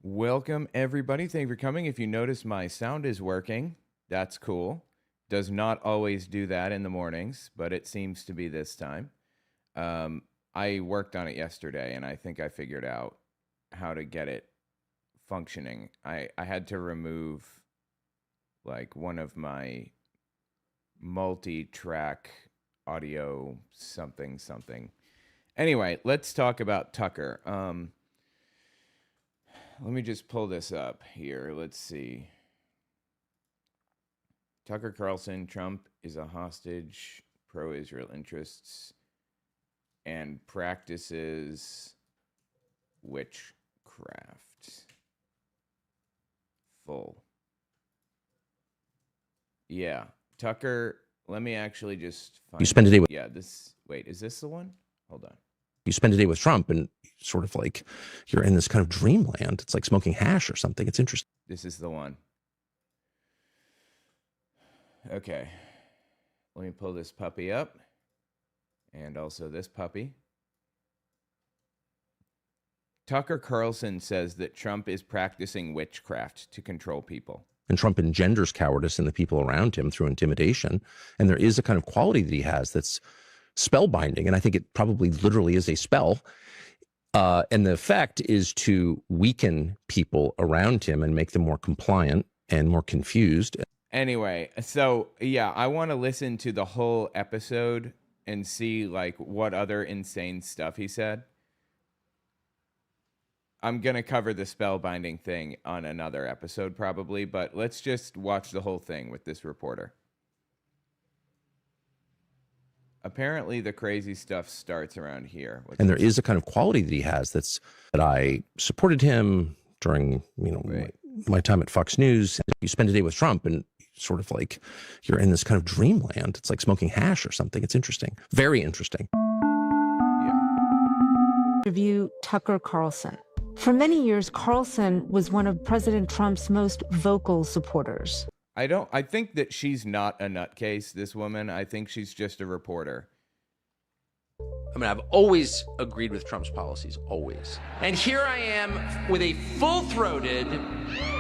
Welcome, everybody. Thank you for coming. If you notice, my sound is working. That's cool. Does not always do that in the mornings, but it seems to be this time. I worked on it yesterday, and I think I figured out how to get it functioning. I had to remove, like, one of my multi-track audio something. Anyway, let's talk about Tucker. Let me just pull this up here. Let's see. Tucker Carlson, Trump is a hostage, pro-Israel interests, and practices witchcraft. Full. Yeah. Tucker, let me actually just find... You spend a day with... Yeah, this... Wait, is this the one? Hold on. You spend a day with Trump and sort of like you're in this kind of dreamland. It's like smoking hash or something. It's interesting. This is the one. Okay. Let me pull this puppy up. And also this puppy. Tucker Carlson says that Trump is practicing witchcraft to control people. And Trump engenders cowardice in the people around him through intimidation. And there is a kind of quality that he has that's spellbinding. And I think it probably literally is a spell. And the effect is to weaken people around him and make them more compliant and more confused. Anyway, so yeah, I want to listen to the whole episode and see like what other insane stuff he said. I'm going to cover the spellbinding thing on another episode probably, but let's just watch the whole thing with this reporter. Apparently the crazy stuff starts around here. And there is a kind of quality that he has that I supported him during, my time at Fox News. You spend a day with Trump and sort of like you're in this kind of dreamland. It's like smoking hash or something. It's interesting. Very interesting. Yeah. Review Tucker Carlson. For many years, Carlson was one of President Trump's most vocal supporters. I think that she's not a nutcase, this woman. I think she's just a reporter. I mean, I've always agreed with Trump's policies, always. And here I am with a full-throated,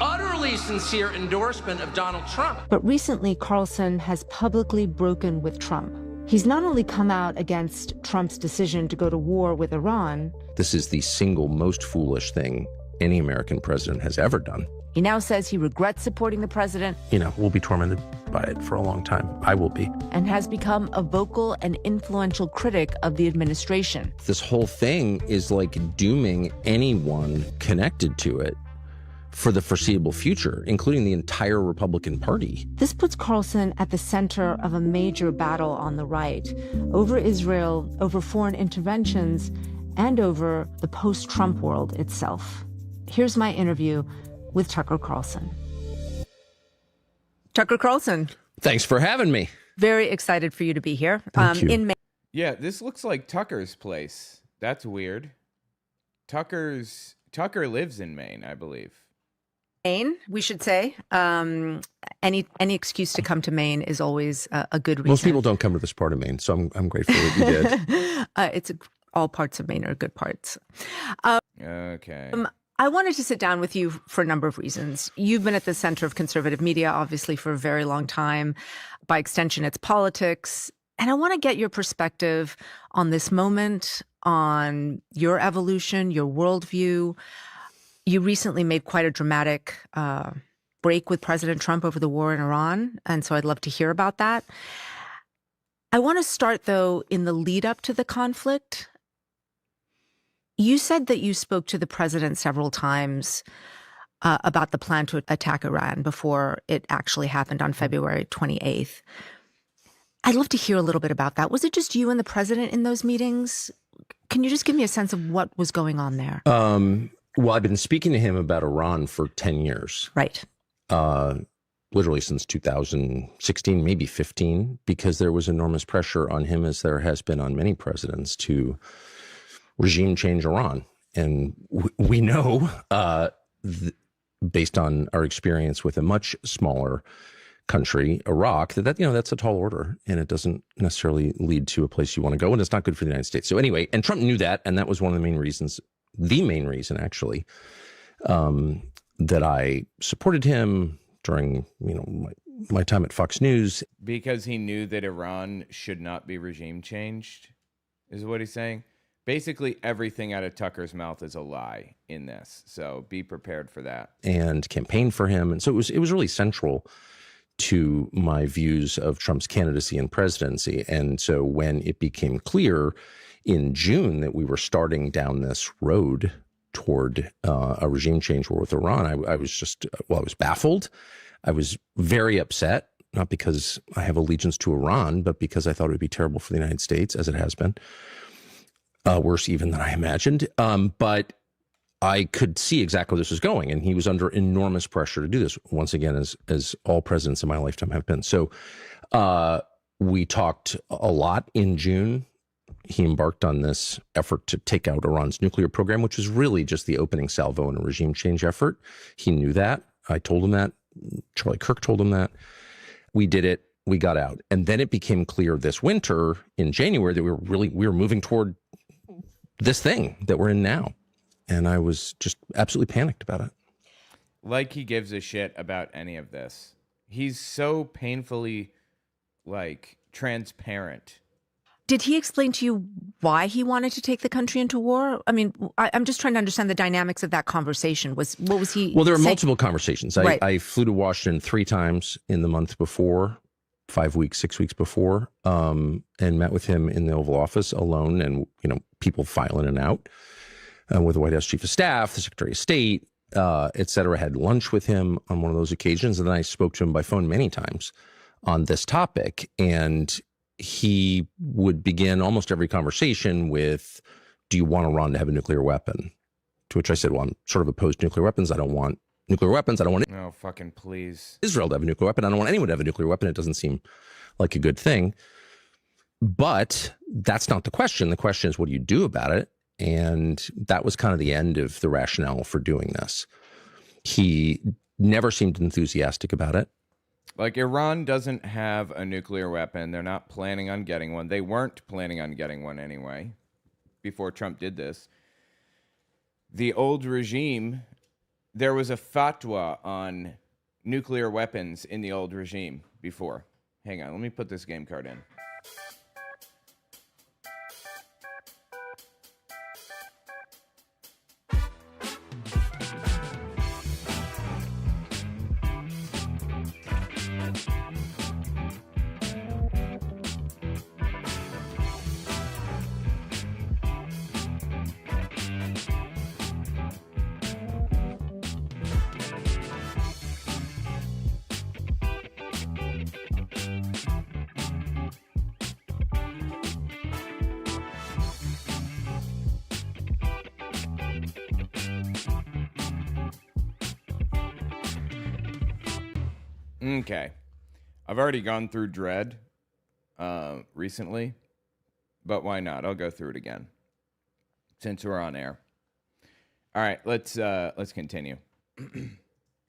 utterly sincere endorsement of Donald Trump. But recently, Carlson has publicly broken with Trump. He's not only come out against Trump's decision to go to war with Iran. This is the single most foolish thing any American president has ever done. He now says he regrets supporting the president. We'll be tormented by it for a long time. I will be. And has become a vocal and influential critic of the administration. This whole thing is like dooming anyone connected to it for the foreseeable future, including the entire Republican Party. This puts Carlson at the center of a major battle on the right over Israel, over foreign interventions, and over the post-Trump world itself. Here's my interview with Tucker Carlson. Tucker Carlson. Thanks for having me. Very excited for you to be here. Thank you. In May. Yeah, this looks like Tucker's place. That's weird. Tucker lives in Maine, I believe. Maine, we should say. Any excuse to come to Maine is always a good reason. Most people don't come to this part of Maine, so I'm grateful that you did. All parts of Maine are good parts. Okay. I wanted to sit down with you for a number of reasons. You've been at the center of conservative media, obviously, for a very long time. By extension, it's politics. And I want to get your perspective on this moment, on your evolution, your worldview. You recently made quite a dramatic break with President Trump over the war in Iran. And so I'd love to hear about that. I want to start, though, in the lead up to the conflict. You said that you spoke to the president several times about the plan to attack Iran before it actually happened on February 28th. I'd love to hear a little bit about that. Was it just you and the president in those meetings? Can you just give me a sense of what was going on there? Well, I've been speaking to him about Iran for 10 years. Right. Literally since 2016, maybe 15, because there was enormous pressure on him, as there has been on many presidents, to regime change Iran. And we know, based on our experience with a much smaller country, Iraq, that's a tall order, and it doesn't necessarily lead to a place you want to go, and it's not good for the United States. So anyway, and Trump knew that, and that was one of the main reasons, actually, that I supported him during, my time at Fox News. Because he knew that Iran should not be regime changed, is what he's saying. Basically, everything out of Tucker's mouth is a lie in this. So be prepared for that. And campaigned for him. And so it was really central to my views of Trump's candidacy and presidency. And so when it became clear in June that we were starting down this road toward a regime change war with Iran, I was baffled. I was very upset, not because I have allegiance to Iran, but because I thought it would be terrible for the United States, as it has been. Worse even than I imagined. But I could see exactly where this was going, and he was under enormous pressure to do this, once again, as all presidents in my lifetime have been. So we talked a lot in June. He embarked on this effort to take out Iran's nuclear program, which was really just the opening salvo in a regime change effort. He knew that. I told him that. Charlie Kirk told him that. We did it. We got out. And then it became clear this winter in January that we were moving toward this thing that we're in now. And I was just absolutely panicked about it. Like he gives a shit about any of this. He's so painfully, transparent. Did he explain to you why he wanted to take the country into war? I mean, I'm just trying to understand the dynamics of that conversation. What was he Well, there were saying? multiple conversations. Right. I flew to Washington 3 times in the month before, 5 weeks, 6 weeks before, and met with him in the Oval Office alone, and people file in and out with the White House Chief of Staff, the Secretary of State, et cetera. Had lunch with him on one of those occasions, and then I spoke to him by phone many times on this topic, and he would begin almost every conversation with, "Do you want Iran to have a nuclear weapon?" To which I said, "Well, I'm sort of opposed to nuclear weapons. I don't want nuclear weapons. I don't want Oh, fucking please. Israel to have a nuclear weapon. I don't want anyone to have a nuclear weapon. It doesn't seem like a good thing." But that's not the question. The question is, what do you do about it? And that was kind of the end of the rationale for doing this. He never seemed enthusiastic about it. Iran doesn't have a nuclear weapon. They're not planning on getting one. They weren't planning on getting one anyway, before Trump did this. The old regime, there was a fatwa on nuclear weapons in the old regime before. Hang on, let me put this game card in. Okay. I've already gone through Dread recently, but why not? I'll go through it again since we're on air. All right, let's continue.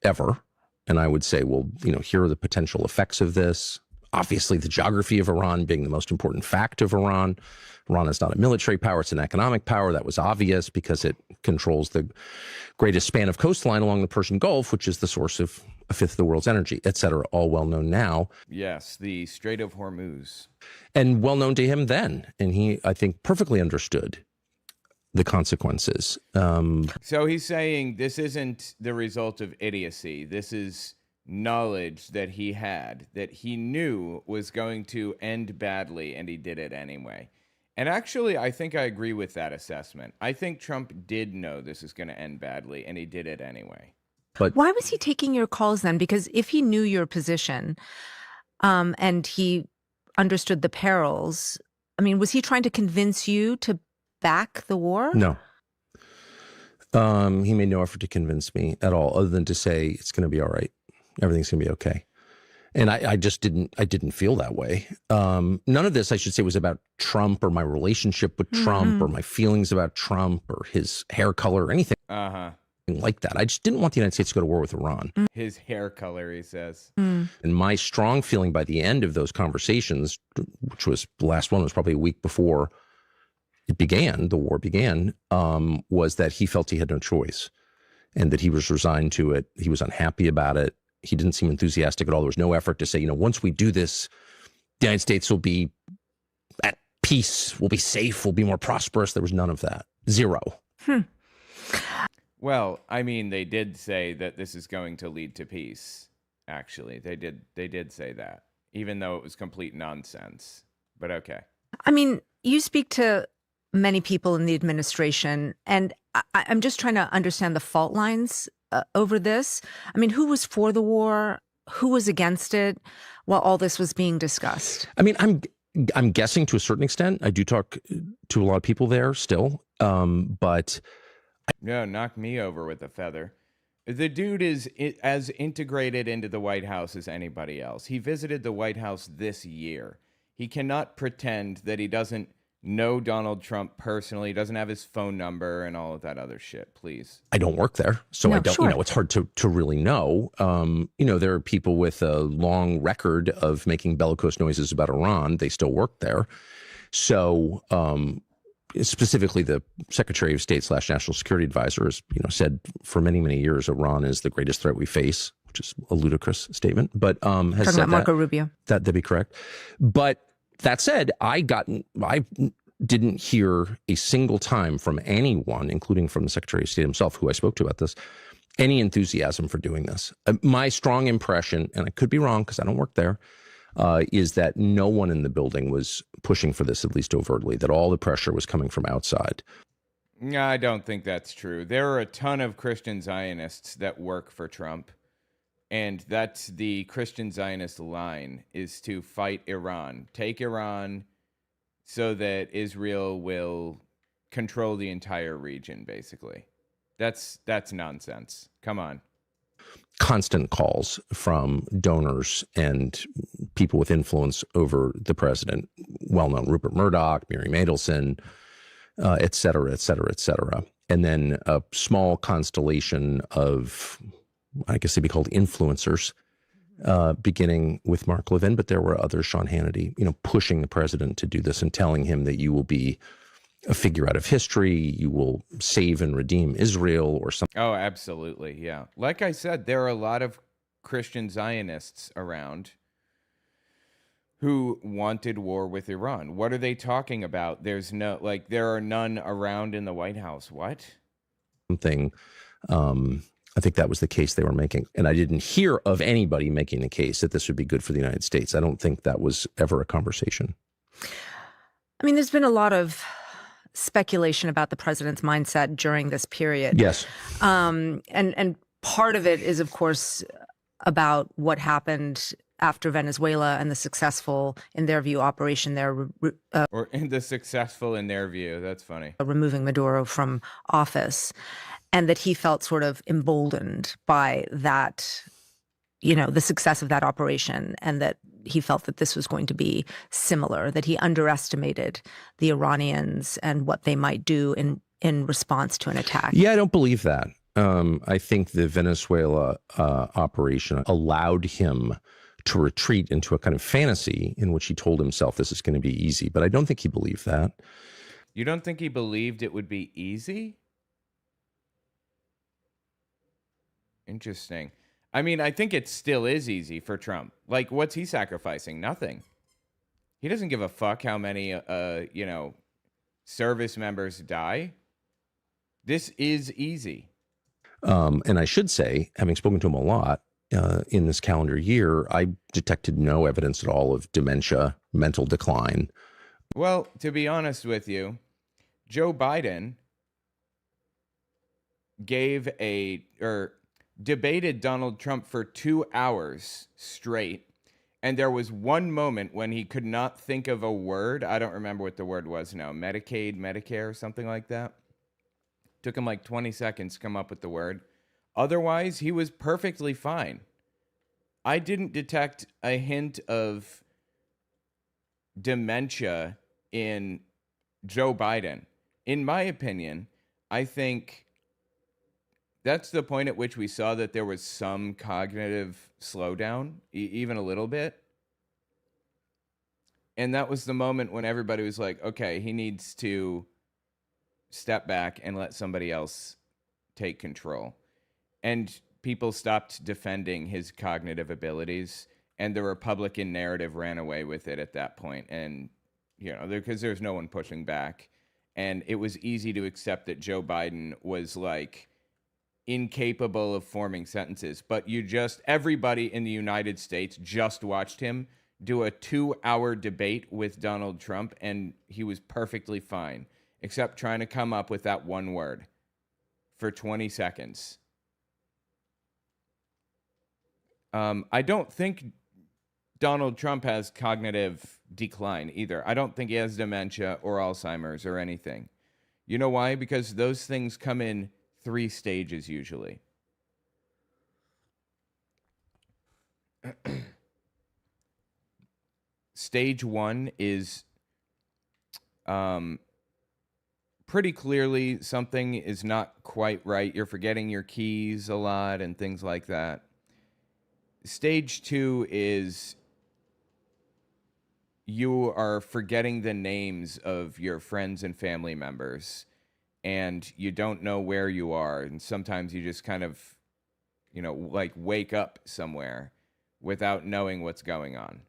Ever. And I would say, well, here are the potential effects of this. Obviously, the geography of Iran being the most important fact of Iran. Iran is not a military power, it's an economic power. That was obvious because it controls the greatest span of coastline along the Persian Gulf, which is the source of a fifth of the world's energy, et cetera, all well known now. Yes, the Strait of Hormuz. And well known to him then. And he, I think, perfectly understood the consequences. So he's saying this isn't the result of idiocy. This is knowledge that he had, that he knew was going to end badly, and he did it anyway. And actually, I think I agree with that assessment. I think Trump did know this is going to end badly, and he did it anyway. But Why was he taking your calls then? Because if he knew your position and he understood the perils, I mean, was he trying to convince you to back the war? no. He made no effort to convince me at all, other than to say it's going to be all right. Everything's going to be okay. And I just didn't feel that way. None of this, I should say, was about Trump or my relationship with Trump or my feelings about Trump or his hair color or anything like that. I just didn't want the United States to go to war with Iran. His hair color, he says. And my strong feeling by the end of those conversations, which was the last one was probably a week before the war began, was that he felt he had no choice. and that he was resigned to it. He was unhappy about it. He didn't seem enthusiastic at all. There was no effort to say, once we do this, the United States will be at peace, we'll be safe, we'll be more prosperous. There was none of that. Zero. Well, I mean, they did say that this is going to lead to peace. Actually, they did say that, even though it was complete nonsense. But okay. I mean, you speak to many people in the administration, and I'm just trying to understand the fault lines over this. I mean, who was for the war? Who was against it while all this was being discussed? I mean, I'm guessing to a certain extent. I do talk to a lot of people there still, but No, knock me over with a feather. The dude is as integrated into the White House as anybody else. He visited the White House this year. He cannot pretend that he doesn't know Donald Trump personally, doesn't have his phone number and all of that other shit, please. I don't work there, so I don't, sure. it's hard to really know. There are people with a long record of making bellicose noises about Iran. They still work there. So, specifically the Secretary of State / National Security Advisor has, said for many, many years, Iran is the greatest threat we face, which is a ludicrous statement, but has Talking said about Marco Rubio. That'd be correct. But that said, I didn't hear a single time from anyone, including from the Secretary of State himself, who I spoke to about this, any enthusiasm for doing this. My strong impression, and I could be wrong because I don't work there, is that no one in the building was pushing for this, at least overtly, that all the pressure was coming from outside. No, I don't think that's true. There are a ton of Christian Zionists that work for Trump. And that's the Christian Zionist line, is to fight Iran. Take Iran so that Israel will control the entire region, basically. That's nonsense. Come on. Constant calls from donors and people with influence over the president, well-known Rupert Murdoch, Mary Mandelson, et cetera, et cetera, et cetera. And then a small constellation of, I guess they'd be called influencers, beginning with Mark Levin, but there were others, Sean Hannity, pushing the president to do this and telling him that you will be a figure out of history, you will save and redeem Israel or something. Oh, absolutely, yeah. Like I said, there are a lot of Christian Zionists around who wanted war with Iran. What are they talking about? There are none around in the White House. What? Something. I think that was the case they were making. And I didn't hear of anybody making the case that this would be good for the United States. I don't think that was ever a conversation. I mean, there's been a lot of speculation about the president's mindset during this period. Yes. And part of it is, of course, about what happened after Venezuela and the successful, in their view, operation there. Or in the successful, in their view. That's funny. Removing Maduro from office. And that he felt sort of emboldened by that, the success of that operation, and that he felt that this was going to be similar, that he underestimated the Iranians and what they might do in response to an attack. Yeah, I don't believe that. I think the Venezuela operation allowed him to retreat into a kind of fantasy in which he told himself this is going to be easy. But I don't think he believed that. You don't think he believed it would be easy? Interesting. I mean, I think it still is easy for Trump. Like, what's he sacrificing? Nothing. He doesn't give a fuck how many, service members die. This is easy. And I should say, having spoken to him a lot in this calendar year, I detected no evidence at all of dementia, mental decline. Well, to be honest with you, Joe Biden debated Donald Trump for 2 hours straight. And there was one moment when he could not think of a word. I don't remember what the word was now. Medicaid, Medicare, something like that. Took him like 20 seconds to come up with the word. Otherwise, he was perfectly fine. I didn't detect a hint of dementia in Joe Biden. In my opinion, I think that's the point at which we saw that there was some cognitive slowdown, even a little bit. And that was the moment when everybody was like, okay, he needs to step back and let somebody else take control. And people stopped defending his cognitive abilities, and the Republican narrative ran away with it at that point. And, you know, because there's no one pushing back. And it was easy to accept that Joe Biden was like incapable of forming sentences. But everybody in the United States just watched him do a 2-hour debate with Donald Trump, and he was perfectly fine, except trying to come up with that one word for 20 seconds. I don't think Donald Trump has cognitive decline either. I don't think he has dementia or Alzheimer's or anything. You know why? Because those things come in 3 stages usually. Stage 1 is pretty clearly something is not quite right. You're forgetting your keys a lot and things like that. Stage 2 is you are forgetting the names of your friends and family members, and you don't know where you are. And sometimes you just kind of, you know, like wake up somewhere without knowing what's going on.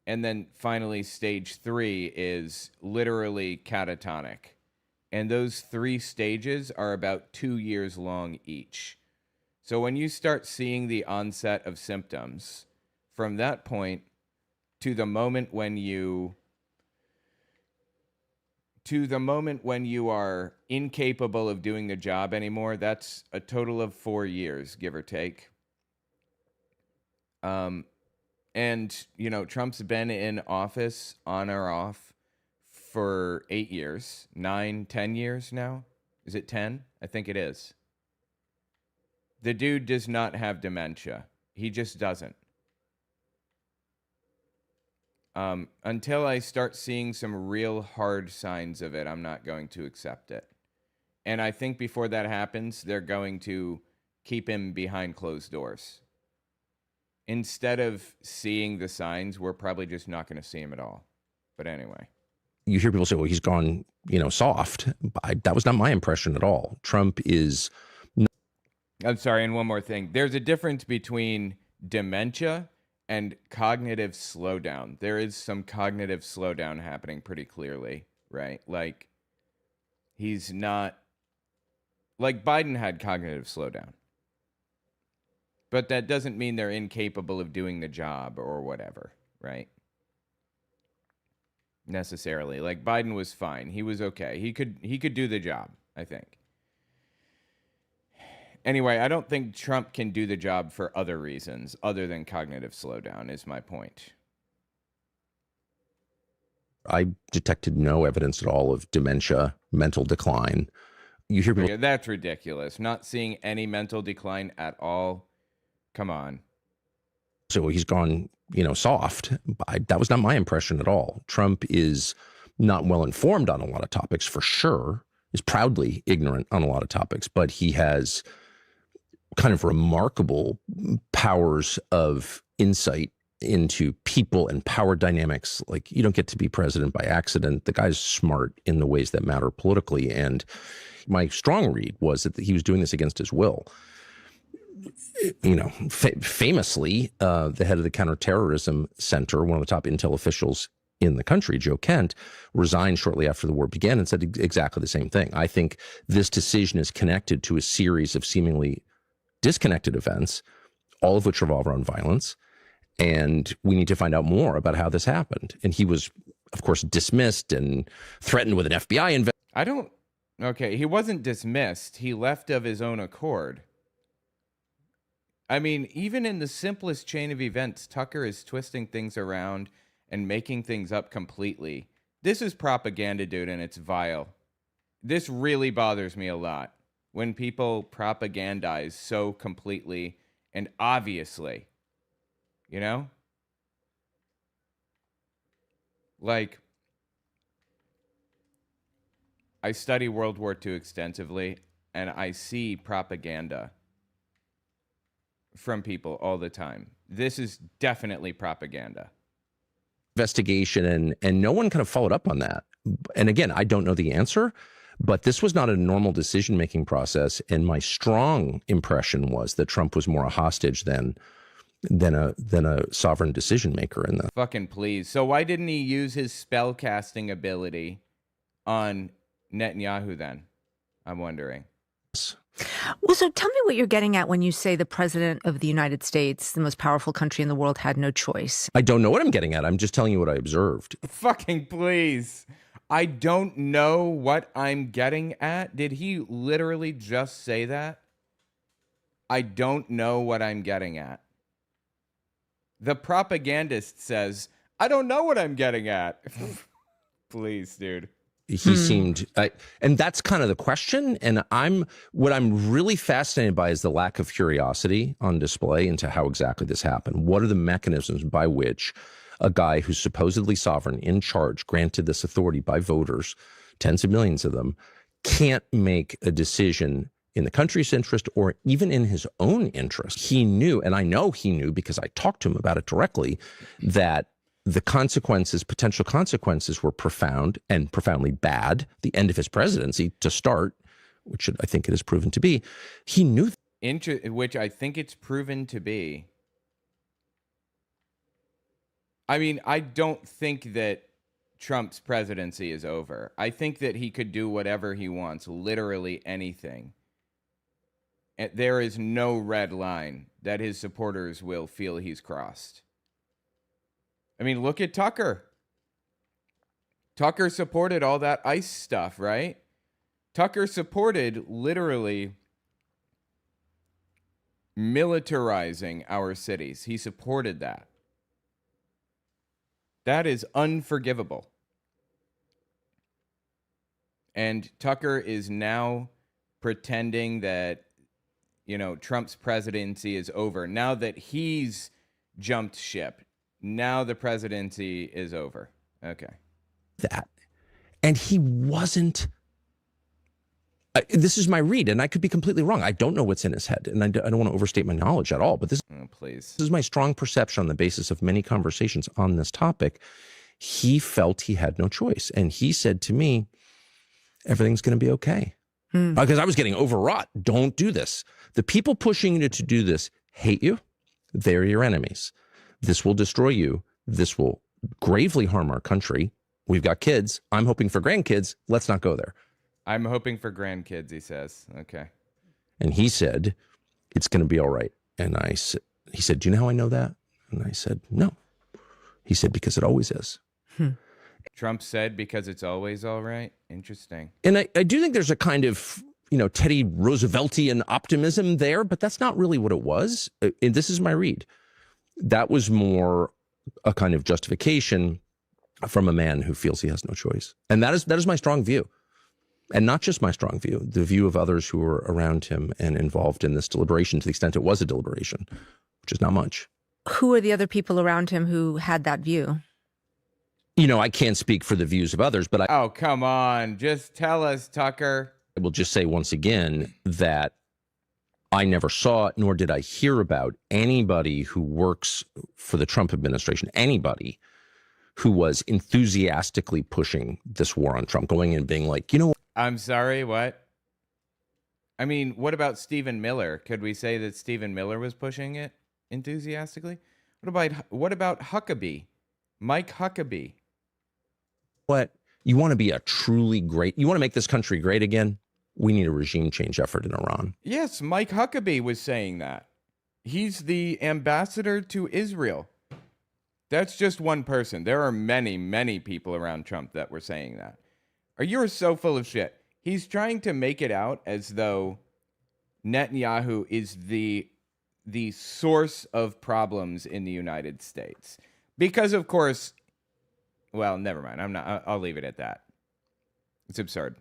And then finally, stage 3 is literally catatonic. And those 3 stages are about 2 years long each. So when you start seeing the onset of symptoms, from that point to the moment when you are incapable of doing the job anymore, that's a total of 4 years, give or take. And, you know, Trump's been in office on or off for 8 years, 9, 10 years now. Is it 10? I think it is. The dude does not have dementia. He just doesn't. Until I start seeing some real hard signs of it, I'm not going to accept it. And I think before that happens, they're going to keep him behind closed doors. Instead of seeing the signs, we're probably just not going to see him at all. But anyway. You hear people say, well, he's gone, you know, soft. That was not my impression at all. Trump is... I'm sorry, and one more thing. There's a difference between dementia and cognitive slowdown. There is some cognitive slowdown happening pretty clearly, right? Like, he's not... Like, Biden had cognitive slowdown. But that doesn't mean they're incapable of doing the job or whatever, right? Necessarily. Like, Biden was fine. He was okay. He could do the job, I think. Anyway, I don't think Trump can do the job for other reasons other than cognitive slowdown, is my point. I detected no evidence at all of dementia, mental decline. You hear people... Yeah, that's ridiculous. Not seeing any mental decline at all. Come on. So he's gone, you know, soft. That was not my impression at all. Trump is not well informed on a lot of topics, for sure. Is proudly ignorant on a lot of topics, but he has kind of remarkable powers of insight into people and power dynamics. Like, you don't get to be president by accident. The guy's smart in the ways that matter politically. And my strong read was that he was doing this against his will. You know, famously, the head of the Counterterrorism Center, one of the top intel officials in the country, Joe Kent, resigned shortly after the war began and said exactly the same thing. I think this decision is connected to a series of seemingly disconnected events, all of which revolve around violence, and we need to find out more about how this happened. And he was, of course, dismissed and threatened with an FBI investigation. Okay, he wasn't dismissed. He left of his own accord. I mean, even in the simplest chain of events, Tucker is twisting things around and making things up completely. This is propaganda, dude, and it's vile. This really bothers me a lot when people propagandize so completely and obviously, you know? Like, I study World War II extensively, and I see propaganda from people all the time. This is definitely propaganda. Investigation, and no one kind of followed up on that. And again, I don't know the answer, But this was not a normal decision-making process. And my strong impression was that Trump was more a hostage than a sovereign decision maker in the Fucking please. So why didn't he use his spell casting ability on Netanyahu then? I'm wondering. Well, so tell me what you're getting at when you say the president of the United States, the most powerful country in the world, had no choice. I don't know what I'm getting at. I'm just telling you what I observed. Fucking please. I don't know what I'm getting at. Did he literally just say that? I don't know what I'm getting at. The propagandist says, I don't know what I'm getting at. Please, dude. He seemed, and that's kind of the question. And what I'm really fascinated by is the lack of curiosity on display into how exactly this happened. What are the mechanisms by which a guy who's supposedly sovereign, in charge, granted this authority by voters, tens of millions of them, can't make a decision in the country's interest or even in his own interest? He knew, and I know he knew because I talked to him about it directly, that the consequences, potential consequences, were profound and profoundly bad. The end of his presidency to start, which I think it has proven to be. He knew. Which I think it's proven to be. I mean, I don't think that Trump's presidency is over. I think that he could do whatever he wants, literally anything. And there is no red line that his supporters will feel he's crossed. I mean, look at Tucker. Tucker supported all that ICE stuff, right? Tucker supported literally militarizing our cities. He supported that. That is unforgivable. And Tucker is now pretending that, you know, Trump's presidency is over. Now that he's jumped ship, now the presidency is over. Okay. That. And he wasn't. This is my read, and I could be completely wrong. I don't know what's in his head, and I don't want to overstate my knowledge at all. But this is my strong perception on the basis of many conversations on this topic. He felt he had no choice. And he said to me, everything's going to be okay. Because I was getting overwrought. Don't do this. The people pushing you to do this hate you. They're your enemies. This will destroy you. This will gravely harm our country. We've got kids. I'm hoping for grandkids. Let's not go there. I'm hoping for grandkids, he says. Okay. And he said, it's going to be all right. And he said, do you know how I know that? And I said, no. He said, because it always is. Trump said, because it's always all right. Interesting. And I do think there's a kind of, Teddy Rooseveltian optimism there, but that's not really what it was. And this is my read. That was more a kind of justification from a man who feels he has no choice. And that is my strong view. And not just my strong view, the view of others who were around him and involved in this deliberation, to the extent it was a deliberation, which is not much. Who are the other people around him who had that view? I can't speak for the views of others, but Oh, come on. Just tell us, Tucker. I will just say once again that I never saw, nor did I hear about anybody who works for the Trump administration, anybody who was enthusiastically pushing this war on Trump, going in and being like, I'm sorry, what? I mean, what about Stephen Miller? Could we say that Stephen Miller was pushing it enthusiastically? What about Huckabee? Mike Huckabee? What? You want to be you want to make this country great again? We need a regime change effort in Iran. Yes, Mike Huckabee was saying that. He's the ambassador to Israel. That's just one person. There are many, many people around Trump that were saying that. You're so full of shit. He's trying to make it out as though Netanyahu is the source of problems in the United States. Because, of course, well, never mind. I'll leave it at that. It's absurd.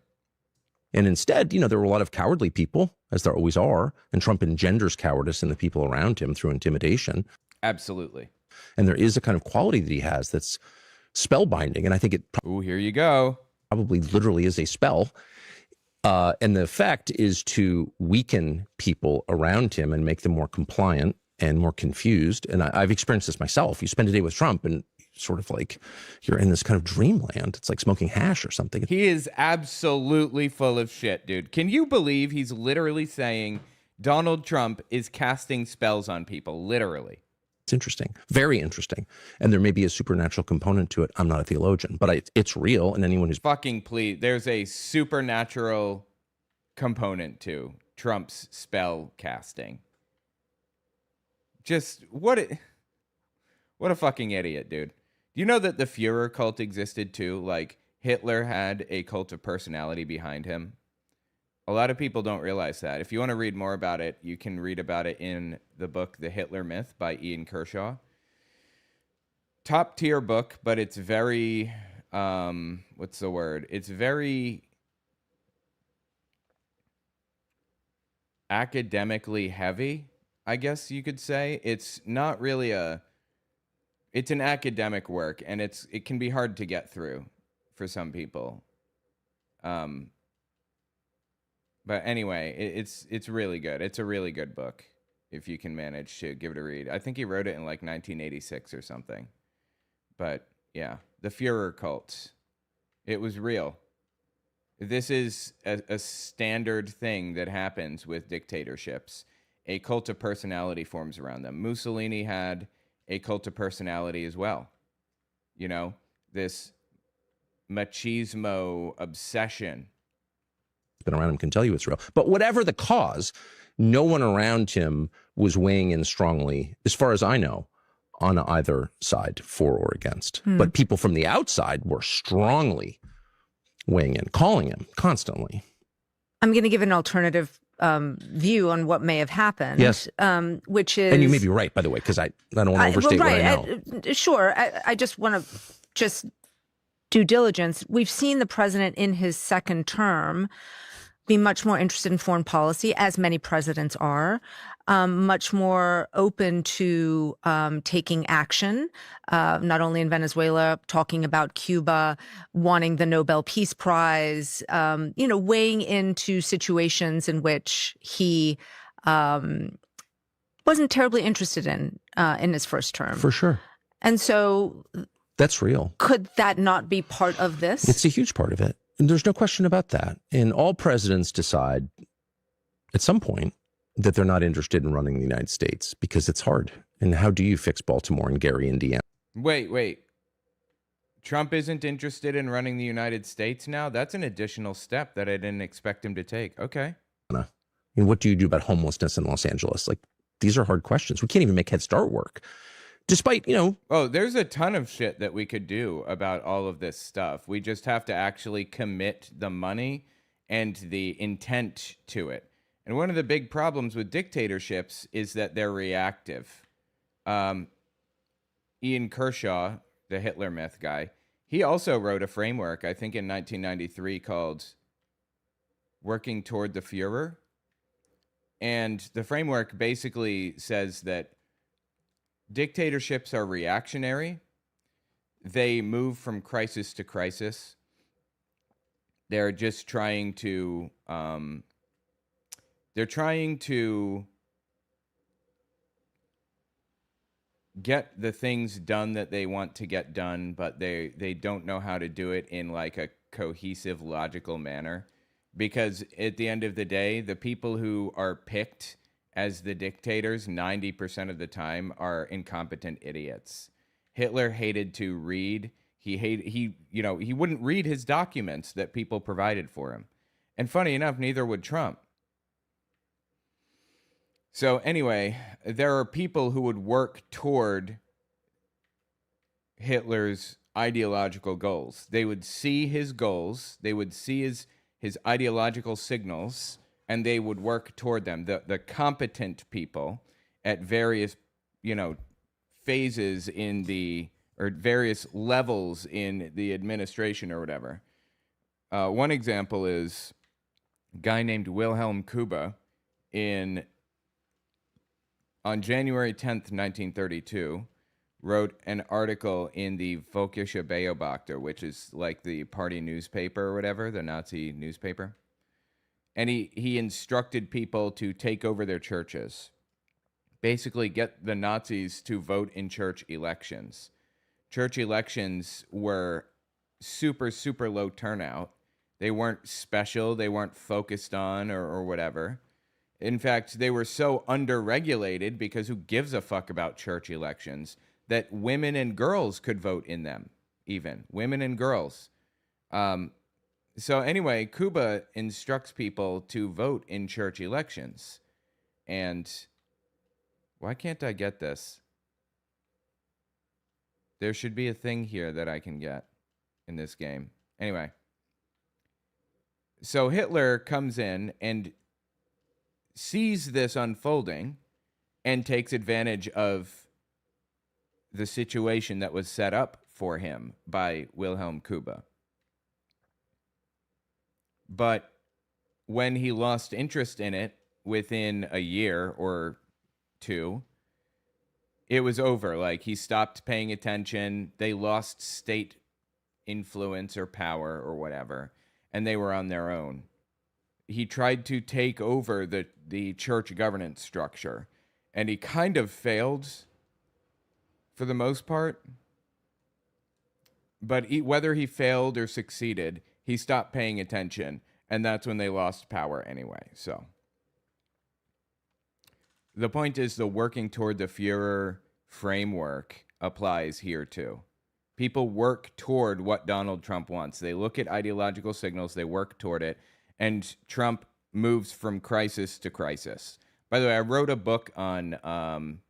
And instead, there were a lot of cowardly people, as there always are, and Trump engenders cowardice in the people around him through intimidation. Absolutely. And there is a kind of quality that he has that's spellbinding, and I think it here you go. Probably literally is a spell. And the effect is to weaken people around him and make them more compliant and more confused. And I've experienced this myself. You spend a day with Trump and sort of like you're in this kind of dreamland. It's like smoking hash or something. He is absolutely full of shit, dude. Can you believe he's literally saying Donald Trump is casting spells on people? Literally. It's interesting, very interesting. And there may be a supernatural component to it. I'm not a theologian, but it's real. And anyone who's fucking please, there's a supernatural component to Trump's spell casting. Just what a fucking idiot, dude. Do you know that the Führer cult existed too? Like Hitler had a cult of personality behind him. A lot of people don't realize that. If you want to read more about it, you can read about it in the book The Hitler Myth by Ian Kershaw. Top tier book, but it's very what's the word? It's very academically heavy, I guess you could say. It's not really it's an academic work, and it can be hard to get through for some people. But anyway, it's really good. It's a really good book if you can manage to give it a read. I think he wrote it in like 1986 or something. But yeah, the Führer cult. It was real. This is a standard thing that happens with dictatorships. A cult of personality forms around them. Mussolini had a cult of personality as well. You know, this machismo obsession. Been around him can tell you it's real. But whatever the cause, no one around him was weighing in strongly, as far as I know, on either side, for or against. But people from the outside were strongly weighing in, calling him constantly. I'm going to give an alternative view on what may have happened. Yes. Which is... And you may be right, by the way, because I don't want to overstate what I know. Sure. I just want to due diligence. We've seen the president in his second term be much more interested in foreign policy, as many presidents are, much more open to taking action, not only in Venezuela, talking about Cuba, wanting the Nobel Peace Prize, weighing into situations in which he wasn't terribly interested in his first term. For sure. And so... That's real. Could that not be part of this? It's a huge part of it. And there's no question about that. And all presidents decide at some point that they're not interested in running the United States because it's hard. And how do you fix Baltimore and Gary, Indiana? Wait. Trump isn't interested in running the United States now? That's an additional step that I didn't expect him to take. Okay. And what do you do about homelessness in Los Angeles? Like, these are hard questions. We can't even make Head Start work. Despite, Oh, there's a ton of shit that we could do about all of this stuff. We just have to actually commit the money and the intent to it. And one of the big problems with dictatorships is that they're reactive. Ian Kershaw, the Hitler Myth guy, he also wrote a framework, I think in 1993, called Working Toward the Führer. And the framework basically says that dictatorships are reactionary. They move from crisis to crisis. They're just trying to get the things done that they want to get done, but they don't know how to do it in like a cohesive, logical manner. Because at the end of the day, the people who are picked as the dictators 90% of the time are incompetent idiots. Hitler hated to read. He wouldn't read his documents that people provided for him. And funny enough, neither would Trump. So anyway, there are people who would work toward Hitler's ideological goals. They would see his goals, they would see his ideological signals, and they would work toward them. The competent people at various, phases or various levels in the administration or whatever. One example is a guy named Wilhelm Kuba on January 10th, 1932, wrote an article in the Völkische Beobachter, which is like the party newspaper or whatever, the Nazi newspaper. And he instructed people to take over their churches. Basically get the Nazis to vote in church elections. church elections were super, super low turnout. They weren't special. They weren't focused on or whatever. In fact, they were so under-regulated, because who gives a fuck about church elections, that women and girls could vote in them, even. Women and girls. So anyway, Cuba instructs people to vote in church elections. And why can't I get this? There should be a thing here that I can get in this game. Anyway. So Hitler comes in and sees this unfolding and takes advantage of the situation that was set up for him by Wilhelm Cuba. But when he lost interest in it within a year or two, it was over. Like, he stopped paying attention. They lost state influence or power or whatever, and they were on their own. He tried to take over the church governance structure, and he kind of failed for the most part. But whether he failed or succeeded, he stopped paying attention, and that's when they lost power anyway. So the point is, the working toward the Führer framework applies here too. People work toward what Donald Trump wants. They look at ideological signals, they work toward it, and Trump moves from crisis to crisis. By the way, I wrote a book on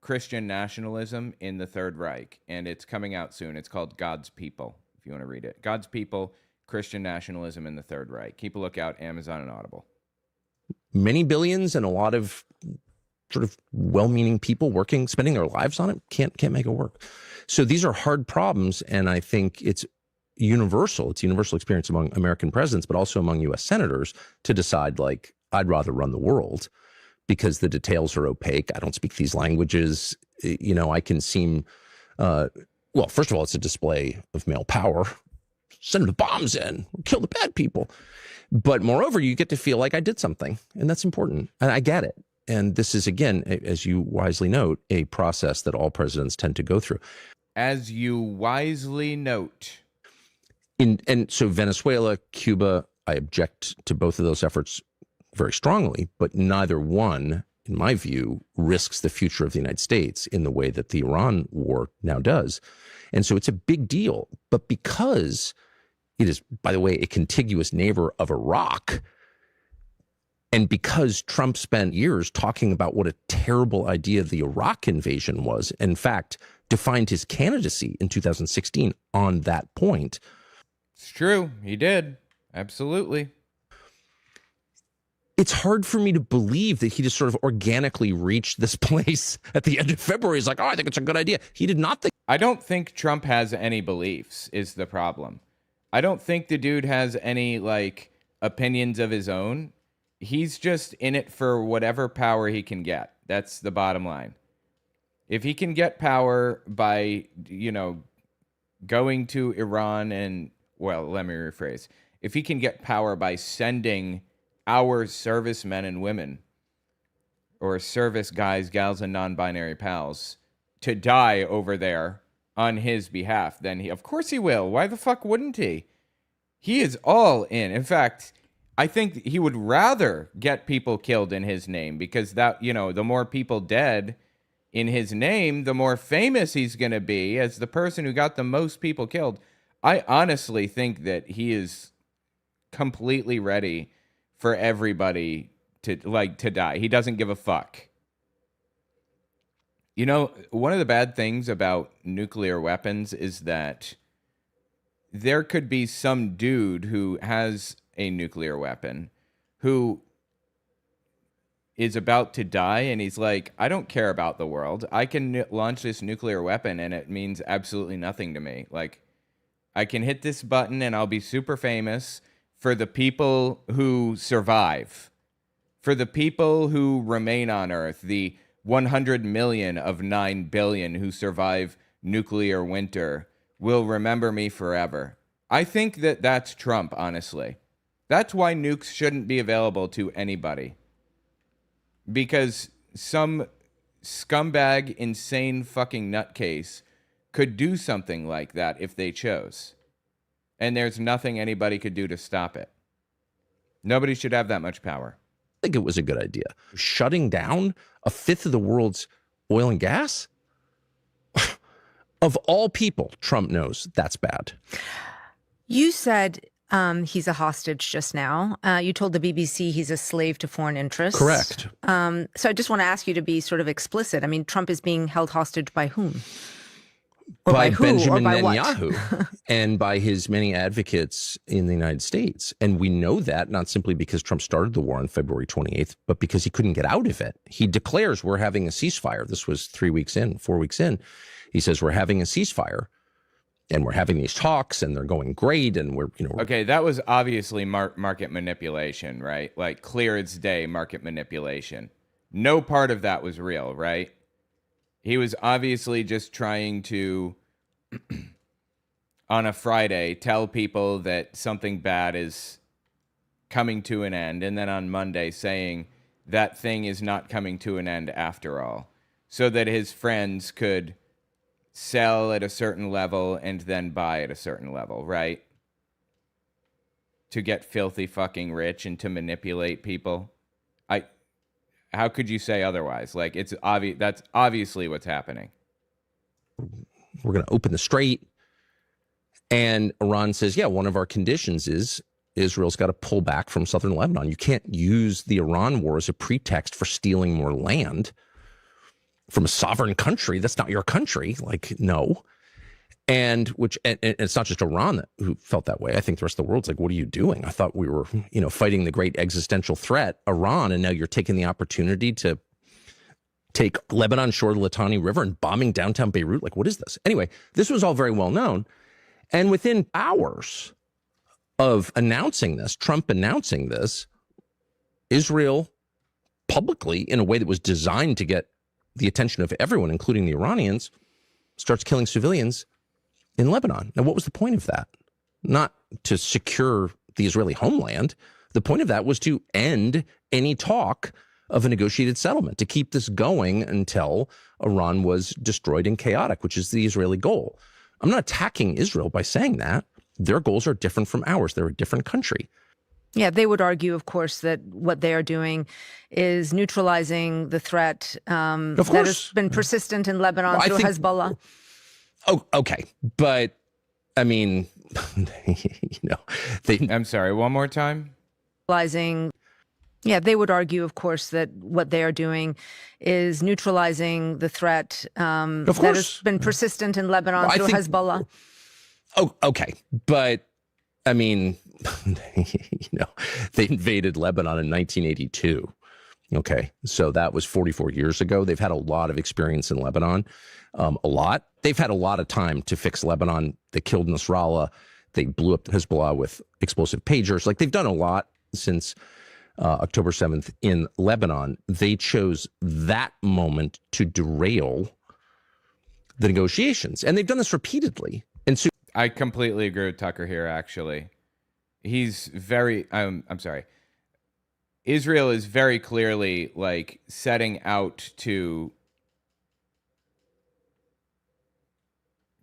Christian nationalism in the Third Reich, and it's coming out soon. It's called God's People, if you want to read it. God's People, Christian Nationalism in the Third Reich. Keep a lookout, Amazon and Audible. Many billions and a lot of sort of well-meaning people working, spending their lives on it, can't make it work. So these are hard problems, and I think it's universal. It's a universal experience among American presidents, but also among U.S. senators, to decide, like, I'd rather run the world because the details are opaque. I don't speak these languages. You know, I can seem, well, first of all, it's a display of male power. Send the bombs in, kill the bad people. But moreover, you get to feel like I did something, and that's important. And I get it. And this is, again, as you wisely note, a process that all presidents tend to go through. As you wisely note. And so Venezuela, Cuba, I object to both of those efforts very strongly, but neither one, in my view, risks the future of the United States in the way that the Iran war now does. And so it's a big deal. But because it is, by the way, a contiguous neighbor of Iraq, and because Trump spent years talking about what a terrible idea the Iraq invasion was, in fact, defined his candidacy in 2016 on that point. It's true. He did. Absolutely. It's hard for me to believe that he just sort of organically reached this place at the end of February. He's like, oh, I think it's a good idea. He did not think. I don't think Trump has any beliefs is the problem. I don't think the dude has any, like, opinions of his own. He's just in it for whatever power he can get. That's the bottom line. If he can get power by, you know, going to Iran and, well, let me rephrase. If he can get power by sending our servicemen and women, or service guys, gals, and non-binary pals, to die over there on his behalf, then he, of course he will. Why the fuck wouldn't he? He is all in. In fact, I think he would rather get people killed in his name, because that, you know, the more people dead in his name, the more famous he's going to be as the person who got the most people killed. I honestly think that he is completely ready for everybody to die. He doesn't give a fuck. You know, one of the bad things about nuclear weapons is that there could be some dude who has a nuclear weapon who is about to die, and he's like, I don't care about the world. I can launch this nuclear weapon and it means absolutely nothing to me. Like, I can hit this button and I'll be super famous for the people who survive, for the people who remain on Earth, the 100 million of 9 billion who survive nuclear winter will remember me forever. I think that that's Trump, honestly. That's why nukes shouldn't be available to anybody. Because some scumbag, insane fucking nutcase could do something like that if they chose. And there's nothing anybody could do to stop it. Nobody should have that much power. I think it was a good idea. Shutting down a fifth of the world's oil and gas? Of all people, Trump knows that's bad. You said he's a hostage just now. You told the BBC he's a slave to foreign interests. Correct. So I just want to ask you to be sort of explicit. I mean, Trump is being held hostage by whom? Or by who? Benjamin Or by Netanyahu and by his many advocates in the United States. And we know that not simply because Trump started the war on February 28th, but because he couldn't get out of it. He declares we're having a ceasefire. This was 4 weeks in. He says we're having a ceasefire and we're having these talks and they're going great. And we're. Okay, that was obviously market manipulation, right? Like clear as day market manipulation. No part of that was real, right? He was obviously just trying to, on a Friday, tell people that something bad is coming to an end, and then on Monday saying that thing is not coming to an end after all, so that his friends could sell at a certain level and then buy at a certain level, right? To get filthy fucking rich and to manipulate people. How could you say otherwise? Like, it's obvious. That's obviously what's happening. We're going to open the strait. And Iran says, yeah, one of our conditions is Israel's got to pull back from southern Lebanon. You can't use the Iran war as a pretext for stealing more land from a sovereign country. That's not your country. Like, no. And it's not just Iran who felt that way. I think the rest of the world's like, what are you doing? I thought we were, fighting the great existential threat, Iran, and now you're taking the opportunity to take Lebanon shore of the Litani River and bombing downtown Beirut. Like, what is this? Anyway, this was all very well known. And within hours of Trump announcing this, Israel publicly, in a way that was designed to get the attention of everyone, including the Iranians, starts killing civilians in Lebanon. Now, what was the point of that? Not to secure the Israeli homeland. The point of that was to end any talk of a negotiated settlement, to keep this going until Iran was destroyed and chaotic, which is the Israeli goal. I'm not attacking Israel by saying that. Their goals are different from ours. They're a different country. Yeah, they would argue, of course, that what they are doing is neutralizing the threat that has been persistent in Lebanon through Hezbollah. Oh, okay. But, I mean, I'm sorry, one more time? Yeah, they would argue, of course, that what they are doing is neutralizing the threat that has been persistent in Lebanon through Hezbollah. Oh, okay. But, I mean, they invaded Lebanon in 1982. Okay. So that was 44 years ago. They've had a lot of experience in Lebanon. A lot. They've had a lot of time to fix Lebanon. They killed Nasrallah. They blew up Hezbollah with explosive pagers. Like, they've done a lot since October 7th in Lebanon. They chose that moment to derail the negotiations. And they've done this repeatedly. And so I completely agree with Tucker here, actually. He's very, I'm sorry. Israel is very clearly like setting out to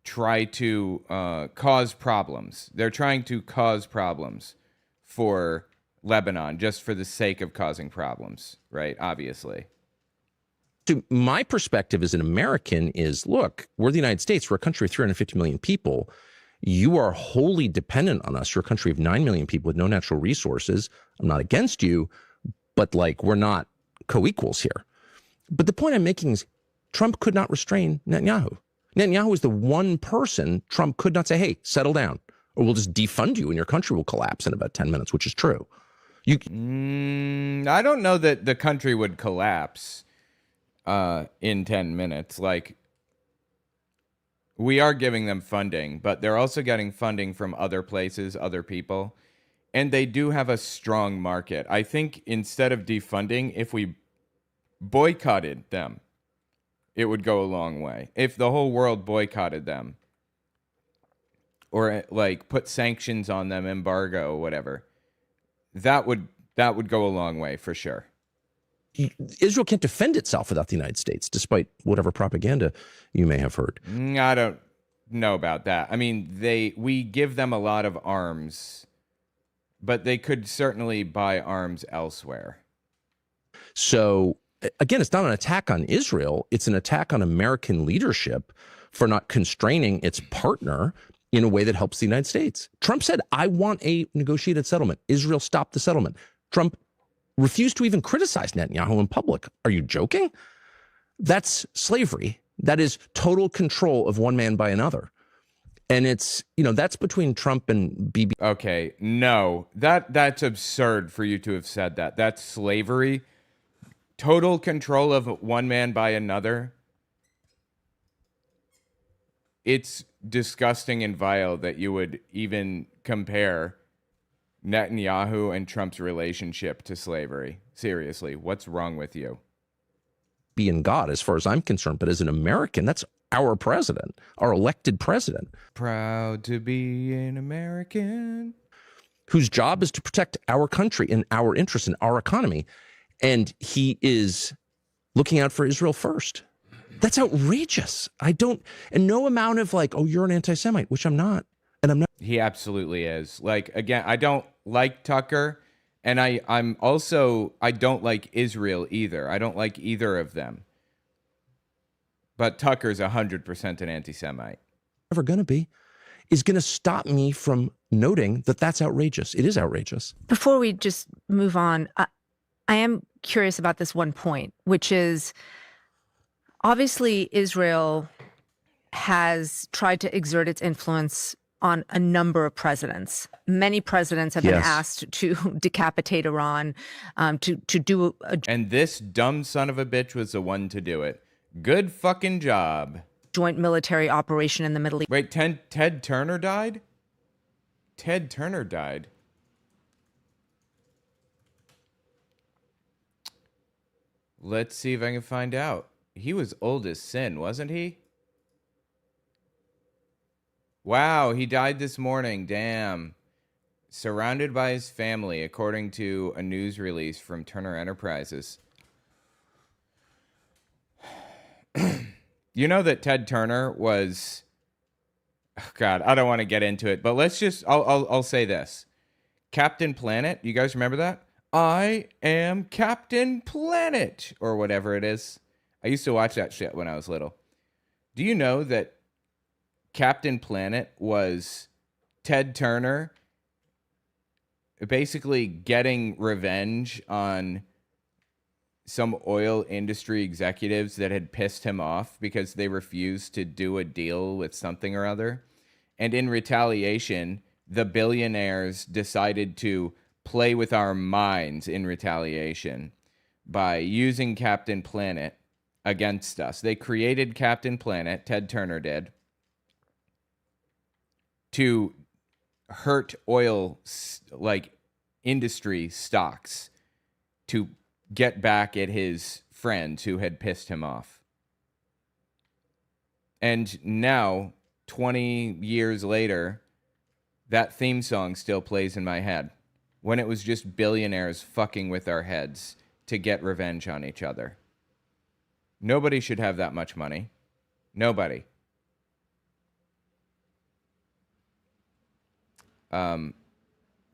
try to cause problems. They're trying to cause problems for Lebanon just for the sake of causing problems, right? Obviously. So my perspective as an American is, look, we're the United States. We're a country of 350 million people. You are wholly dependent on us. You're a country of 9 million people with no natural resources. I'm not against you, but like, we're not co-equals here. But the point I'm making is Trump could not restrain Netanyahu. Netanyahu is the one person Trump could not say, hey, settle down, or we'll just defund you and your country will collapse in about 10 minutes, which is true. I don't know that the country would collapse in 10 minutes. Like, we are giving them funding, but they're also getting funding from other places, other people. And they do have a strong market. I think instead of defunding, if we boycotted them, it would go a long way. If the whole world boycotted them, or like put sanctions on them, embargo, whatever, that would go a long way for sure. Israel can't defend itself without the United States, despite whatever propaganda you may have heard. I don't know about that. I mean, we give them a lot of arms, but they could certainly buy arms elsewhere. So again, it's not an attack on Israel. It's an attack on American leadership for not constraining its partner in a way that helps the United States. Trump said, I want a negotiated settlement. Israel stopped the settlement. Trump refused to even criticize Netanyahu in public. Are you joking? That's slavery. That is total control of one man by another. And it's, that's between Trump and Bibi. Okay, no, that's absurd for you to have said that. That's slavery. Total control of one man by another. It's disgusting and vile that you would even compare Netanyahu and Trump's relationship to slavery. Seriously, what's wrong with you? Being God, as far as I'm concerned, but as an American, that's our president, our elected president. Proud to be an American. Whose job is to protect our country and our interests and our economy. And he is looking out for Israel first. That's outrageous. And no amount of oh, you're an anti-Semite, which I'm not. And I'm not. He absolutely is. Again, I don't like Tucker, and I don't like Israel either. I don't like either of them. But Tucker's 100% an anti-Semite. Ever going to be, is going to stop me from noting that that's outrageous. It is outrageous. Before we just move on, I am curious about this one point, which is obviously Israel has tried to exert its influence on a number of presidents. Many presidents have been asked to decapitate Iran, to do and this dumb son of a bitch was the one to do it. Good fucking job. Joint military operation in the Middle East. Wait, Ted Turner died? Ted Turner died. Let's see if I can find out. He was old as sin, wasn't he? Wow, he died this morning. Damn. Surrounded by his family, according to a news release from Turner Enterprises. You know that Ted Turner was... Oh God, I don't want to get into it, but I'll say this. Captain Planet, you guys remember that? I am Captain Planet, or whatever it is. I used to watch that shit when I was little. Do you know that Captain Planet was Ted Turner basically getting revenge on some oil industry executives that had pissed him off because they refused to do a deal with something or other? And in retaliation, the billionaires decided to play with our minds in retaliation by using Captain Planet against us. They created Captain Planet, Ted Turner did, to hurt oil industry stocks to get back at his friends who had pissed him off. And now, 20 years later, that theme song still plays in my head, when it was just billionaires fucking with our heads to get revenge on each other. Nobody should have that much money. Nobody.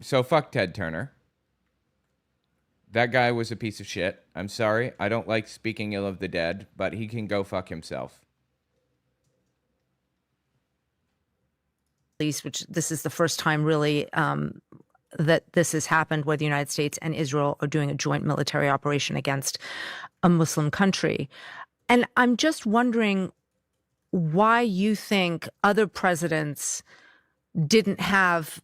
So fuck Ted Turner. That guy was a piece of shit. I'm sorry. I don't like speaking ill of the dead, but he can go fuck himself. Which this is the first time really that this has happened, where the United States and Israel are doing a joint military operation against a Muslim country. And I'm just wondering why you think other presidents didn't have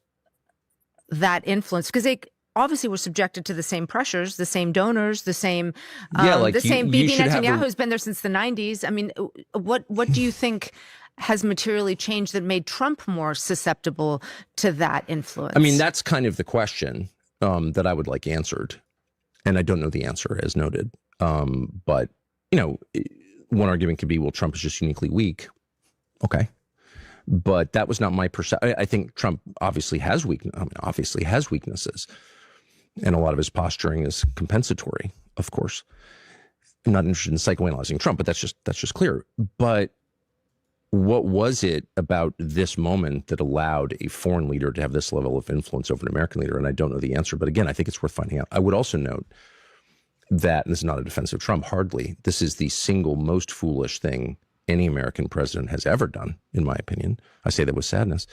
that influence, because they obviously were subjected to the same pressures, the same donors, the same Bibi Netanyahu who's been there since the 90s. I mean, what do you think has materially changed that made Trump more susceptible to that influence? I mean, that's kind of the question that I would like answered. And I don't know the answer, as noted. But, one argument could be, well, Trump is just uniquely weak. Okay. But that was not my perception. I think Trump obviously has weaknesses. And a lot of his posturing is compensatory. of course. I'm not interested in psychoanalyzing Trump, but that's just clear. But what was it about this moment that allowed a foreign leader to have this level of influence over an American leader? And I don't know the answer, but again, I think it's worth finding out. I would also note that, and this is not a defense of Trump, hardly, this is the single most foolish thing any American president has ever done, in my opinion. I say that with sadness.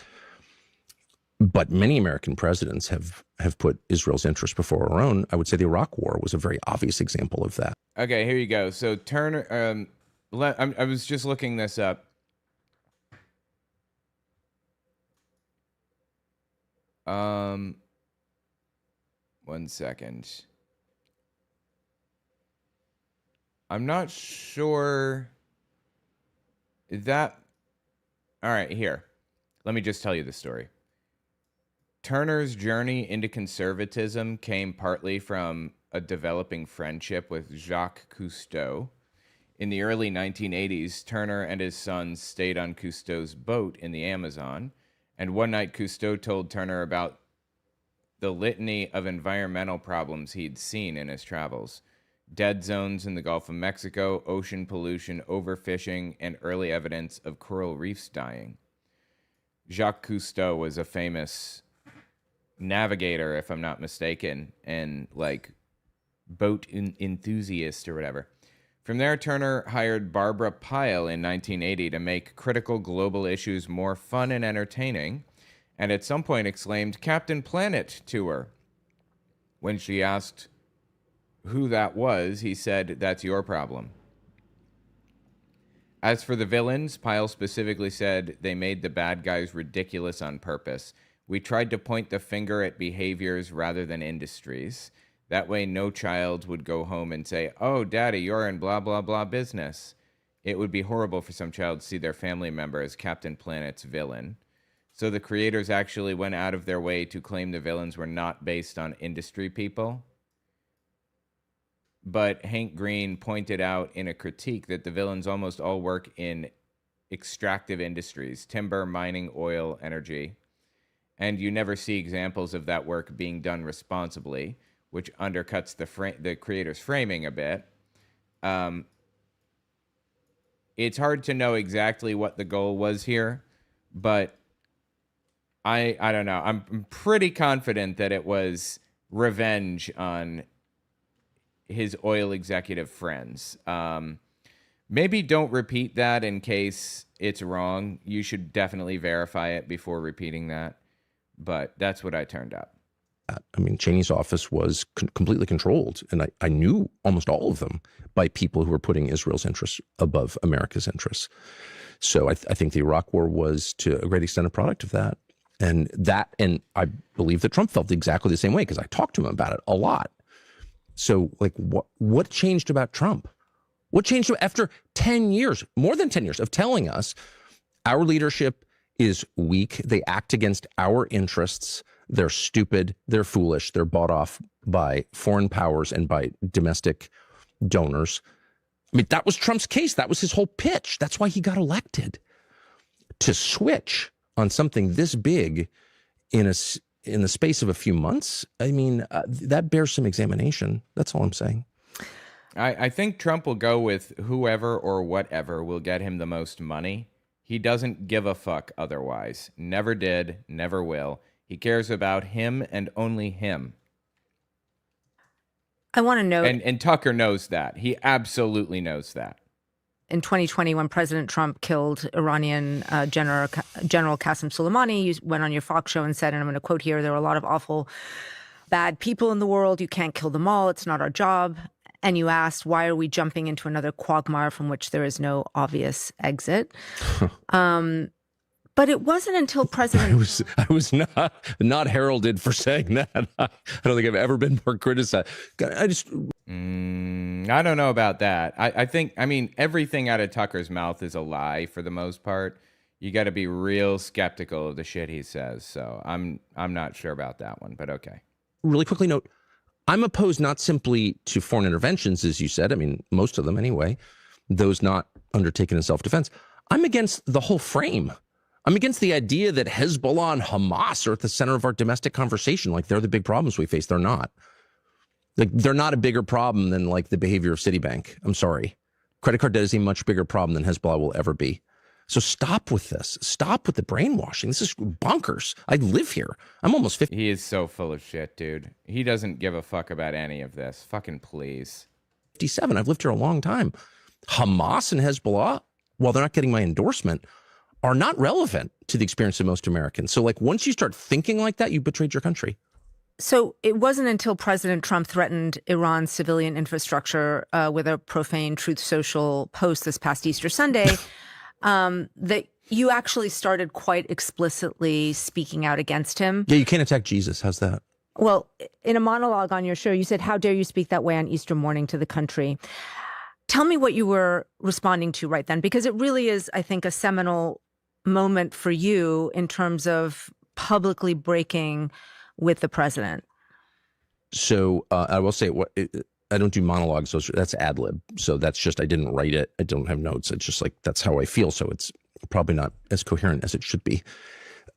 But many American presidents have put Israel's interests before our own. I would say the Iraq War was a very obvious example of that. Okay, here you go. So Turner, I was just looking this up. One second. I'm not sure that. All right, here. Let me just tell you the story. Turner's journey into conservatism came partly from a developing friendship with Jacques Cousteau. In the early 1980s, Turner and his sons stayed on Cousteau's boat in the Amazon, and one night Cousteau told Turner about the litany of environmental problems he'd seen in his travels: dead zones in the Gulf of Mexico, ocean pollution, overfishing, and early evidence of coral reefs dying. Jacques Cousteau was a famous navigator, if I'm not mistaken, and like boat enthusiast or whatever. From there, Turner hired Barbara Pyle in 1980 to make critical global issues more fun and entertaining, and at some point exclaimed "Captain Planet" to her. When she asked who that was, he said, "That's your problem." As for the villains, Pyle specifically said they made the bad guys ridiculous on purpose. "We tried to point the finger at behaviors rather than industries. That way no child would go home and say, 'Oh, Daddy, you're in blah, blah, blah business.' It would be horrible for some child to see their family member as Captain Planet's villain. So the creators actually went out of their way to claim the villains were not based on industry people." But Hank Green pointed out in a critique that the villains almost all work in extractive industries: timber, mining, oil, energy. And you never see examples of that work being done responsibly, which undercuts the creator's framing a bit. It's hard to know exactly what the goal was here, but I don't know. I'm pretty confident that it was revenge on his oil executive friends. Maybe don't repeat that in case it's wrong. You should definitely verify it before repeating that. But that's what I turned up. I mean, Cheney's office was completely controlled, and I knew almost all of them, by people who were putting Israel's interests above America's interests. So I think the Iraq War was, to a great extent, a product of that. And I believe that Trump felt exactly the same way, because I talked to him about it a lot. So, like, what changed about Trump? What changed after 10 years, more than 10 years, of telling us our leadership is weak, they act against our interests, they're stupid, they're foolish, they're bought off by foreign powers and by domestic donors? I mean, that was Trump's case. That was his whole pitch. That's why he got elected. To switch on something this big in the space of a few months, I mean, that bears some examination. That's all I'm saying. I think Trump will go with whoever or whatever will get him the most money. He doesn't give a fuck otherwise. Never did, never will. He cares about him and only him. I want to note... And Tucker knows that. He absolutely knows that. In 2020, when President Trump killed Iranian General Qasem Soleimani, you went on your Fox show and said, and I'm going to quote here, "There are a lot of awful, bad people in the world. You can't kill them all. It's not our job." And you asked, why are we jumping into another quagmire from which there is no obvious exit? But it wasn't until President... I was not heralded for saying that. I don't think I've ever been more criticized. I don't know about that. I mean, everything out of Tucker's mouth is a lie for the most part. You got to be real skeptical of the shit he says. So I'm not sure about that one, but okay. Really quickly note, I'm opposed not simply to foreign interventions, as you said. I mean, most of them anyway, those not undertaken in self-defense. I'm against the whole frame. I'm against the idea that Hezbollah and Hamas are at the center of our domestic conversation, like they're the big problems we face. They're not. Like, they're not a bigger problem than like the behavior of Citibank. I'm sorry. Credit card debt is a much bigger problem than Hezbollah will ever be. So stop with this. Stop with the brainwashing. This is bonkers. I live here. I'm almost 50. He is so full of shit, dude. He doesn't give a fuck about any of this. Fucking please. 57. I've lived here a long time. Hamas and Hezbollah, while they're not getting my endorsement, are not relevant to the experience of most Americans. So like once you start thinking like that, you betrayed your country. So it wasn't until President Trump threatened Iran's civilian infrastructure with a profane Truth Social post this past Easter Sunday that you actually started quite explicitly speaking out against him. Yeah, you can't attack Jesus. How's that? Well, in a monologue on your show, you said, "How dare you speak that way on Easter morning to the country?" Tell me what you were responding to right then, because it really is, I think, a seminal moment for you in terms of publicly breaking with the president. So I will say, I don't do monologues. That's ad lib. So that's just, I didn't write it. I don't have notes. It's just like, that's how I feel. So it's probably not as coherent as it should be.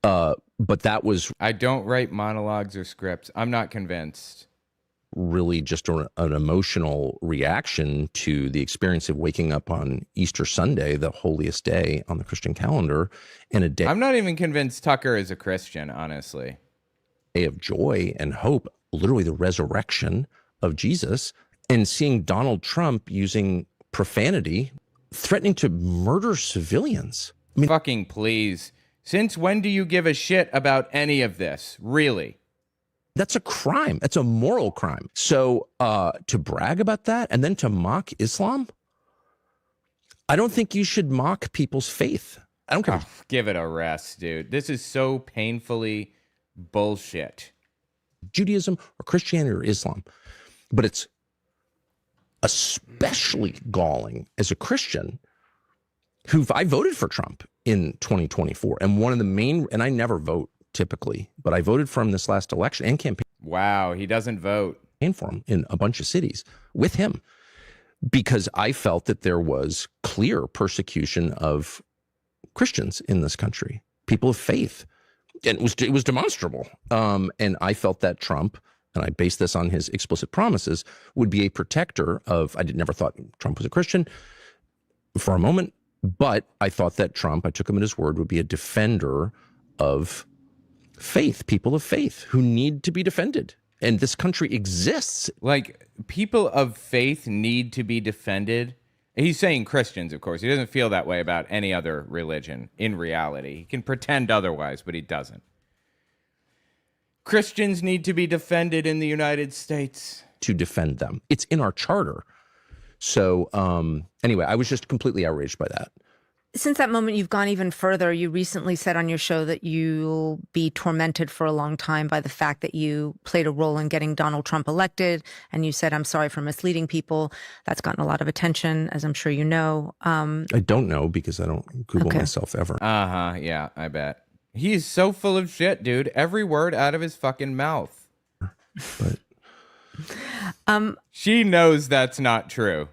But that was I don't write monologues or scripts. I'm not convinced. really just an emotional reaction to the experience of waking up on Easter Sunday, the holiest day on the Christian calendar, and a day I'm not even convinced Tucker is a Christian, honestly. of joy and hope, literally the resurrection of Jesus, and seeing Donald Trump using profanity, threatening to murder civilians. I mean, Fucking please. Since when do you give a shit about any of this? Really? that's a crime. That's a moral crime. So to brag about that and then to mock Islam, I don't think you should mock people's faith. I don't care. Oh, give it a rest, dude. This is so painfully bullshit. Judaism or Christianity or Islam, but it's especially galling as a Christian I voted for Trump in 2024. And one of the main, and I never vote typically, but I voted for him this last election and campaign Wow, he doesn't vote. for him in a bunch of cities with him because I felt that there was clear persecution of Christians in this country, people of faith. And it was demonstrable. And I felt that Trump, and I based this on his explicit promises, would be a protector of, never thought Trump was a Christian for a moment, but I thought that Trump, I took him at his word, would be a defender of faith, people of faith who need to be defended. And this country exists. Like, people of faith need to be defended. He's saying Christians, of course. He doesn't feel that way about any other religion in reality. He can pretend otherwise, but he doesn't. Christians need to be defended in the United States. To defend them. It's in our charter. So anyway, I was just completely outraged by that. Since that moment, you've gone even further. You recently said on your show that you'll be tormented for a long time by the fact that you played a role in getting Donald Trump elected. And you said, "I'm sorry for misleading people." That's gotten a lot of attention, as I'm sure you know. I don't know because I don't Google myself ever. Uh-huh, yeah, I bet. He's so full of shit, dude. Every word out of his fucking mouth. But she knows that's not true.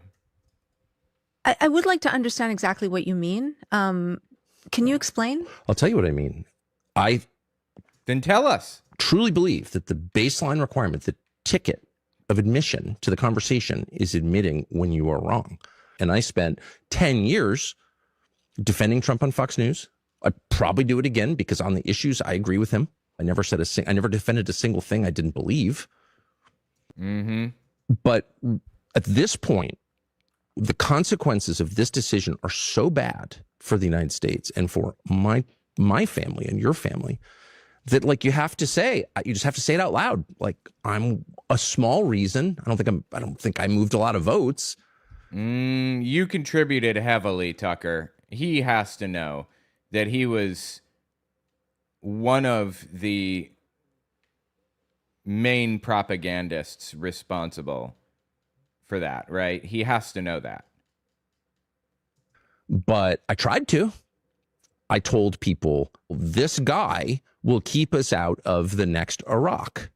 I would like to understand exactly what you mean. Can you explain? I'll tell you what I mean. I Then tell us. truly believe that the baseline requirement, the ticket of admission to the conversation is admitting when you are wrong. And I spent 10 years defending Trump on Fox News. I'd probably do it again because on the issues, I agree with him. I never defended a single thing I didn't believe. Mm-hmm. But at this point, the consequences of this decision are so bad for the United States and for my family and your family that, like, you just have to say it out loud. Like, I'm a small reason. I don't think I moved a lot of votes. You contributed heavily, Tucker. He has to know that he was one of the main propagandists responsible for that, right? He has to know that. But I tried to. I told people, this guy will keep us out of the next Iraq.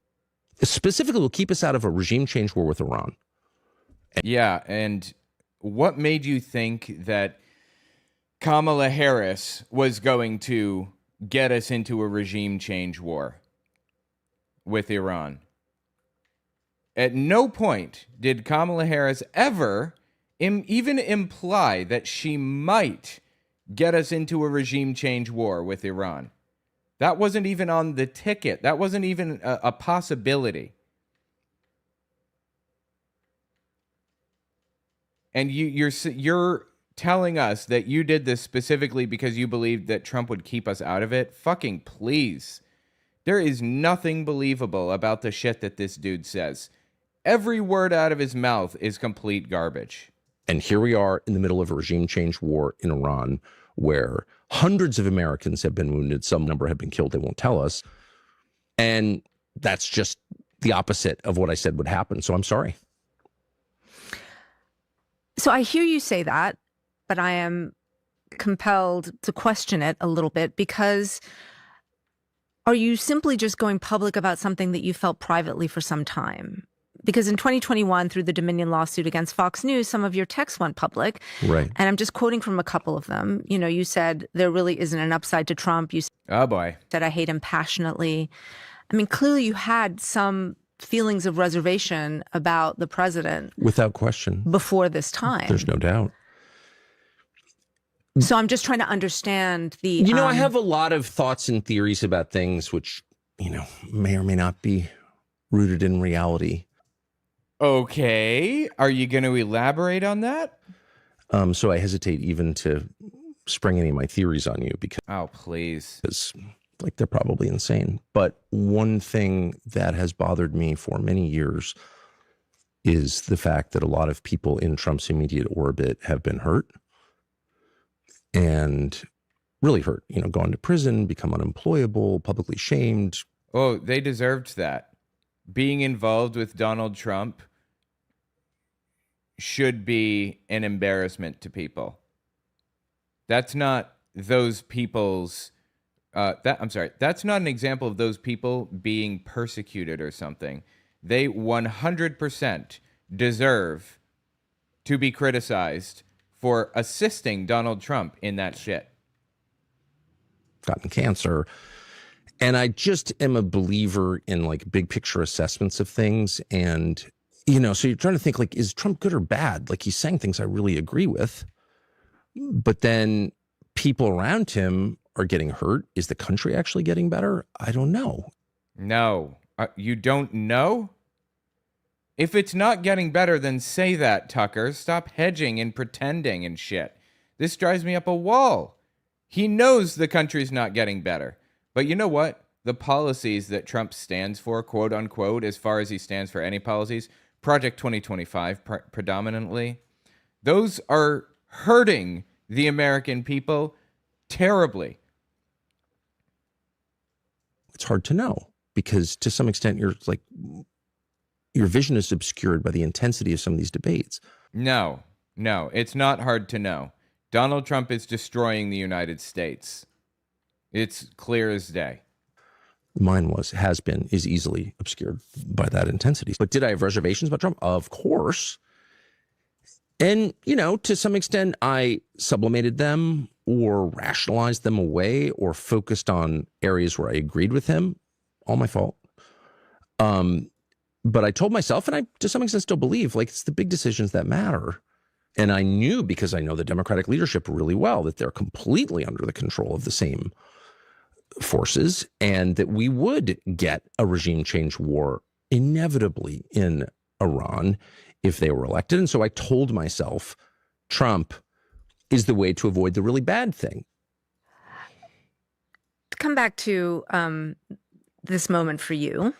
Specifically, will keep us out of a regime change war with Iran. Yeah, and what made you think that Kamala Harris was going to get us into a regime change war with Iran? At no point did Kamala Harris ever even imply that she might get us into a regime change war with Iran. That wasn't even on the ticket. That wasn't even a possibility. And you're telling us that you did this specifically because you believed that Trump would keep us out of it? Fucking please. There is nothing believable about the shit that this dude says. Every word out of his mouth is complete garbage. And here we are in the middle of a regime change war in Iran where hundreds of Americans have been wounded. Some number have been killed. They won't tell us. And that's just the opposite of what I said would happen. So I'm sorry. So I hear you say that, but I am compelled to question it a little bit, because are you simply just going public about something that you felt privately for some time? Because in 2021, through the Dominion lawsuit against Fox News, some of your texts went public. Right. And I'm just quoting from a couple of them. You know, you said there really isn't an upside to Trump. You Oh, boy. said I hate him passionately. I mean, clearly you had some feelings of reservation about the president. Without question. Before this time. There's no doubt. So I'm just trying to understand the... You know, I have a lot of thoughts and theories about things which, you know, may or may not be rooted in reality. Okay. Are you going to elaborate on that? So I hesitate even to spring any of my theories on you because... Oh, please. Like, they're probably insane. But one thing that has bothered me for many years is the fact that a lot of people in Trump's immediate orbit have been hurt. And really hurt, you know, gone to prison, become unemployable, publicly shamed. Oh, they deserved that. Being involved with Donald Trump should be an embarrassment to people. That's not those people's... that's not an example of those people being persecuted or something. They 100% deserve to be criticized for assisting Donald Trump in that shit. Gotten cancer. And I just am a believer in like big picture assessments of things. And, you know, so you're trying to think like, is Trump good or bad? Like, he's saying things I really agree with, but then people around him are getting hurt. Is the country actually getting better? I don't know. No, you don't know? If it's not getting better, then say that, Tucker. Stop hedging and pretending and shit. This drives me up a wall. He knows the country's not getting better. But you know what? The policies that Trump stands for, quote unquote, as far as he stands for any policies, Project 2025 predominantly, those are hurting the American people terribly. It's hard to know because to some extent you're like, your vision is obscured by the intensity of some of these debates. No, it's not hard to know. Donald Trump is destroying the United States. It's clear as day. Mine has been, is easily obscured by that intensity. But did I have reservations about Trump? Of course. And, you know, to some extent, I sublimated them or rationalized them away or focused on areas where I agreed with him. All my fault. But I told myself, and I, to some extent, still believe, like, it's the big decisions that matter. And I knew, because I know the Democratic leadership really well, that they're completely under the control of the same forces, and that we would get a regime change war inevitably in Iran if they were elected. And so I told myself, Trump is the way to avoid the really bad thing. Come back to this moment for you.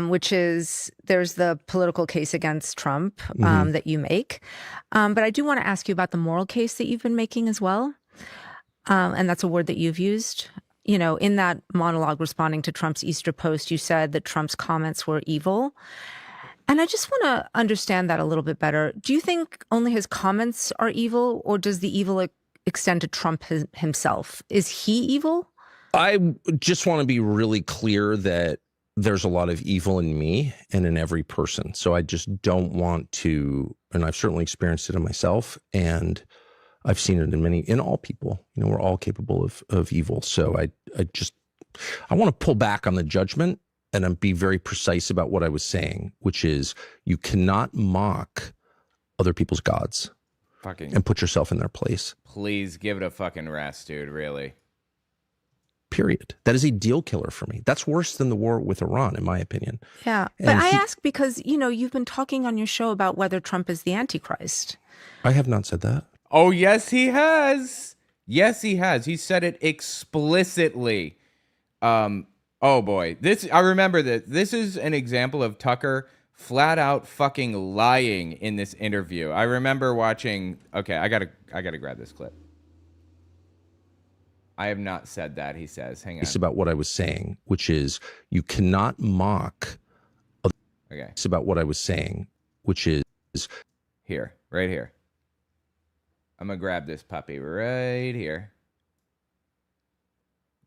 Which is, there's the political case against Trump that you make. But I do want to ask you about the moral case that you've been making as well. And that's a word that you've used. You know, in that monologue responding to Trump's Easter post, you said that Trump's comments were evil. And I just want to understand that a little bit better. Do you think only his comments are evil, or does the evil extend to Trump himself? Is he evil? I just want to be really clear that there's a lot of evil in me and in every person. So I just don't want to, and I've certainly experienced it in myself, and I've seen it in all people. You know, we're all capable of evil. So I want to pull back on the judgment and I'm be very precise about what I was saying, which is you cannot mock other people's gods Fucking and put yourself in their place. please give it a fucking rest, dude. Really. Period. That is a deal killer for me. That's worse than the war with Iran, in my opinion. Yeah. But And I ask because, you've been talking on your show about whether Trump is the Antichrist. I have not said that. Oh, yes, he has. Yes, he has. He said it explicitly. Oh boy. I remember that. This is an example of Tucker flat out fucking lying in this interview. I remember watching. Okay, I gotta grab this clip. I have not said that, he says. Hang on. It's about what I was saying, which is you cannot mock. Okay. It's about what I was saying, which is Here, right here. I'm gonna grab this puppy right here.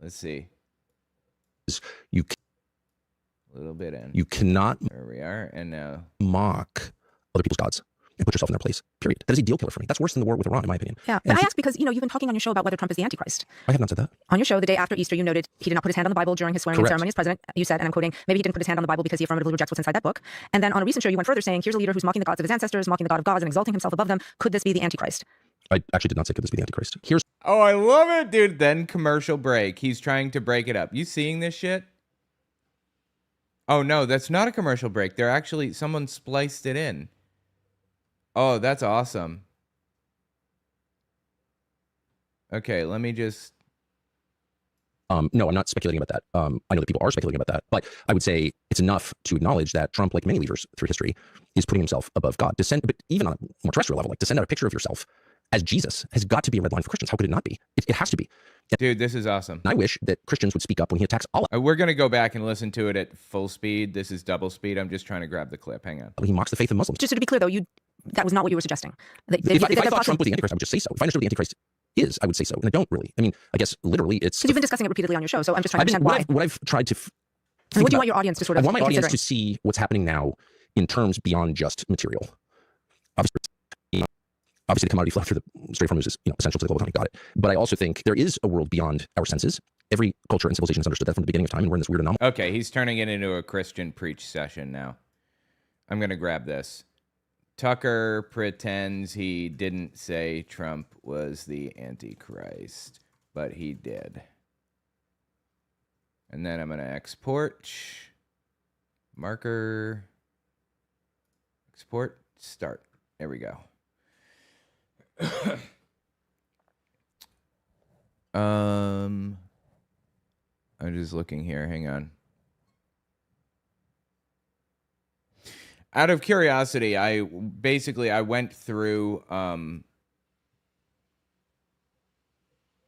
Let's see. you A little bit in. you cannot There we are. And now. mock other people's gods and put yourself in their place. Period. That is a deal killer for me. That's worse than the war with Iran, in my opinion. Yeah. But I ask because, you've been talking on your show about whether Trump is the Antichrist. I have not said that. On your show, the day after Easter, you noted he did not put his hand on the Bible during his swearing-in Correct. ceremony as president. You said, and I'm quoting, maybe he didn't put his hand on the Bible because he affirmatively rejects what's inside that book. And then on a recent show, you went further saying, here's a leader who's mocking the gods of his ancestors, mocking the God of gods, and exalting himself above them. Could this be the Antichrist? I actually did not say could this be the Antichrist. Here's Oh, I love it, dude. Then commercial break. He's trying to break it up. You seeing this shit? Oh, no, that's not a commercial break. They're actually, someone spliced it in. Oh, that's awesome. Okay, let me just. no, I'm not speculating about that. I know that people are speculating about that, but I would say it's enough to acknowledge that Trump, like many leaders through history, is putting himself above God. But even on a more terrestrial level, like to send out a picture of yourself as Jesus has got to be a red line for Christians. How could it not be? It has to be. Dude, this is awesome. And I wish that Christians would speak up when he attacks Allah. We're going to go back and listen to it at full speed. This is double speed. I'm just trying to grab the clip. Hang on. He mocks the faith of Muslims. Just to be clear, though, that was not what you were suggesting. If I thought Trump was the Antichrist, I would just say so. If I understood what the Antichrist is, I would say so. And I don't really. I mean, I guess literally it's... Because you've been discussing it repeatedly on your show, so I'm just trying to understand why. What I've tried to... What do you want your audience to sort of I want my audience considering? to see what's happening now in terms beyond just material. Obviously, the commodity flow through the straight from is essential to the global economy. Got it. But I also think there is a world beyond our senses. Every culture and civilization has understood that from the beginning of time, and we're in this weird anomaly. Okay, he's turning it into a Christian preach session now. I'm going to grab this. Tucker pretends he didn't say Trump was the Antichrist, but he did. And then I'm going to export. Marker. Export. Start. There we go. I'm just looking here. Hang on. Out of curiosity, I went through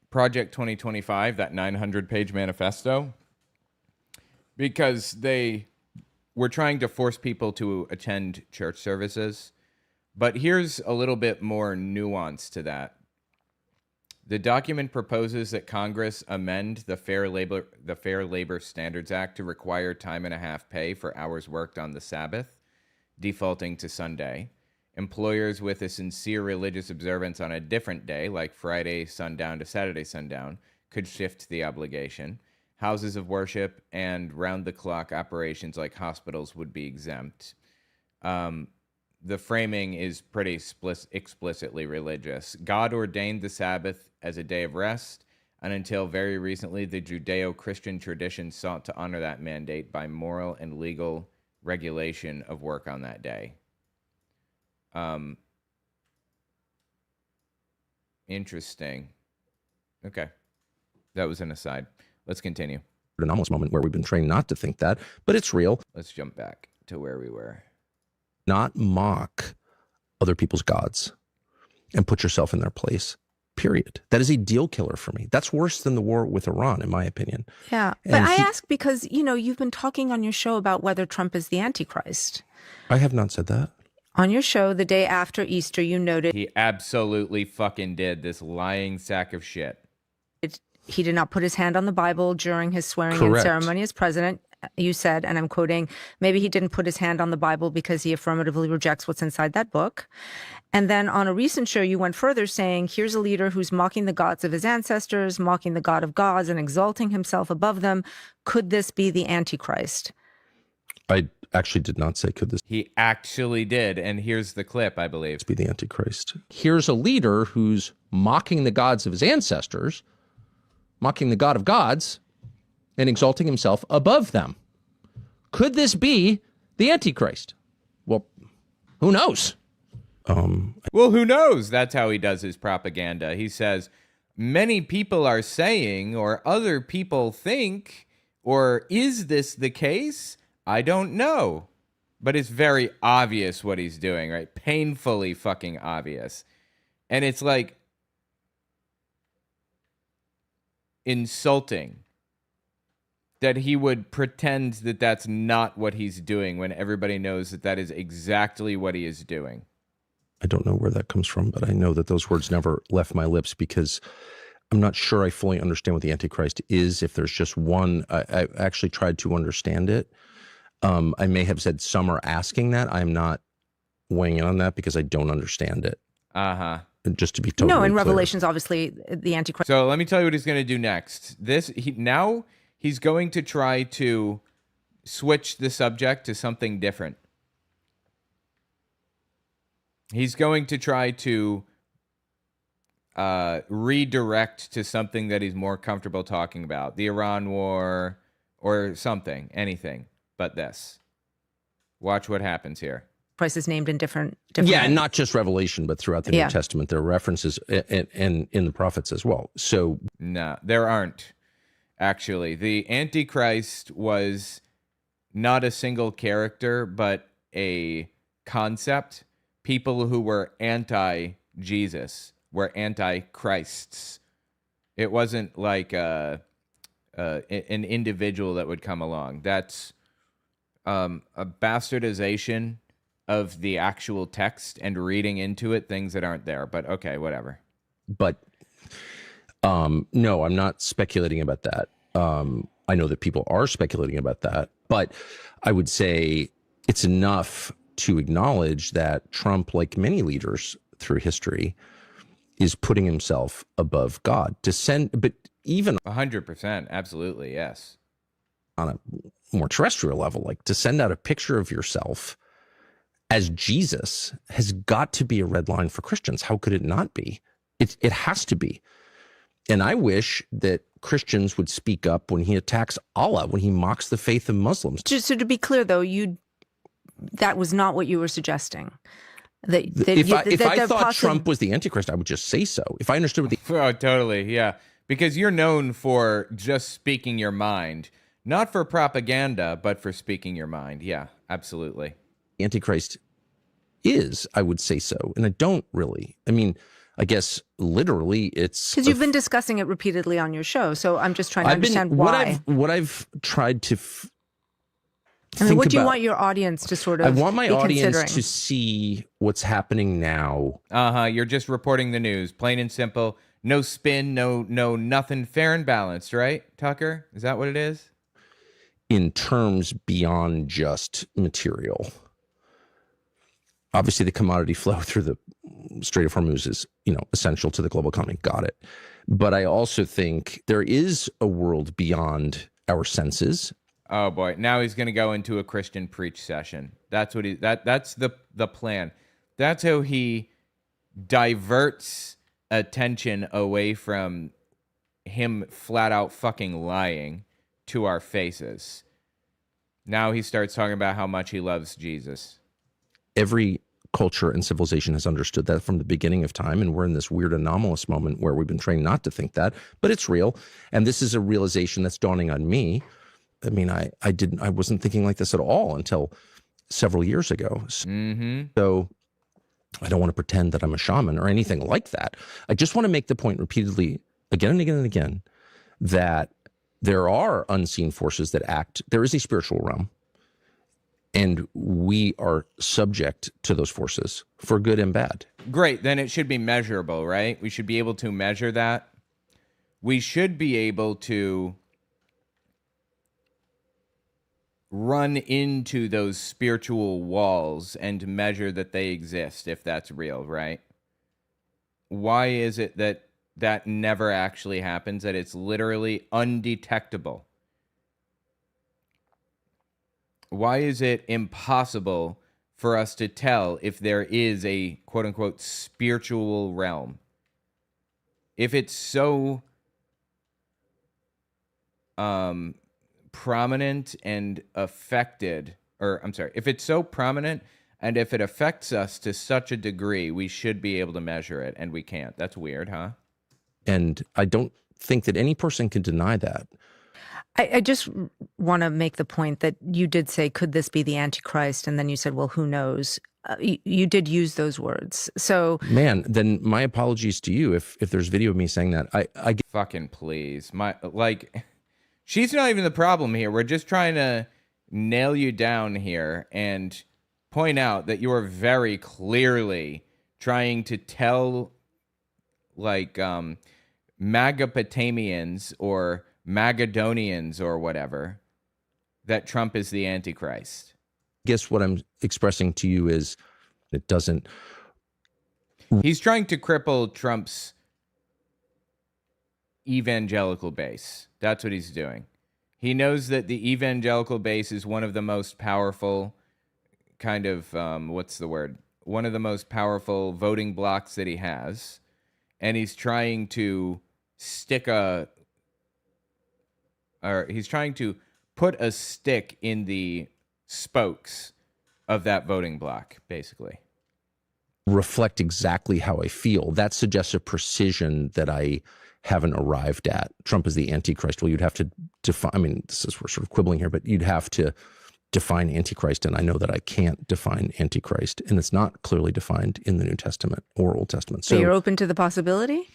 Project 2025, that 900-page manifesto, because they were trying to force people to attend church services. But here's a little bit more nuance to that. The document proposes that Congress amend the Fair Labor Standards Act to require time and a half pay for hours worked on the Sabbath, defaulting to Sunday. Employers with a sincere religious observance on a different day, like Friday sundown to Saturday sundown, could shift the obligation. Houses of worship and round-the-clock operations like hospitals would be exempt. The framing is pretty explicitly religious. God ordained the Sabbath as a day of rest, and until very recently, the Judeo-Christian tradition sought to honor that mandate by moral and legal regulation of work on that day. Interesting. Okay. That was an aside. Let's continue. Anomalous moment where we've been trained not to think that, but it's real. Let's jump back to where we were. Not mock other people's gods and put yourself in their place. Period. That is a deal killer for me. That's worse than the war with Iran, in my opinion. Yeah. But I ask because, you've been talking on your show about whether Trump is the Antichrist. I have not said that. On your show, the day after Easter, you noted He absolutely fucking did, this lying sack of shit. he did not put his hand on the Bible during his swearing-in Correct. ceremony as president. You said, and I'm quoting, maybe he didn't put his hand on the Bible because he affirmatively rejects what's inside that book. And then on a recent show, you went further saying, here's a leader who's mocking the gods of his ancestors, mocking the God of gods, and exalting himself above them. Could this be the Antichrist? I actually did not say, could this He actually did. And here's the clip, I believe. be the Antichrist? Here's a leader who's mocking the gods of his ancestors, mocking the God of gods, and exalting himself above them. Could this be the Antichrist? Well, who knows? Well, who knows? That's how he does his propaganda. He says, many people are saying, or other people think, or is this the case? I don't know. But it's very obvious what he's doing, right? Painfully fucking obvious. And it's like insulting that he would pretend that that's not what he's doing when everybody knows that that is exactly what he is doing. I don't know where that comes from, but I know that those words never left my lips because I'm not sure I fully understand what the Antichrist is. If there's just one, I actually tried to understand it. I may have said some are asking that. I'm not weighing in on that because I don't understand it. Uh-huh. Just to be totally No, in clear. Revelations, obviously, the Antichrist. So let me tell you what he's going to do next. Now he's going to try to switch the subject to something different. He's going to try to redirect to something that he's more comfortable talking about. The Iran war or something, anything but this. Watch what happens here. Christ is named in different Yeah, and not just Revelation, but throughout the Yeah. New Testament, there are references and in the prophets as well. So No, there aren't, actually. The Antichrist was not a single character, but a concept. People who were anti-Jesus were anti-Christs. It wasn't like an individual that would come along. That's a bastardization of the actual text and reading into it things that aren't there. But okay, whatever. But no, I'm not speculating about that. I know that people are speculating about that, but I would say it's enough to acknowledge that Trump, like many leaders through history, is putting himself above God. But even 100%, absolutely, yes. on a more terrestrial level, like to send out a picture of yourself as Jesus has got to be a red line for Christians. How could it not be? It has to be. And I wish that Christians would speak up when he attacks Allah, when he mocks the faith of Muslims. Just so to be clear, though, that was not what you were suggesting. If I thought Trump was the Antichrist, I would just say so. If I understood what Oh, totally, yeah. Because you're known for just speaking your mind. Not for propaganda, but for speaking your mind. Yeah, absolutely. the Antichrist is, I would say so. And I don't really. I mean, I guess literally it's... Because you've been discussing it repeatedly on your show, so I'm just trying to understand why. What I've tried to what do you want your audience to sort of I want my be audience considering? to see what's happening now. You're just reporting the news, plain and simple. No spin, no nothing, fair and balanced, right, Tucker? Is that what it is? In terms beyond just material. Obviously, the commodity flow through the Strait of Hormuz is, essential to the global economy. Got it. But I also think there is a world beyond our senses. Oh boy, now he's going to go into a Christian preach session. That's what that's the plan. That's how he diverts attention away from him flat out fucking lying to our faces. Now he starts talking about how much he loves Jesus. Every culture and civilization has understood that from the beginning of time, and we're in this weird anomalous moment where we've been trained not to think that, but it's real. And this is a realization that's dawning on me. I mean, I wasn't thinking like this at all until several years ago. So I don't want to pretend that I'm a shaman or anything like that. I just want to make the point repeatedly, again and again and again, that there are unseen forces that act. There is a spiritual realm, and we are subject to those forces for good and bad. Great, then it should be measurable, right? We should be able to measure that. We should be able to run into those spiritual walls and measure that they exist, if that's real, right? Why is it that never actually happens, that it's literally undetectable? why is it impossible for us to tell if there is a quote unquote spiritual realm? If it's so prominent and affected, or I'm sorry, if it's so prominent and if it affects us to such a degree, we should be able to measure it, and we can't. That's weird, huh? And I don't think that any person can deny that. I just want to make the point that you did say, could this be the Antichrist? And then you said, well, who knows? You did use those words. So, man, then my apologies to you if there's video of me saying that. I get fucking please. She's not even the problem here. We're just trying to nail you down here and point out that you are very clearly trying to tell Magapotamians or Magadonians or whatever that Trump is the Antichrist. guess what I'm expressing to you is it doesn't. He's trying to cripple Trump's evangelical base. That's what he's doing. He knows that the evangelical base is one of the most powerful kind of, one of the most powerful voting blocks that he has. And he's trying to he's trying to put a stick in the spokes of that voting block, basically. Reflect exactly how I feel. That suggests a precision that I haven't arrived at. Trump is the Antichrist. Well, you'd have to define, we're sort of quibbling here, but you'd have to define Antichrist. And I know that I can't define Antichrist. And it's not clearly defined in the New Testament or Old Testament. So you're open to the possibility?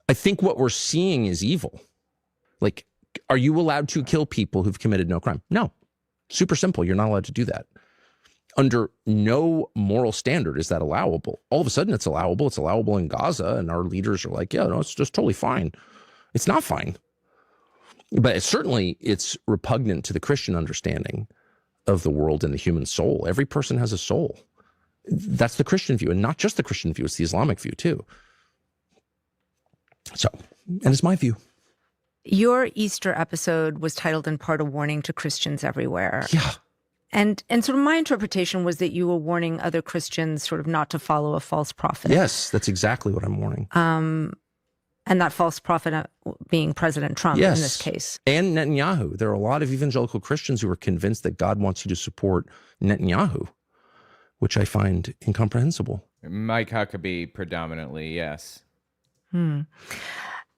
I think what we're seeing is evil. Like, are you allowed to kill people who've committed no crime? No. Super simple. You're not allowed to do that. Under no moral standard is that allowable. All of a sudden it's allowable. It's allowable in Gaza, and our leaders are like, yeah, no, it's just totally fine. It's not fine. But it's repugnant to the Christian understanding of the world and the human soul. Every person has a soul. That's the Christian view, and not just the Christian view, it's the Islamic view too. So, and it's my view. Your Easter episode was titled in part A Warning to Christians Everywhere. Yeah. And sort of my interpretation was that you were warning other Christians sort of not to follow a false prophet. Yes, that's exactly what I'm warning. And that false prophet being President Trump in this case. And Netanyahu. There are a lot of evangelical Christians who are convinced that God wants you to support Netanyahu, which I find incomprehensible. Mike Huckabee predominantly, yes. You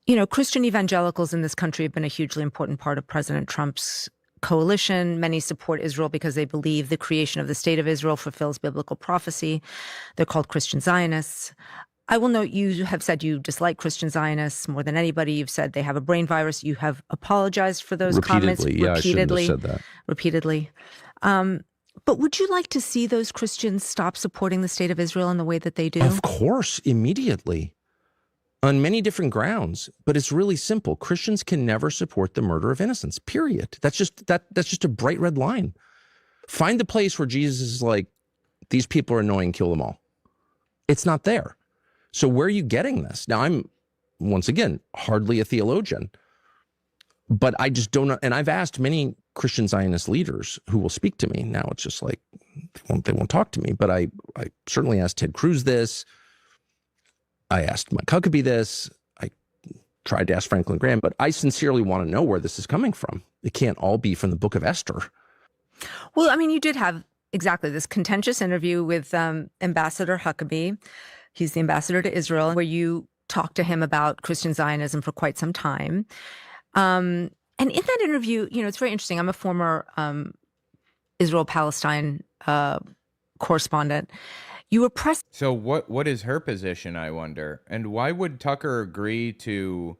know, Christian evangelicals in this country have been a hugely important part of President Trump's coalition. Many support Israel because they believe the creation of the state of Israel fulfills biblical prophecy. They're called Christian Zionists. I will note you have said you dislike Christian Zionists more than anybody. You've said they have a brain virus. You have apologized for those comments repeatedly. Yeah, I shouldn't have said that. Repeatedly. But would you like to see those Christians stop supporting the state of Israel in the way that they do? Of course, immediately. On many different grounds, but it's really simple. Christians can never support the murder of innocents, period. That's just a bright red line. Find the place where Jesus is like, these people are annoying, kill them all. It's not there. So where are you getting this? Now, I'm, once again, hardly a theologian, but I just don't know. And I've asked many Christian Zionist leaders who will speak to me. Now it's just like, they won't talk to me, but I certainly asked Ted Cruz this. I asked Mike Huckabee this. I tried to ask Franklin Graham, but I sincerely want to know where this is coming from. It can't all be from the Book of Esther. Well, I mean, you did have exactly this contentious interview with Ambassador Huckabee. He's the ambassador to Israel, where you talked to him about Christian Zionism for quite some time. And in that interview, you know, it's very interesting. I'm a former Israel-Palestine correspondent. You were pressed. So what is her position, I wonder? And why would Tucker agree to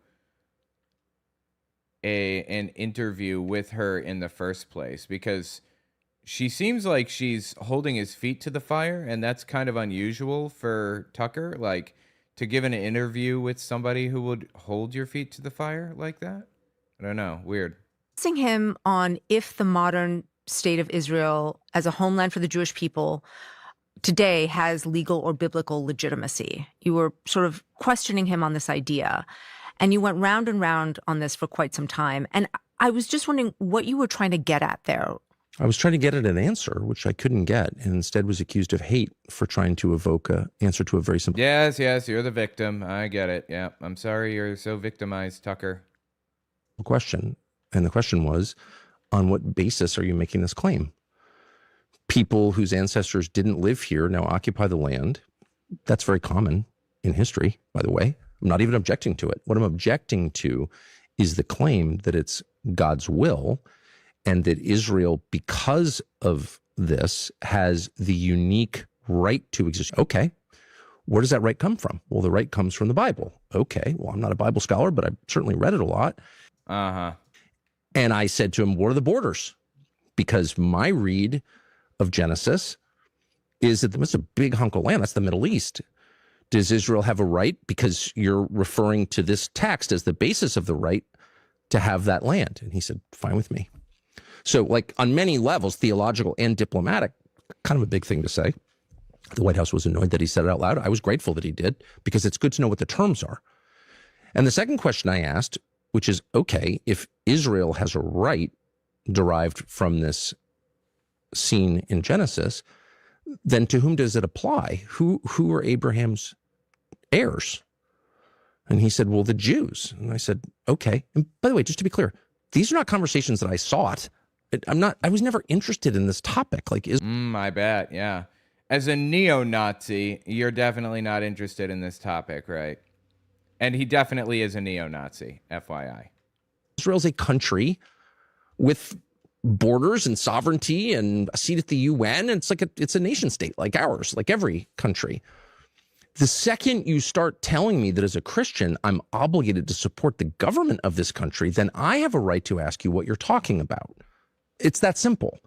an interview with her in the first place? Because she seems like she's holding his feet to the fire, and that's kind of unusual for Tucker, like to give an interview with somebody who would hold your feet to the fire like that. I don't know. Weird. Pressing him on if the modern state of Israel as a homeland for the Jewish people today has legal or biblical legitimacy. You were sort of questioning him on this idea, and you went round and round on this for quite some time. And I was just wondering what you were trying to get at there. I was trying to get at an answer, which I couldn't get, and instead was accused of hate for trying to evoke an answer to a very simple Yes, you're the victim. I get it. Yeah, I'm sorry you're so victimized, Tucker. question. And the question was, on what basis are you making this claim? People whose ancestors didn't live here now occupy the land. That's very common in history, by the way. I'm not even objecting to it. What I'm objecting to is the claim that it's God's will and that Israel, because of this, has the unique right to exist. Okay, where does that right come from? Well, the right comes from the Bible. Okay, well, I'm not a Bible scholar, but I've certainly read it a lot. Uh-huh. And I said to him, what are the borders? Because my read of Genesis is that it's a big hunk of land. That's the Middle East. Does Israel have a right? Because you're referring to this text as the basis of the right to have that land. And he said, fine with me. So like on many levels, theological and diplomatic, kind of a big thing to say. The White House was annoyed that he said it out loud. I was grateful that he did because it's good to know what the terms are. And the second question I asked, which is, okay, if Israel has a right derived from this scene in Genesis, then to whom does it apply? Who are Abraham's heirs? And he said, well, the Jews. And I said, okay. And by the way, just to be clear, these are not conversations that I sought. I was never interested in this topic. Like, I bet, yeah. As a neo-Nazi, you're definitely not interested in this topic, right? And he definitely is a neo-Nazi, FYI. Israel's a country with borders and sovereignty and a seat at the UN. And it's a nation state like ours, like every country. The second you start telling me that as a Christian, I'm obligated to support the government of this country, then I have a right to ask you what you're talking about. It's that simple.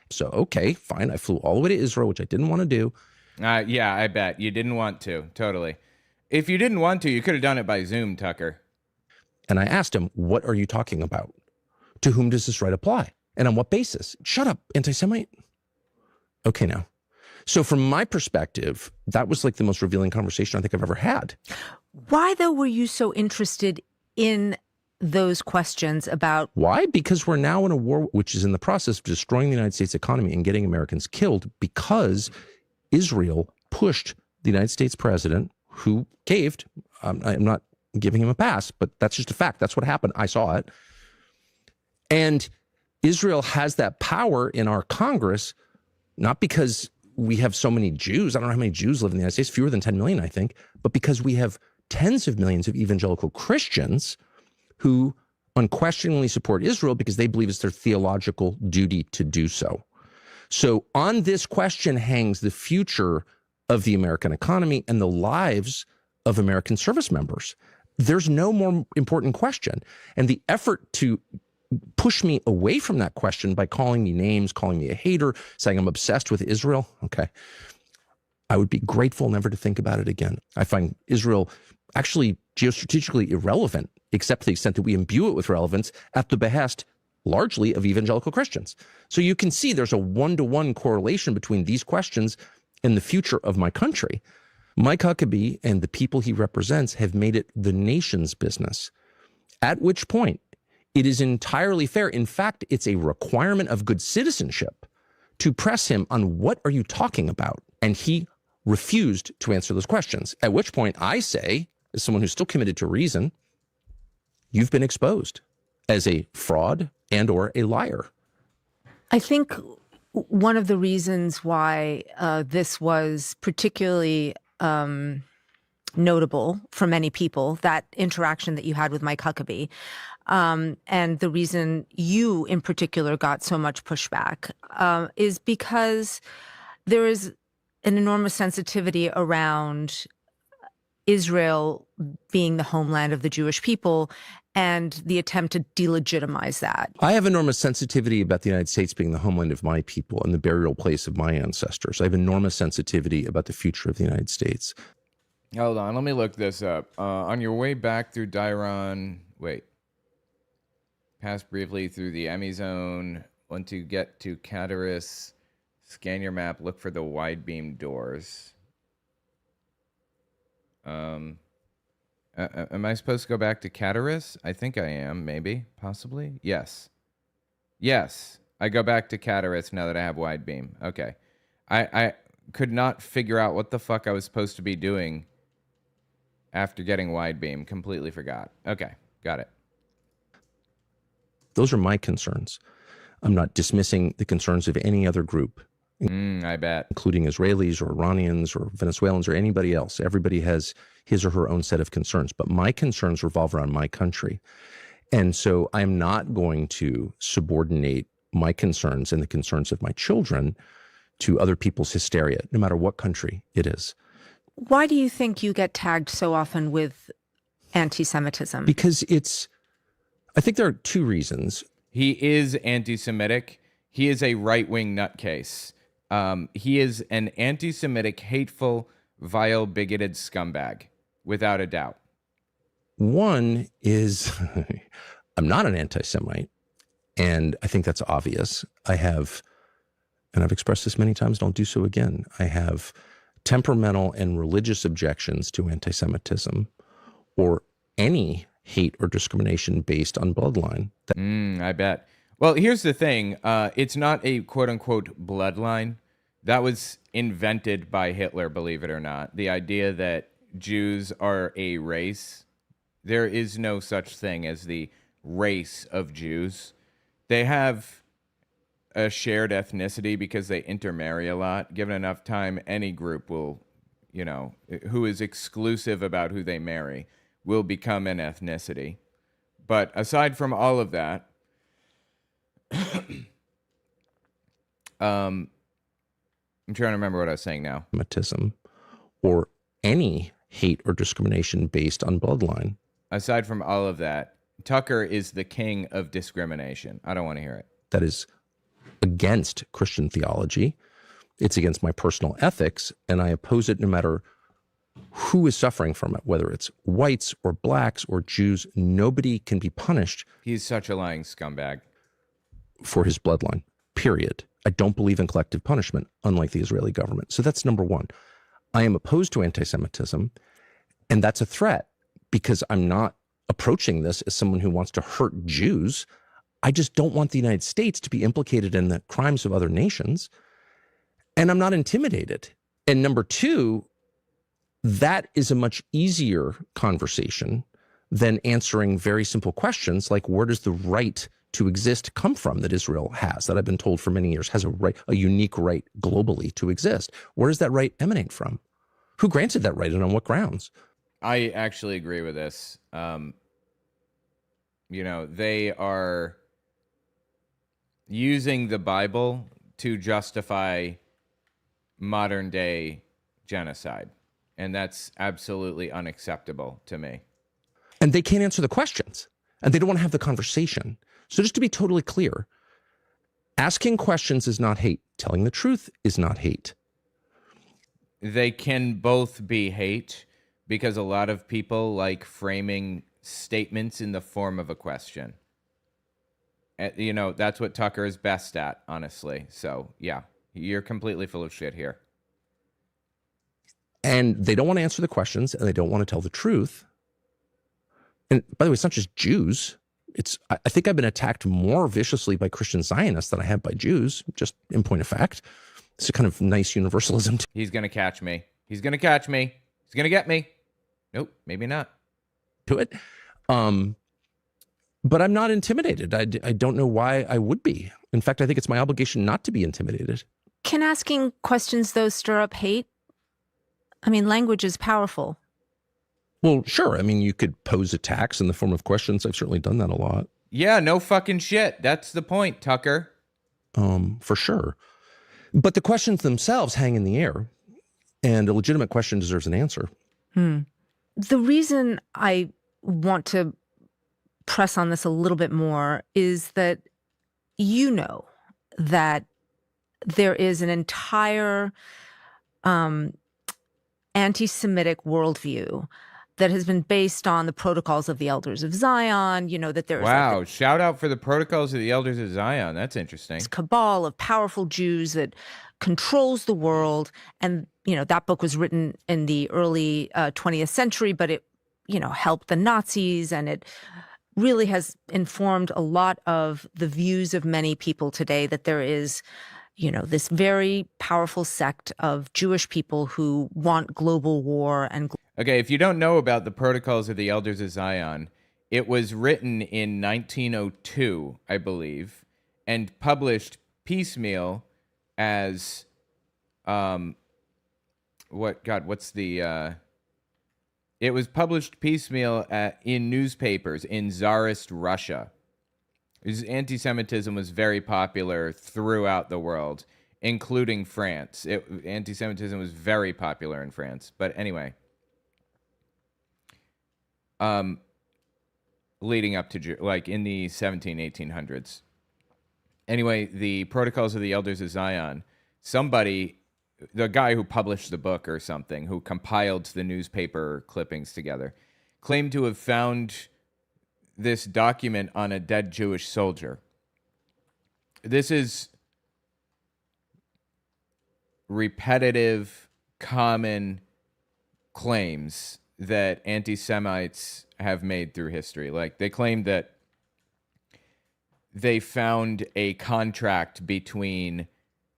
So, okay, fine. I flew all the way to Israel, which I didn't want to do. Yeah, I bet. You didn't want to. Totally. If you didn't want to, you could have done it by Zoom, Tucker. And I asked him, what are you talking about? To whom does this right apply? And on what basis? Shut up, anti-Semite. Okay, now. So from my perspective, that was like the most revealing conversation I think I've ever had. Why, though, were you so interested in those questions about... Why? Because we're now in a war which is in the process of destroying the United States economy and getting Americans killed because Israel pushed the United States president, who caved. I'm not giving him a pass, but that's just a fact. That's what happened. I saw it. And Israel has that power in our Congress, not because we have so many Jews. I don't know how many Jews live in the United States, fewer than 10 million, I think, but because we have tens of millions of evangelical Christians who unquestioningly support Israel because they believe it's their theological duty to do so. So on this question hangs the future of the American economy and the lives of American service members. There's no more important question. And the effort to push me away from that question by calling me names, calling me a hater, saying I'm obsessed with Israel, okay, I would be grateful never to think about it again. I find Israel actually geostrategically irrelevant, except to the extent that we imbue it with relevance at the behest largely of evangelical Christians. So you can see there's a one-to-one correlation between these questions and the future of my country. Mike Huckabee and the people he represents have made it the nation's business, at which point it is entirely fair. In fact, it's a requirement of good citizenship to press him on what are you talking about? And he refused to answer those questions, at which point I say, as someone who's still committed to reason, you've been exposed as a fraud and or a liar. I think one of the reasons why this was particularly notable for many people, that interaction that you had with Mike Huckabee, and the reason you in particular got so much pushback is because there is an enormous sensitivity around Israel being the homeland of the Jewish people and the attempt to delegitimize that. I have enormous sensitivity about the United States being the homeland of my people and the burial place of my ancestors. I have enormous sensitivity about the future of the United States. Hold on, let me look this up. On your way back through Dairon, pass briefly through the Emmy zone. Once you get to Cataris, scan your map, look for the wide beam doors. Am I supposed to go back to Cataris? I think I am, maybe, possibly. Yes. I go back to Catarist now that I have wide beam. Okay. I could not figure out what the fuck I was supposed to be doing after getting wide beam. Completely forgot. Okay. Got it. Those are my concerns. I'm not dismissing the concerns of any other group, I bet. including Israelis or Iranians or Venezuelans or anybody else. Everybody has his or her own set of concerns, but my concerns revolve around my country. And so I'm not going to subordinate my concerns and the concerns of my children to other people's hysteria, no matter what country it is. Why do you think you get tagged so often with anti-Semitism? Because I think there are two reasons. He is anti-Semitic. He is a right-wing nutcase. He is an anti-Semitic, hateful, vile, bigoted scumbag, without a doubt. One is I'm not an anti-Semite, and I think that's obvious. I have, and I've expressed this many times, and I'll do so again, I have temperamental and religious objections to anti-Semitism or any hate or discrimination based on bloodline. I bet. Well, here's the thing. It's not a quote-unquote bloodline. That was invented by Hitler, believe it or not. The idea that Jews are a race. There is no such thing as the race of Jews. They have a shared ethnicity because they intermarry a lot. Given enough time, any group will, who is exclusive about who they marry, will become an ethnicity. But aside from all of that, I'm trying to remember what I was saying now. Semitism or any hate or discrimination based on bloodline. Aside from all of that, Tucker is the king of discrimination. I don't want to hear it. That is against Christian theology. It's against my personal ethics, and I oppose it no matter who is suffering from it, whether it's whites or blacks or Jews. Nobody can be punished. He's such a lying scumbag. For his bloodline, period. I don't believe in collective punishment, unlike the Israeli government. So that's number one. I am opposed to anti-Semitism, and that's a threat because I'm not approaching this as someone who wants to hurt Jews. I just don't want the United States to be implicated in the crimes of other nations, and I'm not intimidated. And number two, that is a much easier conversation than answering very simple questions like, where does the right to exist come from that Israel has, that I've been told for many years has a unique right globally to exist? Where does that right emanate from? Who granted that right and on what grounds? I actually agree with this. They are using the Bible to justify modern day genocide. And that's absolutely unacceptable to me. And they can't answer the questions, and they don't want to have the conversation. So just to be totally clear, asking questions is not hate. Telling the truth is not hate. They can both be hate because a lot of people like framing statements in the form of a question. That's what Tucker is best at, honestly. So, yeah, you're completely full of shit here. And they don't want to answer the questions, and they don't want to tell the truth. And by the way, it's not just Jews. I think I've been attacked more viciously by Christian Zionists than I have by Jews, just in point of fact. It's a kind of nice universalism. He's going to catch me. He's going to catch me. He's going to get me. Nope, maybe not. To it. But I'm not intimidated. I don't know why I would be. In fact, I think it's my obligation not to be intimidated. Can asking questions, though, stir up hate? I mean, language is powerful. Well, sure. I mean, you could pose attacks in the form of questions. I've certainly done that a lot. Yeah, no fucking shit. That's the point, Tucker. For sure. But the questions themselves hang in the air, and a legitimate question deserves an answer. The reason I want to press on this a little bit more is that you know that there is an entire anti-Semitic worldview that has been based on the protocols of the Elders of Zion, that there's wow, shout out for the protocols of the Elders of Zion. That's interesting. This cabal of powerful Jews that controls the world. And, that book was written in the early 20th century, but it, helped the Nazis, and it really has informed a lot of the views of many people today, that there is, this very powerful sect of Jewish people who want global war and Okay, if you don't know about the Protocols of the Elders of Zion, it was written in 1902, I believe, and published piecemeal as it was published piecemeal in newspapers in Tsarist Russia. Anti-Semitism was very popular throughout the world, including France. Anti-Semitism was very popular in France. But anyway, leading up to, like, in the 1800s. Anyway, the Protocols of the Elders of Zion, the guy who published the book or something, who compiled the newspaper clippings together, claimed to have found this document on a dead Jewish soldier. This is repetitive, common claims that anti-Semites have made through history. Like, they claim that they found a contract between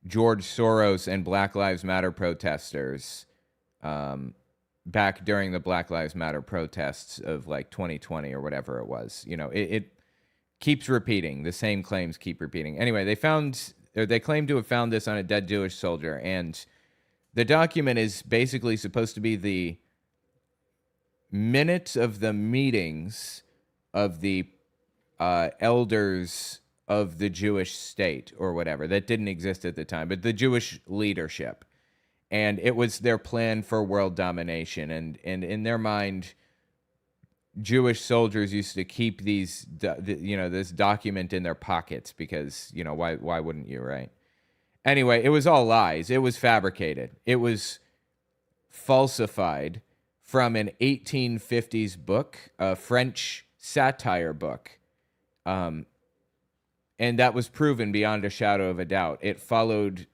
George Soros and Black Lives Matter protesters back during the Black Lives Matter protests of 2020 or whatever it was. It keeps repeating. The same claims keep repeating. Anyway, they claim to have found this on a dead Jewish soldier, and the document is basically supposed to be the minutes of the meetings of the elders of the Jewish state or whatever that didn't exist at the time, but the Jewish leadership. And it was their plan for world domination. And in their mind, Jewish soldiers used to keep this document in their pockets because, why wouldn't you, right? Anyway, it was all lies. It was fabricated. It was falsified from an 1850s book, a French satire book. And that was proven beyond a shadow of a doubt. It followed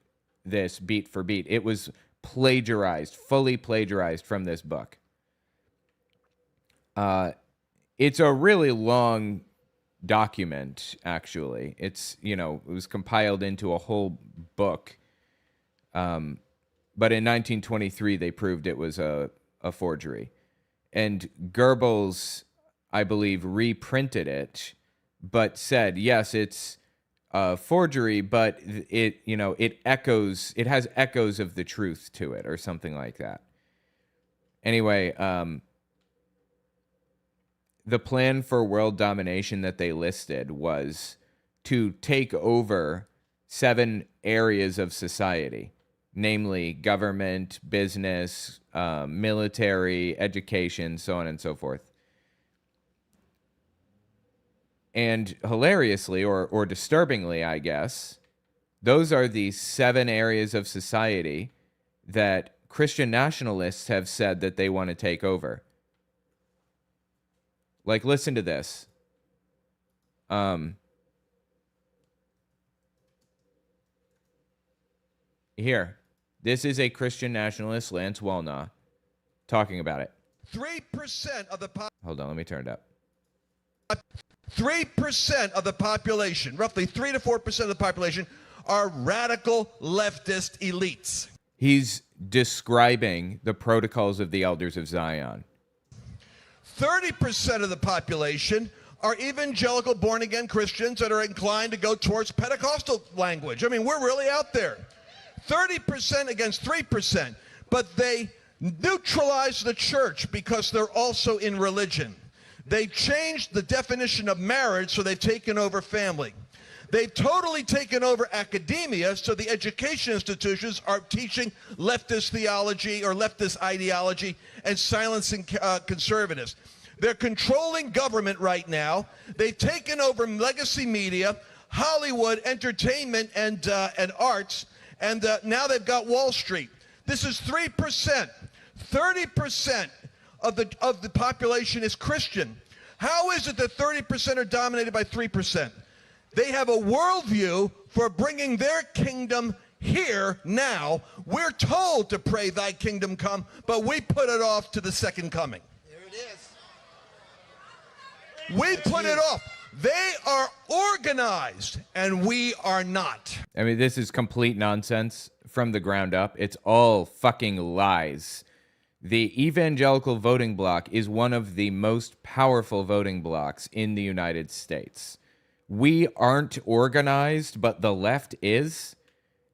this beat for beat. It was fully plagiarized from this book. It's a really long document, actually. It was compiled into a whole book. But in 1923, they proved it was a forgery. And Goebbels, I believe, reprinted it, but said, yes, it's forgery, but it has echoes of the truth to it, or something like that. Anyway, the plan for world domination that they listed was to take over 7 areas of society, namely government, business, military, education, so on and so forth. And hilariously, or disturbingly, I guess, those are the 7 areas of society that Christian nationalists have said that they want to take over. Like, listen to this. Here. This is a Christian nationalist, Lance Wallnau, talking about it. 3% of the Hold on, let me turn it up. 3% of the population, roughly 3 to 4% of the population, are radical leftist elites. He's describing the Protocols of the Elders of Zion. 30% of the population are evangelical born-again Christians that are inclined to go towards Pentecostal language. I mean, we're really out there. 30% against 3%, but they neutralize the church because they're also in religion. They changed the definition of marriage, so they've taken over family. They've totally taken over academia, so the education institutions are teaching leftist theology or leftist ideology and silencing conservatives. They're controlling government right now. They've taken over legacy media, Hollywood, entertainment, and arts, and now they've got Wall Street. This is 3%. 30% of the population is Christian. How is it that 30% are dominated by 3%? They have a worldview for bringing their kingdom here now. We're told to pray thy kingdom come, but we put it off to the second coming. There it is. We put it off. They are organized, and we are not. I mean, this is complete nonsense from the ground up. It's all fucking lies. The evangelical voting bloc is one of the most powerful voting blocs in the United States. We aren't organized, but the left is.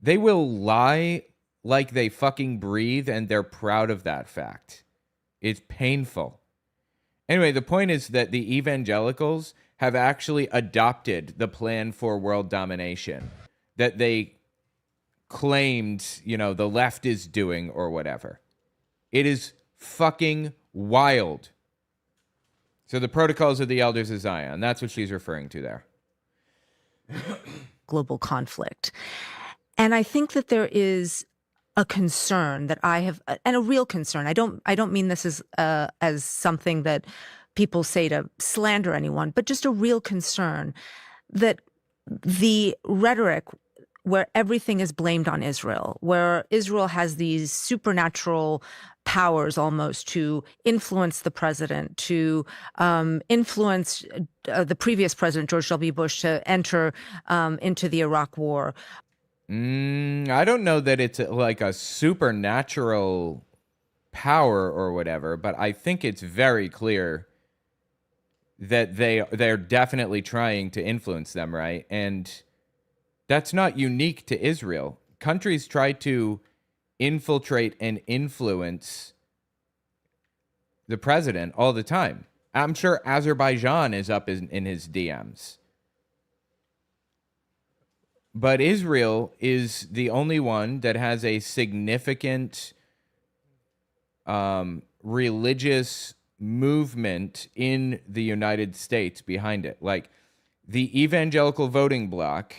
They will lie like they fucking breathe, and they're proud of that fact. It's painful. Anyway, the point is that the evangelicals have actually adopted the plan for world domination that they claimed, the left is doing or whatever. It is fucking wild. So the protocols of the elders of Zion, that's what she's referring to there. Global conflict. And I think that there is a concern that I have, and a real concern. I don't mean this as something that people say to slander anyone, but just a real concern that the rhetoric where everything is blamed on Israel, where Israel has these supernatural powers almost to influence the president, to influence the previous president, George W. Bush, to enter into the Iraq War. I don't know that it's like a supernatural power or whatever, but I think it's very clear that they're definitely trying to influence them, right? And that's not unique to Israel. Countries try to infiltrate and influence the president all the time. I'm sure Azerbaijan is up in his DMs. But Israel is the only one that has a significant religious movement in the United States behind it. Like, the evangelical voting bloc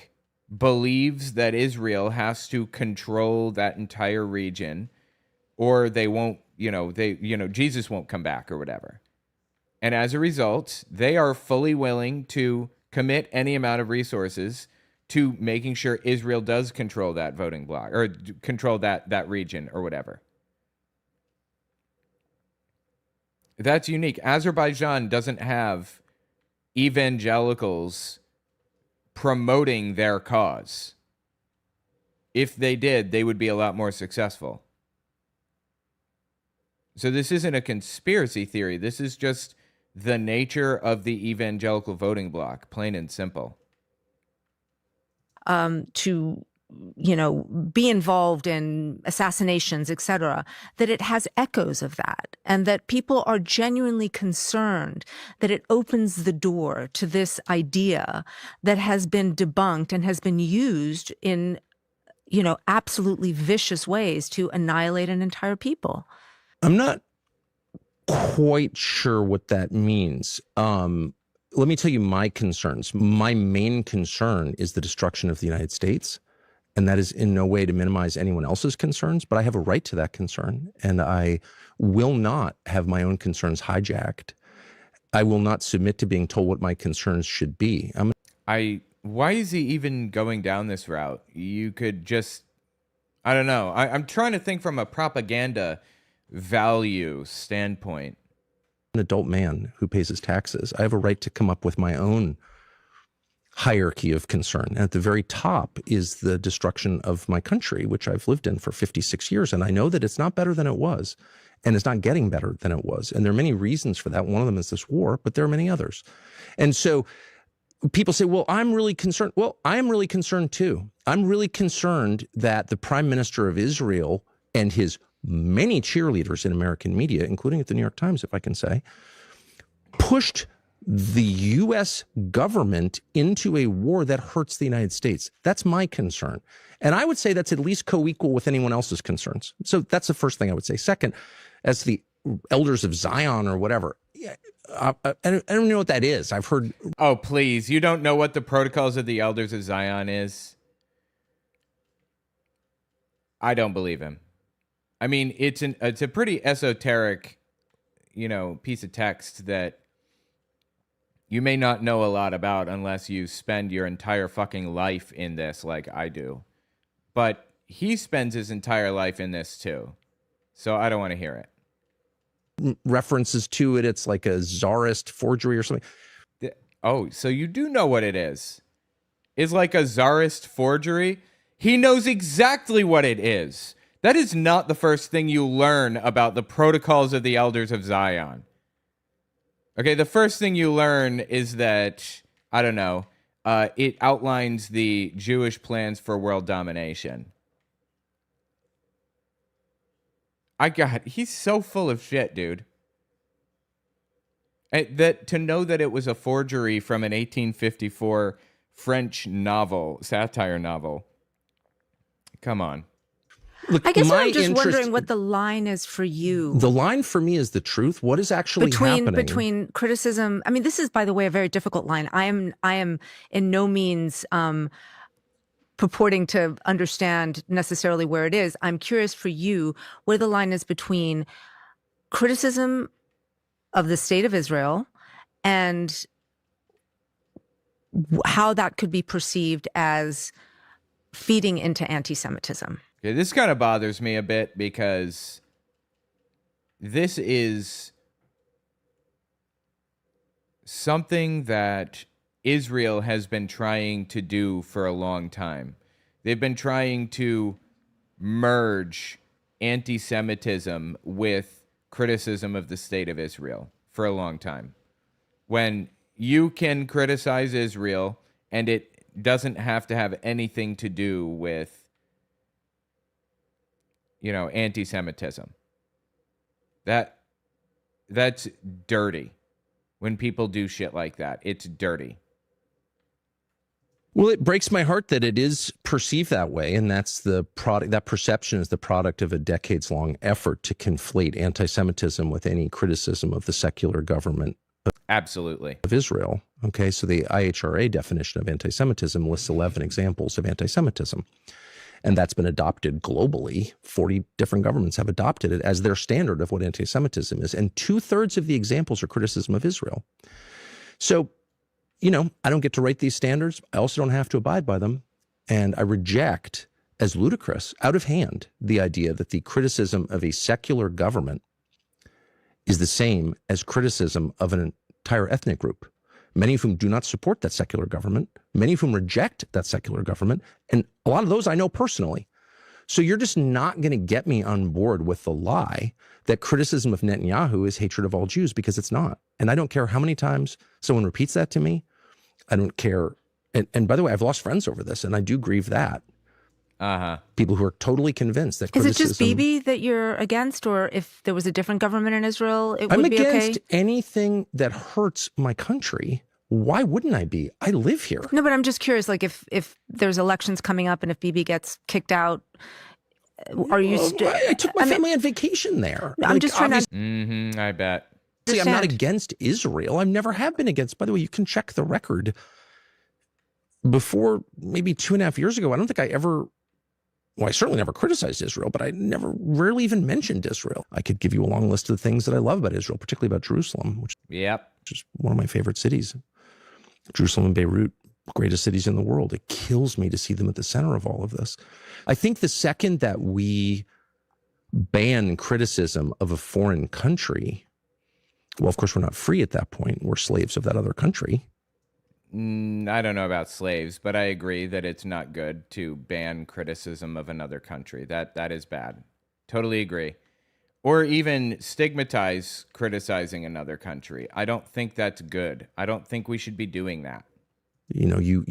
believes that Israel has to control that entire region, or they won't, Jesus won't come back or whatever. And as a result, they are fully willing to commit any amount of resources to making sure Israel does control that voting bloc, or control that region or whatever. That's unique. Azerbaijan doesn't have evangelicals promoting their cause. If they did, they would be a lot more successful. So this isn't a conspiracy theory. This is just the nature of the evangelical voting bloc, plain and simple. To be involved in assassinations, etc., that it has echoes of that, and that people are genuinely concerned that it opens the door to this idea that has been debunked and has been used in, absolutely vicious ways to annihilate an entire people. I'm not quite sure what that means. Let me tell you my concerns. My main concern is the destruction of the United States. And that is in no way to minimize anyone else's concerns, but I have a right to that concern. And I will not have my own concerns hijacked. I will not submit to being told what my concerns should be. Why is he even going down this route? You could just, I don't know. I'm trying to think from a propaganda value standpoint. An adult man who pays his taxes. I have a right to come up with my own hierarchy of concern. And at the very top is the destruction of my country, which I've lived in for 56 years. And I know that it's not better than it was, and it's not getting better than it was. And there are many reasons for that. One of them is this war, but there are many others. And so people say, well, I'm really concerned. Well, I am really concerned too. I'm really concerned that the Prime Minister of Israel and his many cheerleaders in American media, including at the New York Times, if I can say, pushed the U.S. government into a war that hurts the United States. That's my concern. And I would say that's at least co-equal with anyone else's concerns. So that's the first thing I would say. Second, as the elders of Zion or whatever, I don't know what that is. I've heard. Oh, please. You don't know what the protocols of the elders of Zion is? I don't believe him. I mean, it's a pretty esoteric, piece of text that you may not know a lot about unless you spend your entire fucking life in this like I do. But he spends his entire life in this too. So I don't want to hear it. References to it, it's like a czarist forgery or something. Oh, so you do know what it is. It's like a czarist forgery. He knows exactly what it is. That is not the first thing you learn about the protocols of the elders of Zion. Okay, the first thing you learn is that, I don't know, it outlines the Jewish plans for world domination. He's so full of shit, dude. That to know that it was a forgery from an 1854 French novel, satire novel. Come on. Look, I guess I'm just wondering what the line is for you. The line for me is the truth. What is actually happening? Between criticism. I mean, this is, by the way, a very difficult line. I am in no means purporting to understand necessarily where it is. I'm curious for you where the line is between criticism of the state of Israel and how that could be perceived as feeding into anti-Semitism. Okay, this kind of bothers me a bit because this is something that Israel has been trying to do for a long time. They've been trying to merge anti-Semitism with criticism of the state of Israel for a long time. When you can criticize Israel and it doesn't have to have anything to do with, you know, anti-Semitism. That's dirty. When people do shit like that, it's dirty. Well, it breaks my heart that it is perceived that way, and that's the product. That perception is the product of a decades-long effort to conflate anti-Semitism with any criticism of the secular government. Absolutely. Of Israel. Okay, so the IHRA definition of anti-Semitism lists 11 examples of anti-Semitism. And that's been adopted globally. 40 different governments have adopted it as their standard of what anti-Semitism is. And 2/3 of the examples are criticism of Israel. So, you know, I don't get to write these standards. I also don't have to abide by them. And I reject, as ludicrous, out of hand, the idea that the criticism of a secular government is the same as criticism of an entire ethnic group, many of whom do not support that secular government, many of whom reject that secular government, and a lot of those I know personally. So you're just not going to get me on board with the lie that criticism of Netanyahu is hatred of all Jews, because it's not. And I don't care how many times someone repeats that to me. I don't care. And by the way, I've lost friends over this, and I do grieve that. People who are totally convinced that criticism... Is it just Bibi that you're against, or if there was a different government in Israel, it would be okay? I'm against anything that hurts my country. Why wouldn't I be? I live here. No, but I'm just curious, like if there's elections coming up and if Bibi gets kicked out, are you... I took my family on vacation there. I'm just trying to... I bet. See, I'm not against Israel. I never have been against. By the way, you can check the record. Before maybe 2.5 years ago, I don't think I ever... Well, I certainly never criticized Israel, but I rarely even mentioned Israel. I could give you a long list of the things that I love about Israel, particularly about Jerusalem, which is one of my favorite cities. Jerusalem and Beirut, greatest cities in the world. It kills me to see them at the center of all of this. I think the second that we ban criticism of a foreign country, well, of course, we're not free at that point. We're slaves of that other country. I don't know about slaves, but I agree that it's not good to ban criticism of another country. That is bad. Totally agree. Or even stigmatize criticizing another country. I don't think that's good. I don't think we should be doing that. You know, you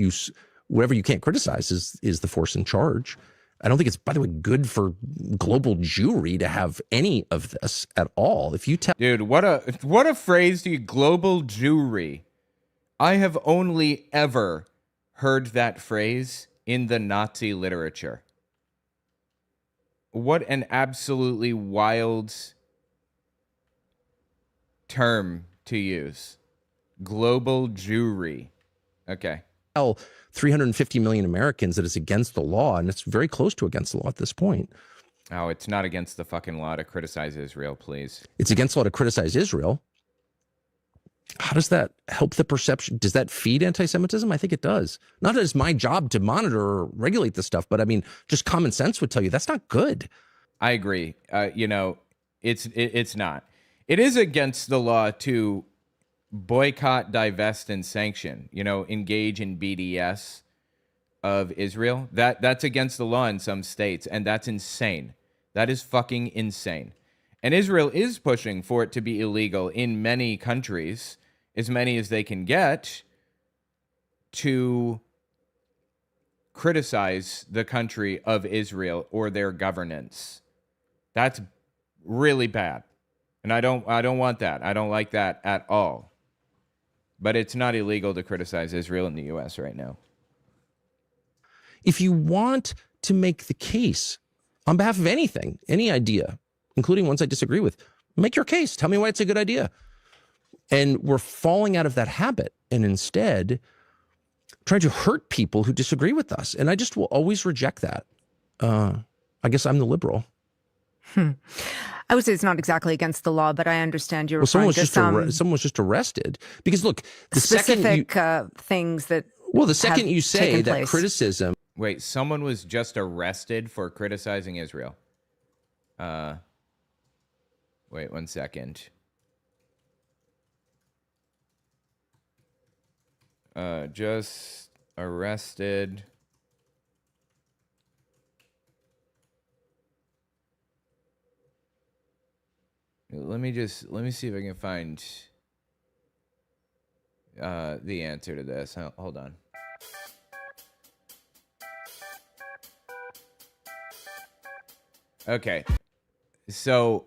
whatever you can't criticize is the force in charge. I don't think it's, by the way, good for global Jewry to have any of this at all. If you tell... Dude, what a phrase, do you, global Jewry. I have only ever heard that phrase in the Nazi literature. What an absolutely wild term to use. Global Jewry. Okay. 350 million Americans that it's against the law, and it's very close to against the law at this point. Oh, it's not against the fucking law to criticize Israel, please. It's against the law to criticize Israel. How does that help the perception? Does that feed anti-Semitism? I think it does. Not that it's my job to monitor or regulate this stuff, but I mean, just common sense would tell you that's not good. I agree. You know, it's not. It is against the law to boycott, divest, and sanction, engage in BDS of Israel. That's against the law in some states, and that's insane. That is fucking insane. And Israel is pushing for it to be illegal in many countries, as many as they can get, to criticize the country of Israel or their governance. That's really bad. And I don't want that. I don't like that at all. But it's not illegal to criticize Israel in the US right now. If you want to make the case on behalf of anything, any idea, including ones I disagree with, make your case. Tell me why it's a good idea. And we're falling out of that habit and instead trying to hurt people who disagree with us. And I just will always reject that. I guess I'm the liberal. I would say it's not exactly against the law, but I understand you're someone referring to someone was just arrested. Because look, the specific things that the second you say that criticism... Wait, someone was just arrested for criticizing Israel. Wait 1 second. Just arrested. Let me see if I can find the answer to this. Hold on. Okay. So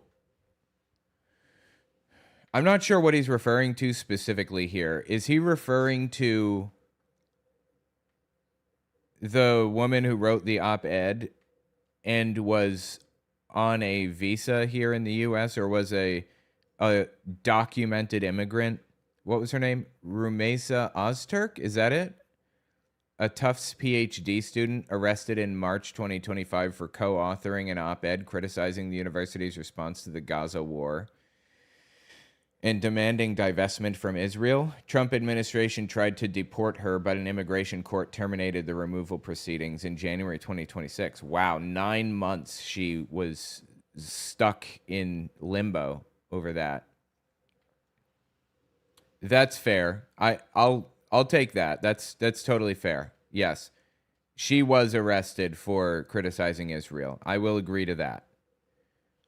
I'm not sure what he's referring to specifically here. Is he referring to the woman who wrote the op-ed and was on a visa here in the U.S. or was a documented immigrant? What was her name? Rumeysa Ozturk? Is that it? A Tufts PhD student arrested in March 2025 for co-authoring an op-ed criticizing the university's response to the Gaza war and demanding divestment from Israel. Trump administration tried to deport her, but an immigration court terminated the removal proceedings in January 2026. Wow, 9 months she was stuck in limbo over that. That's fair. I'll take that. That's totally fair. Yes. She was arrested for criticizing Israel. I will agree to that.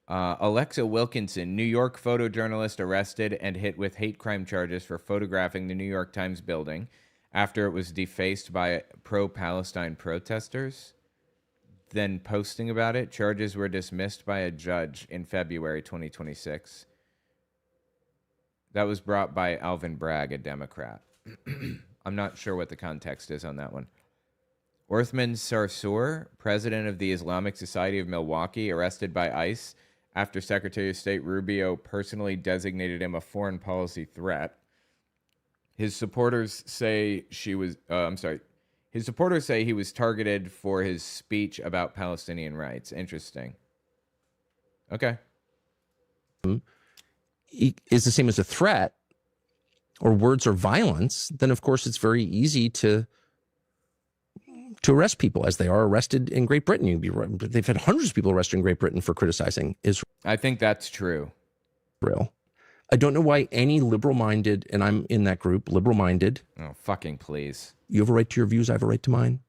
Alexa Wilkinson, New York photojournalist, arrested and hit with hate crime charges for photographing the New York Times building after it was defaced by pro-Palestine protesters. Then posting about it, charges were dismissed by a judge in February 2026. That was brought by Alvin Bragg, a Democrat. I'm not sure what the context is on that one. Orthman Sarsour, president of the Islamic Society of Milwaukee, arrested by ICE after Secretary of State Rubio personally designated him a foreign policy threat. His supporters say His supporters say he was targeted for his speech about Palestinian rights. Interesting. Okay. Is the same as a threat or words or violence, then of course it's very easy to arrest people, as they are arrested in Great Britain. They've had hundreds of people arrested in Great Britain for criticizing Israel. I think that's true. I don't know why any liberal-minded, and I'm in that group, liberal-minded. Oh, fucking please. You have a right to your views, I have a right to mine.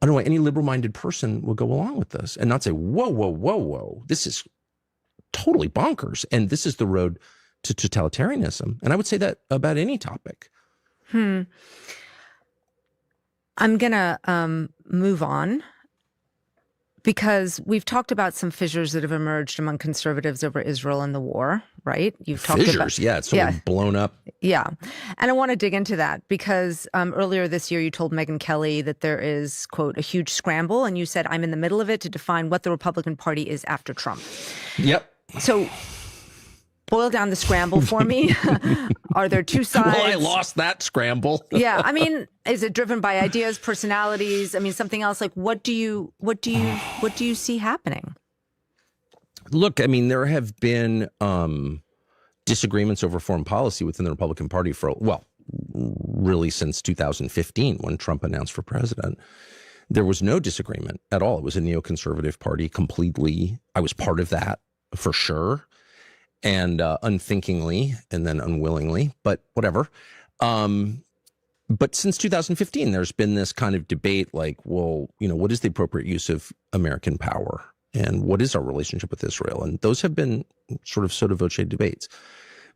I don't know why any liberal-minded person will go along with this and not say, whoa, whoa, whoa, whoa, this is totally bonkers, and this is the road to totalitarianism. And I would say that about any topic. I'm going to move on, because we've talked about some fissures that have emerged among conservatives over Israel and the war, right? You've talked fissures, about, yeah, it's sort of blown up. Yeah. And I want to dig into that because earlier this year you told Megyn Kelly that there is, quote, a huge scramble, and you said, I'm in the middle of it to define what the Republican Party is after Trump. Yep. So boil down the scramble for me. Are there two sides? Well, I lost that scramble. Yeah. I mean, is it driven by ideas, personalities? I mean, something else? Like, what do you see happening? Look, I mean, there have been disagreements over foreign policy within the Republican Party for, well, really since 2015 when Trump announced for president. There was no disagreement at all. It was a neoconservative party completely. I was part of that for sure. and unthinkingly, and then unwillingly, but whatever. But since 2015, there's been this kind of debate like, well, what is the appropriate use of American power? And what is our relationship with Israel? And those have been sort of sotto voce debates.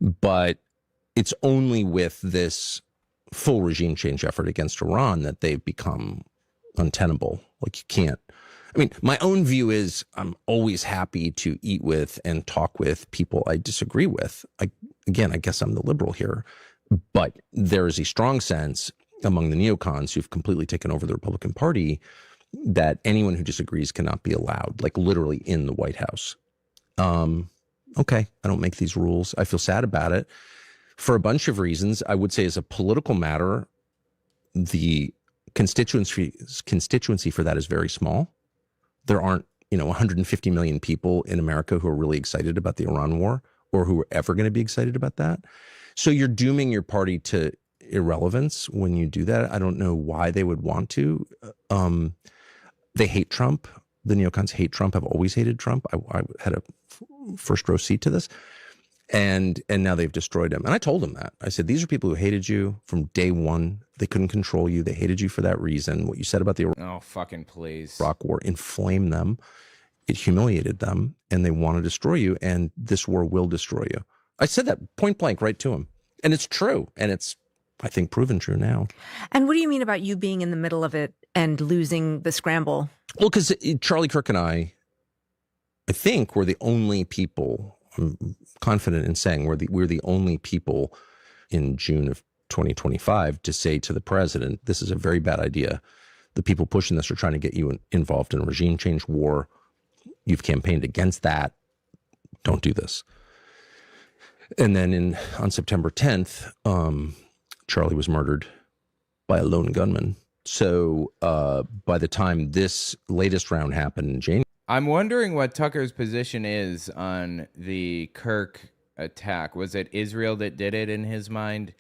But it's only with this full regime change effort against Iran that they've become untenable. Like, you can't. I mean, my own view is I'm always happy to eat with and talk with people I disagree with. I guess I'm the liberal here. But there is a strong sense among the neocons who've completely taken over the Republican Party that anyone who disagrees cannot be allowed, like literally in the White House. Okay, I don't make these rules. I feel sad about it for a bunch of reasons. I would say as a political matter, the constituency for that is very small. There aren't, 150 million people in America who are really excited about the Iran war or who are ever going to be excited about that. So you're dooming your party to irrelevance when you do that. I don't know why they would want to. They hate Trump. The neocons hate Trump, have always hated Trump. I had a first row seat to this. And now they've destroyed him. And I told them that. I said, these are people who hated you from day one. They couldn't control you. They hated you for that reason. What you said about the fucking please. Iraq war inflamed them. It humiliated them. And they want to destroy you. And this war will destroy you. I said that point blank right to him. And it's true. And it's, I think, proven true now. And what do you mean about you being in the middle of it and losing the scramble? Well, because Charlie Kirk and I think we're the only people, I'm confident in saying we're the only people in June of 2025 to say to the president, this is a very bad idea. The people pushing this are trying to get you involved in a regime change war. You've campaigned against that. Don't do this. And then on September 10th, Charlie was murdered by a lone gunman. So by the time this latest round happened in January, I'm wondering what Tucker's position is on the Kirk attack. Was it Israel that did it in his mind?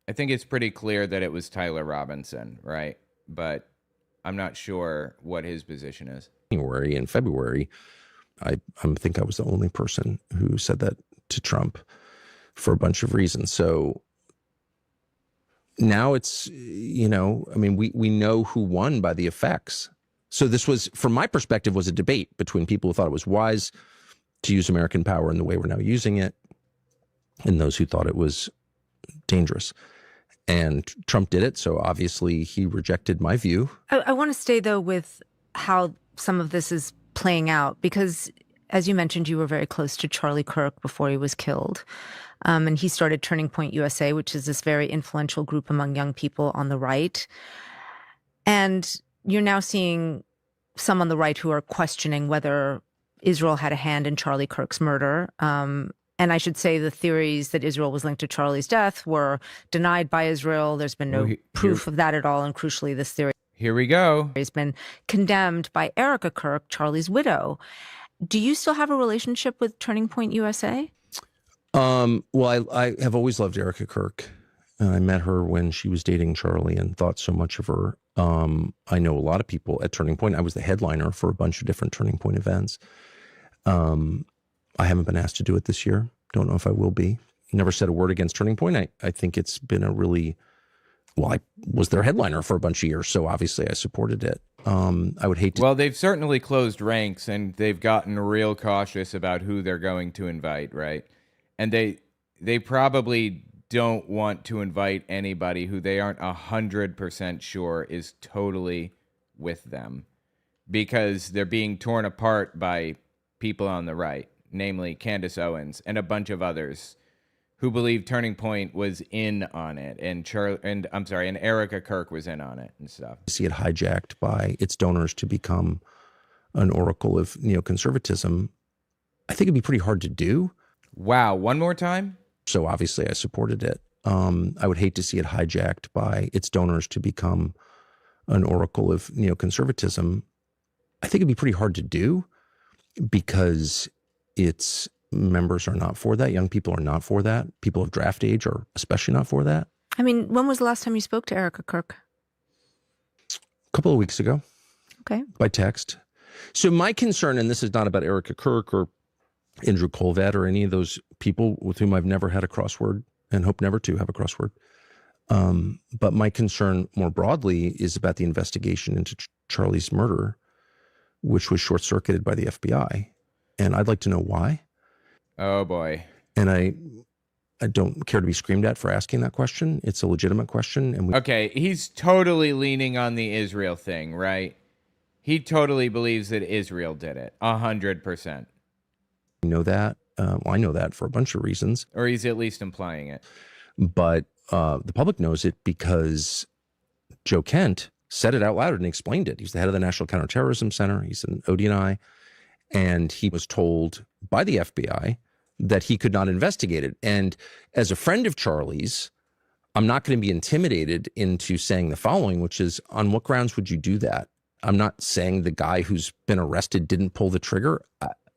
I think it's pretty clear that it was Tyler Robinson, right? But I'm not sure what his position is. January and February, I think I was the only person who said that to Trump for a bunch of reasons. So now it's, we know who won by the effects. So this was, from my perspective, was a debate between people who thought it was wise to use American power in the way we're now using it and those who thought it was dangerous. And Trump did it. So obviously he rejected my view. I want to stay, though, with how some of this is playing out, because as you mentioned, you were very close to Charlie Kirk before he was killed. And he started Turning Point USA, which is this very influential group among young people on the right. And you're now seeing some on the right who are questioning whether Israel had a hand in Charlie Kirk's murder. And I should say the theories that Israel was linked to Charlie's death were denied by Israel. There's been no proof of that at all. And crucially, this theory Here we go. has been condemned by Erica Kirk, Charlie's widow. Do you still have a relationship with Turning Point USA? Well, I have always loved Erica Kirk. I met her when she was dating Charlie and thought so much of her. I know a lot of people at Turning Point. I was the headliner for a bunch of different Turning Point events. I haven't been asked to do it this year. Don't know if I will be. Never said a word against Turning Point. I think it's been a really, I was their headliner for a bunch of years, so obviously I supported it. I would hate to. Well, they've certainly closed ranks and they've gotten real cautious about who they're going to invite, right? And they probably don't want to invite anybody who they aren't 100% sure is totally with them, because they're being torn apart by people on the right, namely Candace Owens and a bunch of others who believe Turning Point was in on it, and Erica Kirk was in on it and stuff. See it hijacked by its donors to become an oracle of neoconservatism. I think it'd be pretty hard to do. Wow, one more time? So obviously I supported it. I would hate to see it hijacked by its donors to become an oracle of neoconservatism. I think it'd be pretty hard to do because its members are not for that. Young people are not for that. People of draft age are especially not for that. I mean, when was the last time you spoke to Erica Kirk? A couple of weeks ago. Okay. By text. So my concern, and this is not about Erica Kirk or Andrew Colvett or any of those people with whom I've never had a crossword and hope never to have a crossword. But my concern more broadly is about the investigation into Charlie's murder, which was short-circuited by the FBI. And I'd like to know why. Oh, boy. And I don't care to be screamed at for asking that question. It's a legitimate question. And okay, he's totally leaning on the Israel thing, right? He totally believes that Israel did it, 100%. You know that. Well, I know that for a bunch of reasons. Or he's at least implying it. But the public knows it because Joe Kent said it out loud and explained it. He's the head of the National Counterterrorism Center. He's an ODNI. And he was told by the FBI that he could not investigate it. And as a friend of Charlie's, I'm not going to be intimidated into saying the following, which is, on what grounds would you do that? I'm not saying the guy who's been arrested didn't pull the trigger.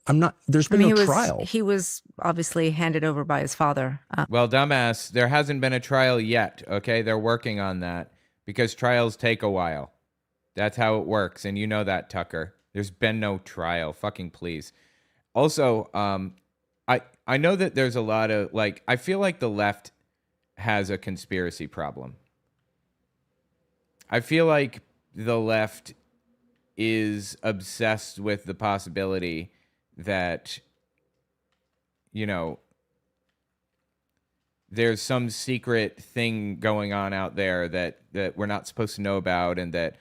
I'm not, there's been no trial. He was obviously handed over by his father. Well, dumbass, there hasn't been a trial yet, okay? They're working on that because trials take a while. That's how it works, and you know that, Tucker. There's been no trial. Fucking please. Also, I know that there's a lot of, like, I feel like the left has a conspiracy problem. I feel like the left is obsessed with the possibility that, you know, there's some secret thing going on out there that we're not supposed to know about, and that,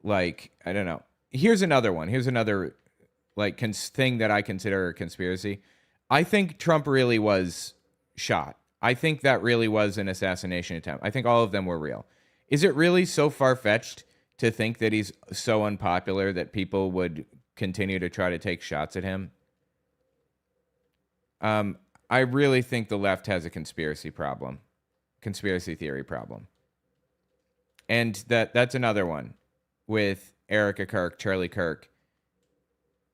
like, I don't know. Here's another one. Here's another, like, thing that I consider a conspiracy. I think Trump really was shot. I think that really was an assassination attempt. I think all of them were real. Is it really so far-fetched to think that he's so unpopular that people would continue to try to take shots at him? I really think the left has a conspiracy theory problem. And that's another one with Erica Kirk, Charlie Kirk.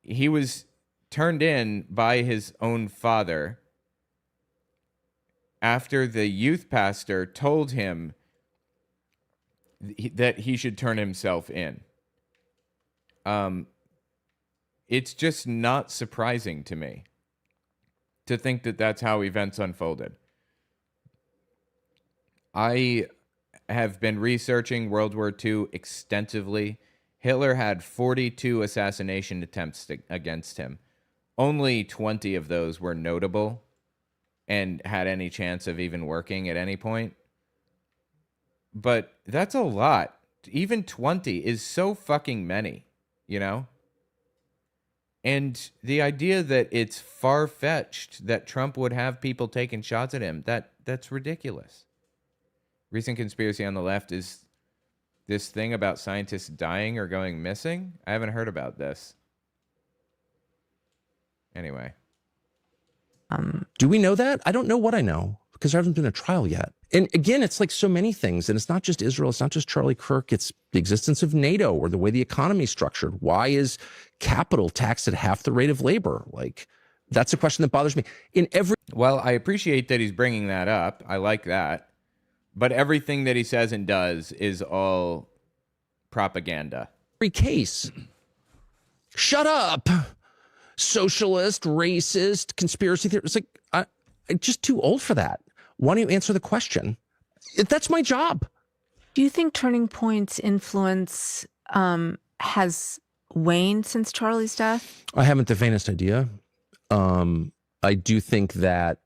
He was turned in by his own father after the youth pastor told him that he should turn himself in. It's just not surprising to me to think that that's how events unfolded. I have been researching World War II extensively. Hitler had 42 assassination attempts against him. Only 20 of those were notable and had any chance of even working at any point. But that's a lot. Even 20 is so fucking many, you know? And the idea that it's far-fetched that Trump would have people taking shots at him, that's ridiculous. Recent conspiracy on the left is this thing about scientists dying or going missing. I haven't heard about this. Anyway. Do we know that? I don't know what I know because there hasn't been a trial yet. And again, it's like so many things. And it's not just Israel. It's not just Charlie Kirk. It's the existence of NATO or the way the economy is structured. Why is capital taxed at half the rate of labor? Like, that's a question that bothers me. Well, I appreciate that he's bringing that up. I like that. But everything that he says and does is all propaganda. Every case. Shut up. Socialist, racist, conspiracy theorist. It's like, I'm just too old for that. Why don't you answer the question? That's my job. Do you think Turning Point's influence has waned since Charlie's death? I haven't the faintest idea. I do think that,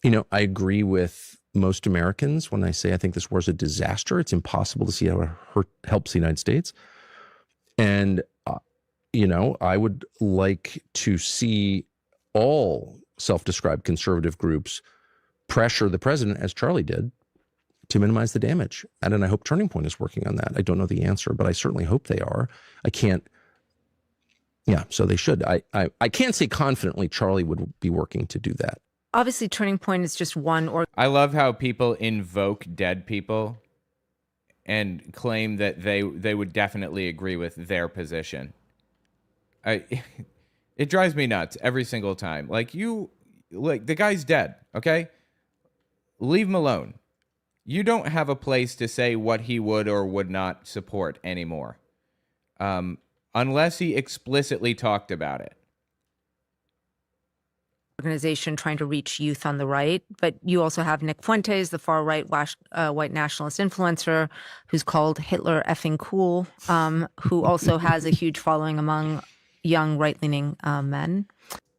you know, I agree with most Americans when I say I think this war's a disaster. It's impossible to see how it helps the United States. And, you know, I would like to see all self-described conservative groups pressure the president, as Charlie did, to minimize the damage. And I hope Turning Point is working on that. I don't know the answer, but I certainly hope they are. I can't. Yeah, so they should. I can't say confidently Charlie would be working to do that. Obviously, Turning Point is just one. I love how people invoke dead people and claim that they would definitely agree with their position. It drives me nuts every single time. Like, the guy's dead, okay? Leave him alone. You don't have a place to say what he would or would not support anymore. Unless he explicitly talked about it. organization trying to reach youth on the right. But you also have Nick Fuentes, the far-right white nationalist influencer who's called Hitler effing cool, who also has a huge following among young right-leaning men.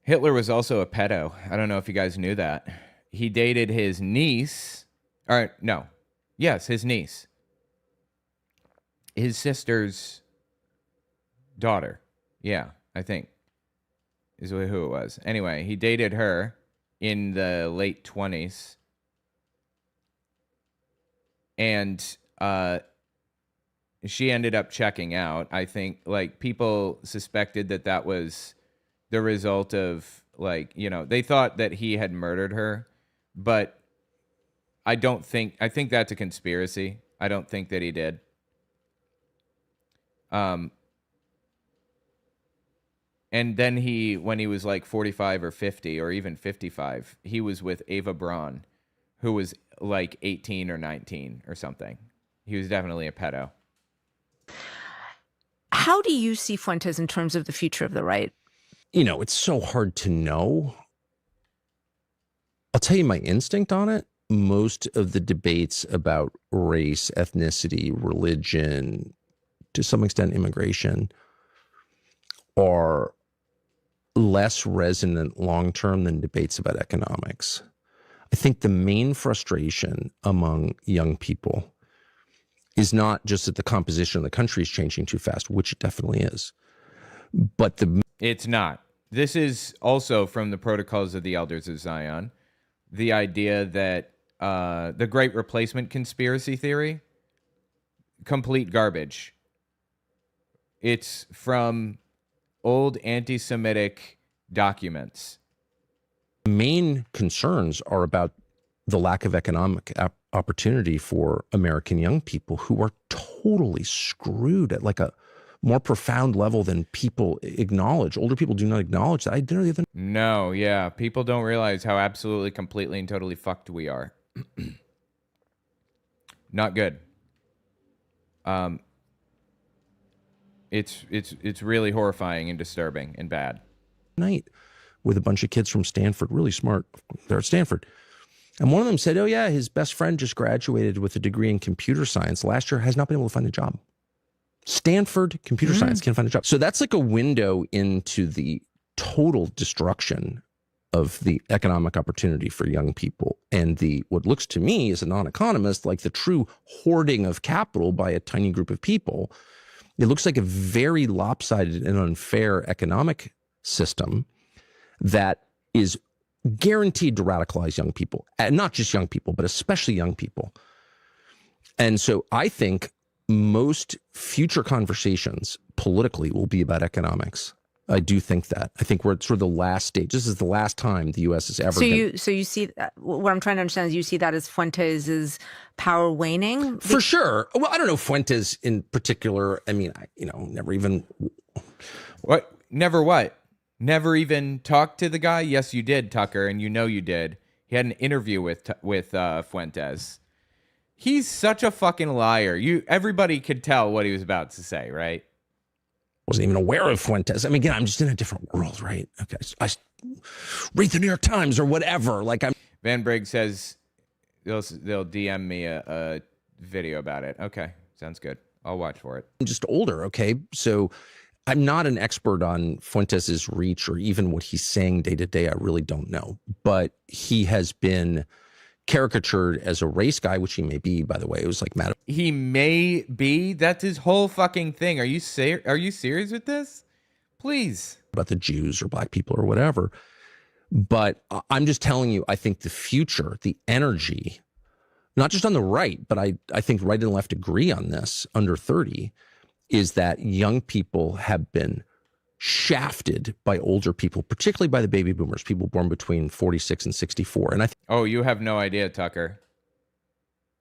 Hitler was also a pedo. I don't know if you guys knew that. He dated his niece. His niece. His sister's daughter. Yeah, I think is who it was. Anyway, he dated her in the late 20s. And she ended up checking out. I think like people suspected that was the result of they thought that he had murdered her, but I think that's a conspiracy. I don't think that he did. And then when he was like 45 or 50 or even 55, he was with Ava Braun, who was like 18 or 19 or something. He was definitely a pedo. How do you see Fuentes in terms of the future of the right? It's so hard to know. I'll tell you my instinct on it. Most of the debates about race, ethnicity, religion, to some extent immigration, are less resonant long-term than debates about economics. I think the main frustration among young people is not just that the composition of the country is changing too fast, which it definitely is, but it's not. This is also from the Protocols of the Elders of Zion, the idea that the Great Replacement conspiracy theory, complete garbage. It's from old anti-Semitic documents. Main concerns are about the lack of economic opportunity for American young people who are totally screwed at like a more profound level than people acknowledge. Older people do not acknowledge that. No, yeah. People don't realize how absolutely, completely, and totally fucked we are. Not good. It's really horrifying and disturbing and bad. Night with a bunch of kids from Stanford, really smart. They're at Stanford. And one of them said, oh yeah, his best friend just graduated with a degree in computer science last year, has not been able to find a job. Stanford computer science can't find a job. So that's like a window into the total destruction of the economic opportunity for young people. And what looks to me as a non-economist, like the true hoarding of capital by a tiny group of people. It looks like a very lopsided and unfair economic system that is guaranteed to radicalize young people, and not just young people, but especially young people. And so I think most future conversations politically will be about economics. I do think that. I think we're at sort of the last stage. This is the last time the U.S. has ever been. So you see, what I'm trying to understand is you see that as Fuentes' power waning? For sure. Well, I don't know Fuentes in particular. I mean, never even. What? Never what? Never even talked to the guy? Yes, you did, Tucker, and you did. He had an interview with Fuentes. He's such a fucking liar. Everybody could tell what he was about to say, right? Wasn't even aware of Fuentes. I mean, again, I'm just in a different world, right? Okay, I read the New York Times or whatever. Van Briggs says they'll DM me a video about it. Okay, sounds good. I'll watch for it. I'm just older, okay? So I'm not an expert on Fuentes' reach or even what he's saying day to day. I really don't know. But he has been caricatured as a race guy, which he may be, by the way. It was like Matt. He may be. That's his whole fucking thing. Are you serious with this? Please. About the Jews or black people or whatever. But I'm just telling you, I think the future, the energy, not just on the right, but I think right and left agree on this under 30, is that young people have been shafted by older people, particularly by the baby boomers, people born between 46 and 64. And oh, you have no idea, Tucker.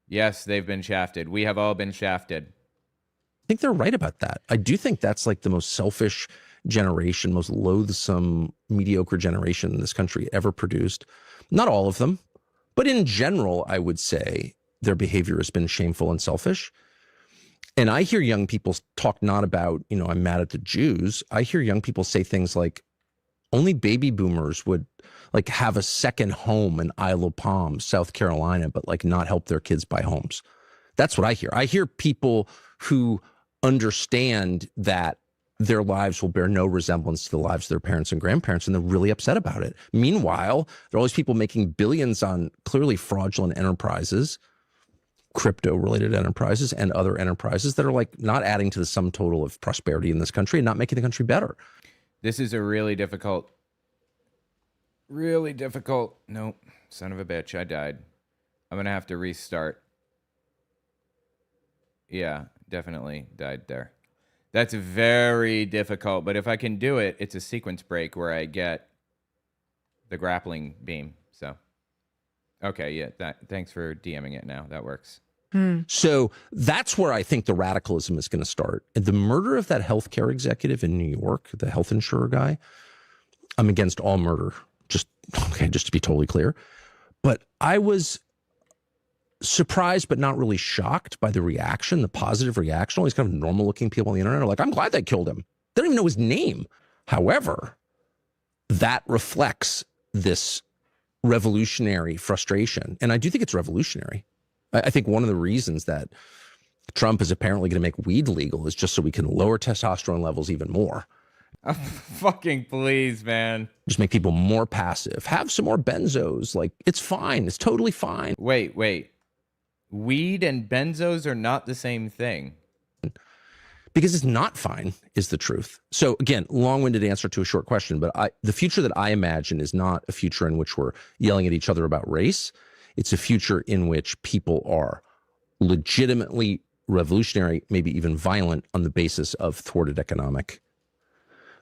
Yes, they've been shafted. We have all been shafted. I think they're right about that. I do think that's like the most selfish generation, most loathsome, mediocre generation this country ever produced. Not all of them, but in general, I would say their behavior has been shameful and selfish. And I hear young people talk not about, I'm mad at the Jews. I hear young people say things like, only baby boomers would like have a second home in Isle of Palm, South Carolina, but like not help their kids buy homes. That's what I hear. I hear people who understand that their lives will bear no resemblance to the lives of their parents and grandparents, and they're really upset about it. Meanwhile, there are all these people making billions on clearly fraudulent enterprises, crypto-related enterprises and other enterprises that are like not adding to the sum total of prosperity in this country and not making the country better. This is a really difficult, nope, son of a bitch, I died. I'm going to have to restart. Yeah, definitely died there. That's very difficult, but if I can do it, it's a sequence break where I get the grappling beam. So, okay, yeah, thanks for DMing it now. That works. So that's where I think the radicalism is going to start. And the murder of that healthcare executive in New York, the health insurer guy, I'm against all murder, just to be totally clear. But I was surprised but not really shocked by the reaction, the positive reaction. All these kind of normal-looking people on the internet are like, I'm glad they killed him. They don't even know his name. However, that reflects this revolutionary frustration. And I do think it's revolutionary. I think one of the reasons that Trump is apparently going to make weed legal is just so we can lower testosterone levels even more. Oh, fucking please, man. Just make people more passive. Have some more benzos. Like, it's fine. It's totally fine. Wait. Weed and benzos are not the same thing. Because it's not fine, is the truth. So again, long-winded answer to a short question, but the future that I imagine is not a future in which we're yelling at each other about race. It's a future in which people are legitimately revolutionary, maybe even violent, on the basis of thwarted economic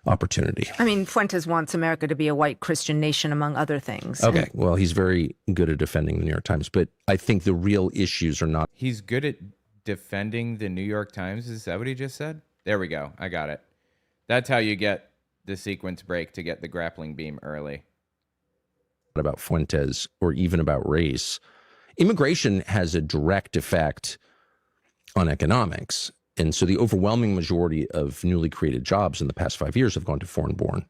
opportunity. I mean, Fuentes wants America to be a white Christian nation, among other things. Okay, well, he's very good at defending the New York Times, but I think the real issues are not... He's good at defending the New York Times? Is that what he just said? There we go. I got it. That's how you get the sequence break to get the grappling beam early. About Fuentes or even about race. Immigration has a direct effect on economics. And so the overwhelming majority of newly created jobs in the past 5 years have gone to foreign-born.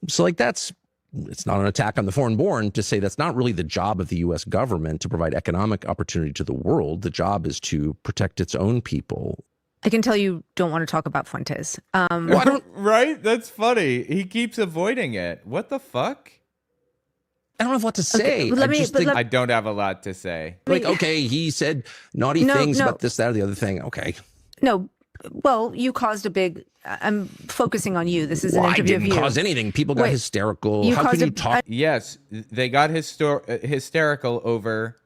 So like it's not an attack on the foreign-born to say that's not really the job of the U.S. government to provide economic opportunity to the world. The job is to protect its own people. I can tell you don't want to talk about Fuentes. Right? That's funny. He keeps avoiding it. What the fuck? I don't have a lot to say. Okay, I don't have a lot to say. Like, okay, he said naughty things about this, that, or the other thing. Okay. No, well, you caused a big... I'm focusing on you. This is an interview of you. I didn't cause anything. People got hysterical. How can you talk? Yes, they got hysterical over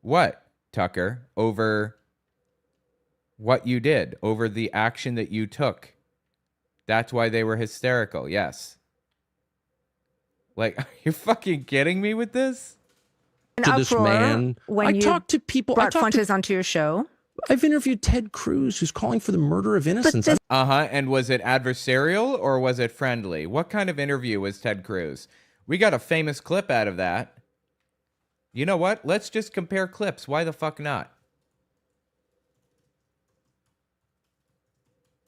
what, Tucker? Over what you did, over the action that you took. That's why they were hysterical, yes. Like, are you fucking kidding me with this? To this man. When I talked to people. Brought Fuentes onto your show. I've interviewed Ted Cruz, who's calling for the murder of innocents. And was it adversarial or was it friendly? What kind of interview was Ted Cruz? We got a famous clip out of that. You know what? Let's just compare clips. Why the fuck not?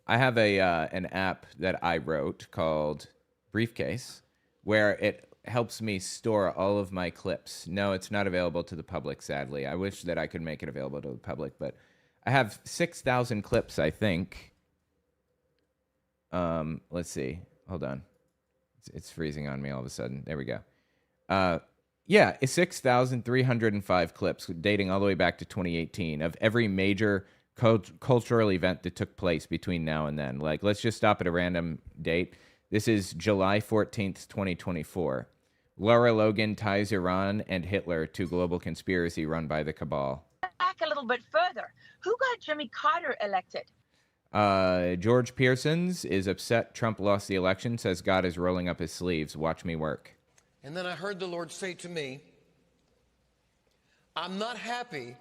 I have an app that I wrote called Briefcase, where it helps me store all of my clips. No, it's not available to the public, sadly. I wish that I could make it available to the public, but I have 6,000 clips, I think. Let's see. Hold on. It's freezing on me all of a sudden. There we go. Yeah, it's 6,305 clips dating all the way back to 2018 of every major cultural event that took place between now and then. Like, let's just stop at a random date. This is July 14th, 2024. Laura Logan ties Iran and Hitler to global conspiracy run by the cabal. Back a little bit further. Who got Jimmy Carter elected? George Pearsons is upset Trump lost the election, says God is rolling up his sleeves. Watch me work. And then I heard the Lord say to me, I'm not happy.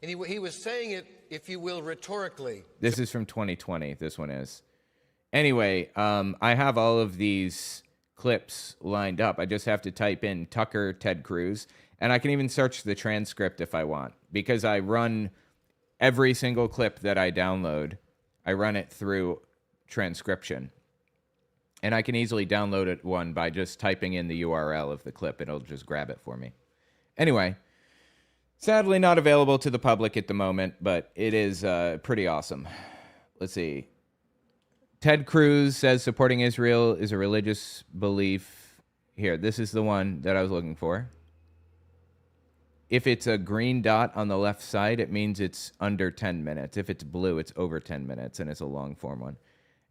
And he was saying it, if you will, rhetorically. This is from 2020. This one is. Anyway, I have all of these clips lined up. I just have to type in Tucker, Ted Cruz, and I can even search the transcript if I want, because I run every single clip that I download. I run it through transcription. And I can easily download it one by just typing in the URL of the clip. It'll just grab it for me. Anyway, sadly not available to the public at the moment, but it is pretty awesome. Let's see. Ted Cruz says supporting Israel is a religious belief. Here, this is the one that I was looking for. If it's a green dot on the left side, it means it's under 10 minutes. If it's blue, it's over 10 minutes, and it's a long form one.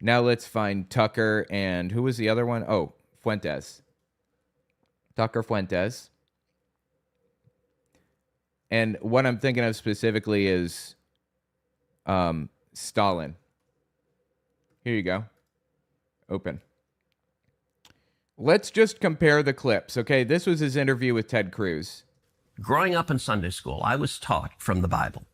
Now let's find Tucker and who was the other one? Oh, Fuentes. Tucker Fuentes. And what I'm thinking of specifically is Stalin. Here you go. Open. Let's just compare the clips, okay? This was his interview with Ted Cruz. Growing up in Sunday school, I was taught from the Bible,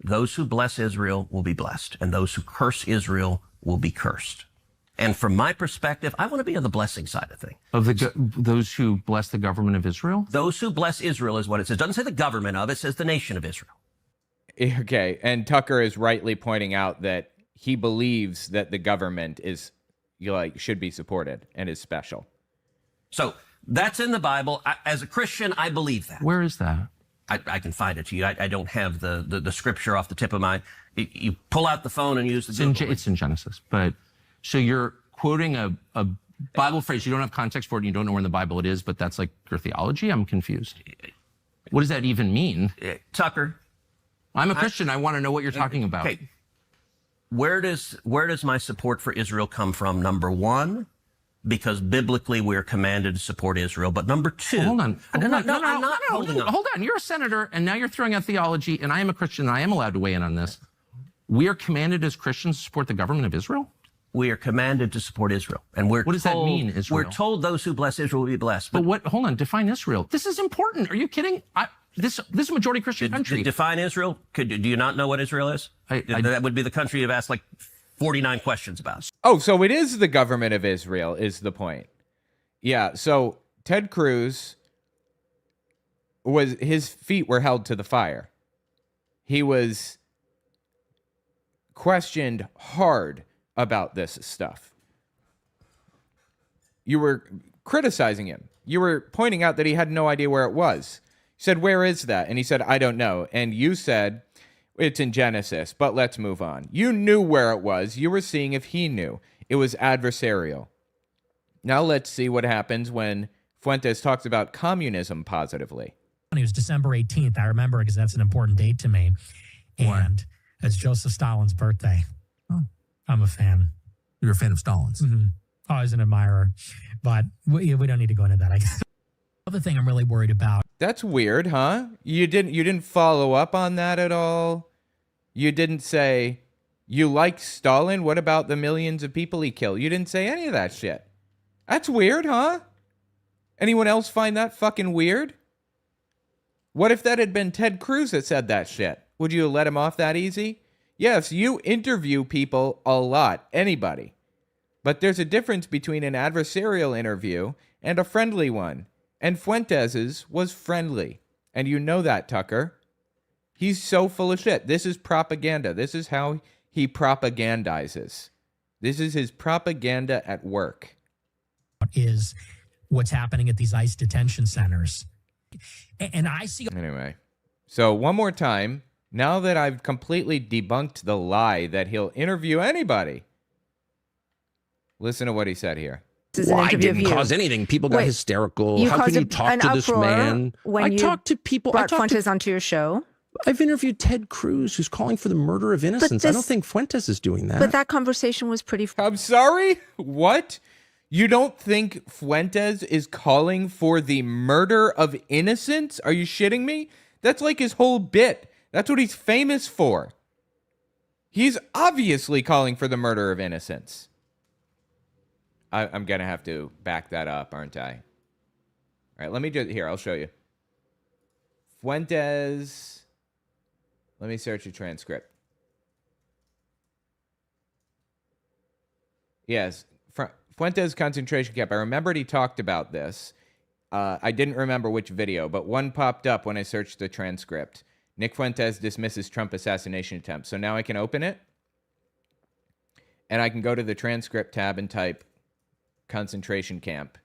those who bless Israel will be blessed, and those who curse Israel will be cursed. And from my perspective, I want to be on the blessing side of things. Of those who bless the government of Israel? Those who bless Israel is what it says. It doesn't say the government of it, it says the nation of Israel. Okay, and Tucker is rightly pointing out that he believes that the government is should be supported and is special. So that's in the Bible. As a Christian, I believe that. Where is that? I can find it to you. I don't have the scripture off the tip of my... You pull out the phone and use the Google. It's in Genesis. But so you're quoting a Bible phrase. You don't have context for it. And you don't know where in the Bible it is, but that's like your theology? I'm confused. What does that even mean? Tucker. I'm a Christian. I want to know what you're talking about. Okay. Where does my support for Israel come from? Number one, because biblically we're commanded to support Israel. But number two... Hold on. I'm not holding on. Hold on. You're a senator, and now you're throwing out theology, and I am a Christian, and I am allowed to weigh in on this. We are commanded as Christians to support the government of Israel? We are commanded to support Israel. And what does that mean, Israel? We're told those who bless Israel will be blessed. But hold on. Define Israel. This is important. Are you kidding? This is a majority Christian country. Define Israel? Do you not know what Israel is? That would be the country you've asked like 49 questions about. Oh, so it is the government of Israel is the point. Yeah, so Ted Cruz his feet were held to the fire. He was questioned hard about this stuff. You were criticizing him. You were pointing out that he had no idea where it was. You said, where is that? And he said, I don't know. And you said, it's in Genesis, but let's move on. You knew where it was. You were seeing if he knew. It was adversarial. Now let's see what happens when Fuentes talks about communism positively. It was December 18th. I remember because that's an important date to me. And it's Joseph Stalin's birthday. Oh. I'm a fan. You're a fan of Stalin's? Mm-hmm. Oh, I was an admirer. But we don't need to go into that, I guess. Other thing I'm really worried about. That's weird, huh? You didn't follow up on that at all? You didn't say, you like Stalin? What about the millions of people he killed? You didn't say any of that shit. That's weird, huh? Anyone else find that fucking weird? What if that had been Ted Cruz that said that shit? Would you have let him off that easy? Yes, you interview people a lot, anybody. But there's a difference between an adversarial interview and a friendly one. And Fuentes's was friendly. And you know that, Tucker. He's so full of shit. This is propaganda. This is how he propagandizes. This is his propaganda at work. Is what's happening at these ICE detention centers. And I see... Anyway, so one more time, now that I've completely debunked the lie that he'll interview anybody, listen to what he said here. Well, I didn't cause anything. People got hysterical. How can you talk to this man? I talked to people. Brought Fuentes onto your show. I've interviewed Ted Cruz, who's calling for the murder of innocents. I don't think Fuentes is doing that. But that conversation was pretty... I'm sorry? What? You don't think Fuentes is calling for the murder of innocents? Are you shitting me? That's like his whole bit. That's what he's famous for. He's obviously calling for the murder of innocents. I'm going to have to back that up, aren't I? All right, let me just... Here, I'll show you. Fuentes... Let me search a transcript. Yes, Fuentes concentration camp. I remembered he talked about this. I didn't remember which video, but one popped up when I searched the transcript. Nick Fuentes dismisses Trump assassination attempt. So now I can open it. And I can go to the transcript tab and type concentration camp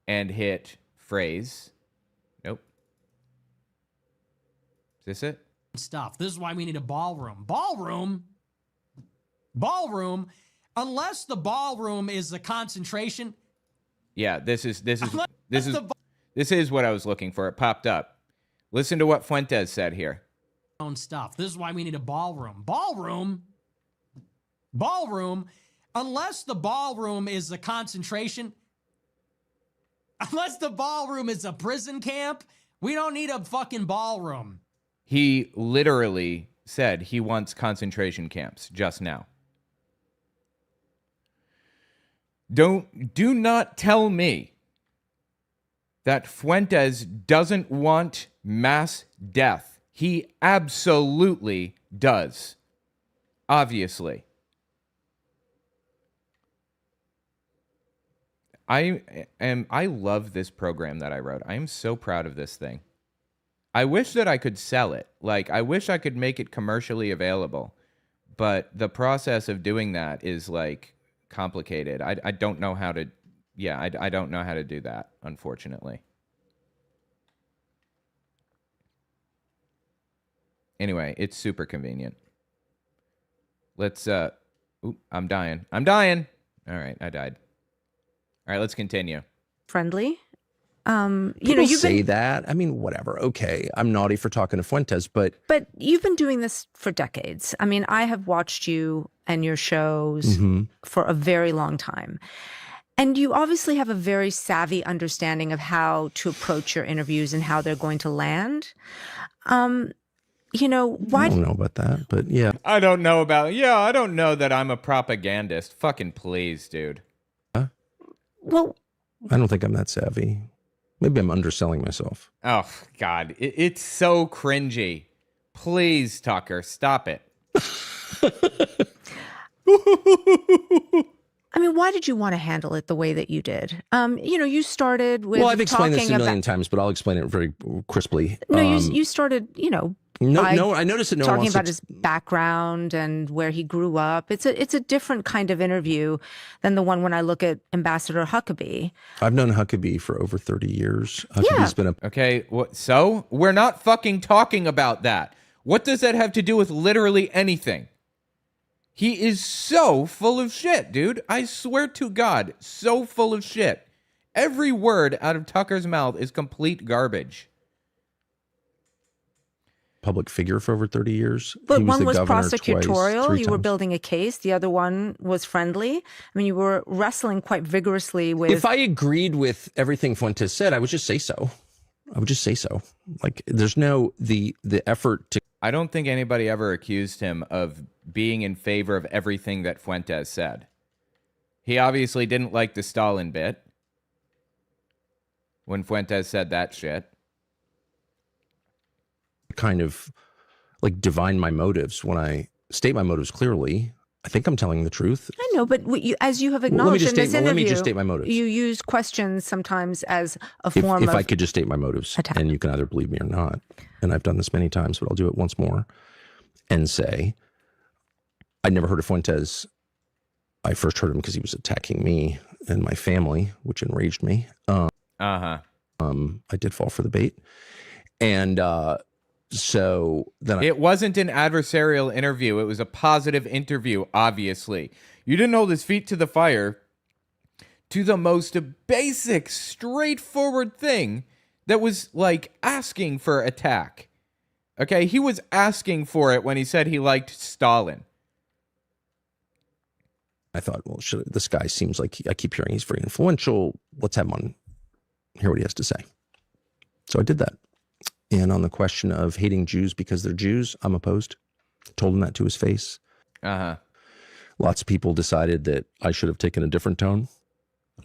and hit phrase. Nope. Is this it? Stuff. This is why we need a ballroom. Ballroom? Unless the ballroom is the concentration. Yeah, this is what I was looking for. It popped up. Listen to what Fuentes said here. Own stuff. This is why we need a ballroom. Ballroom? Unless the ballroom is the concentration. Unless the ballroom is a prison camp, we don't need a fucking ballroom. He literally said he wants concentration camps just now. Do not tell me that Fuentes doesn't want mass death. He absolutely does. Obviously. I love this program that I wrote. I am so proud of this thing. I wish that I could sell it. Like, I wish I could make it commercially available. But the process of doing that is, like, complicated. I don't know how to, I don't know how to do that, unfortunately. Anyway, it's super convenient. Let's, I'm dying. All right, I died. All right, let's continue. Friendly. People say that. I mean, whatever. Okay, I'm naughty for talking to Fuentes, but you've been doing this for decades. I mean, I have watched you and your shows for a very long time. And you obviously have a very savvy understanding of how to approach your interviews and how they're going to land. Why? I don't know about that, but yeah. I don't know that I'm a propagandist. Fucking please, dude. Well, I don't think I'm that savvy. Maybe I'm underselling myself. Oh, God. It's so cringy. Please, Tucker, stop it. I mean, why did you want to handle it the way that you did? You started with. Well, I've explained this a million times, but I'll explain it very crisply. No, you started, No, I noticed that no one talking wants about his background and where he grew up. It's a different kind of interview than the one when I look at Ambassador Huckabee. I've known Huckabee for over 30 years. Huckabee's been Okay, so we're not fucking talking about that. What does that have to do with literally anything? He is so full of shit, dude. I swear to God, so full of shit. Every word out of Tucker's mouth is complete garbage. Public figure for over 30 years. But one was prosecutorial. You were building a case. The other one was friendly. I mean, you were wrestling quite vigorously with. If I agreed with everything Fuentes said, I would just say so. Like, there's no the effort to. I don't think anybody ever accused him of being in favor of everything that Fuentes said. He obviously didn't like the Stalin bit when Fuentes said that shit. Kind of like divine my motives when I state my motives clearly. I think I'm telling the truth. I know, but as you have acknowledged in this interview, let me just state my motives. You use questions sometimes as a form of. If I could just state my motives, and you can either believe me or not. And I've done this many times, but I'll do it once more and say, I'd never heard of Fuentes. I first heard him because he was attacking me and my family, which enraged me. I did fall for the bait. And so then it wasn't an adversarial interview. It was a positive interview, obviously. You didn't hold his feet to the fire to the most basic, straightforward thing that was like asking for attack. Okay, he was asking for it when he said he liked Stalin. I thought, well, this guy seems like I keep hearing he's very influential. Let's have him on, hear what he has to say. So I did that. And on the question of hating Jews because they're Jews, I'm opposed. Told him that to his face. Lots of people decided that I should have taken a different tone.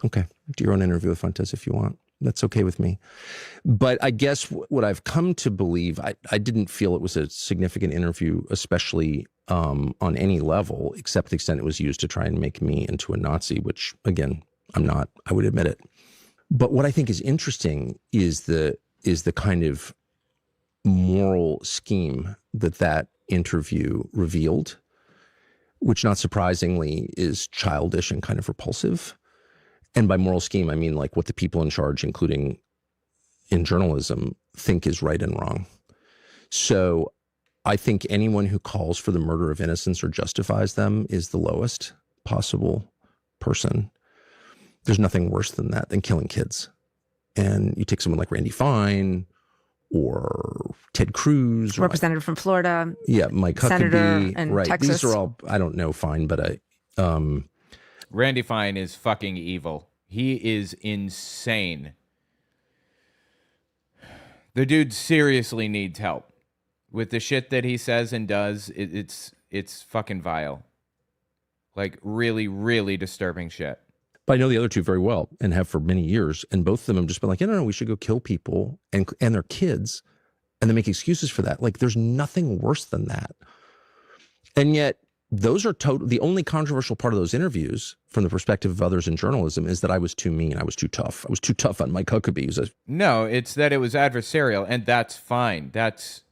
Okay, do your own interview with Fuentes if you want. That's okay with me. But I guess what I've come to believe, I didn't feel it was a significant interview, especially on any level, except to the extent it was used to try and make me into a Nazi, which, again, I'm not. I would admit it. But what I think is interesting is the kind of moral scheme that interview revealed, which not surprisingly is childish and kind of repulsive. And by moral scheme, I mean like what the people in charge, including in journalism, think is right and wrong. So I think anyone who calls for the murder of innocents or justifies them is the lowest possible person. There's nothing worse than that, than killing kids. And you take someone like Randy Fine or Ted Cruz. Representative from Florida. Yeah, Mike Huckabee. Senator in right. Texas. These are all, I don't know Fine, but Randy Fine is fucking evil. He is insane. The dude seriously needs help. With the shit that he says and does, it's fucking vile. Like really, really disturbing shit. But I know the other two very well and have for many years. And both of them have just been like, no, we should go kill people and their kids. And they make excuses for that. Like there's nothing worse than that. And yet those are the only controversial part of those interviews from the perspective of others in journalism is that I was too mean. I was too tough. I was too tough on Mike Huckabee. No, it's that it was adversarial, and that's fine. That's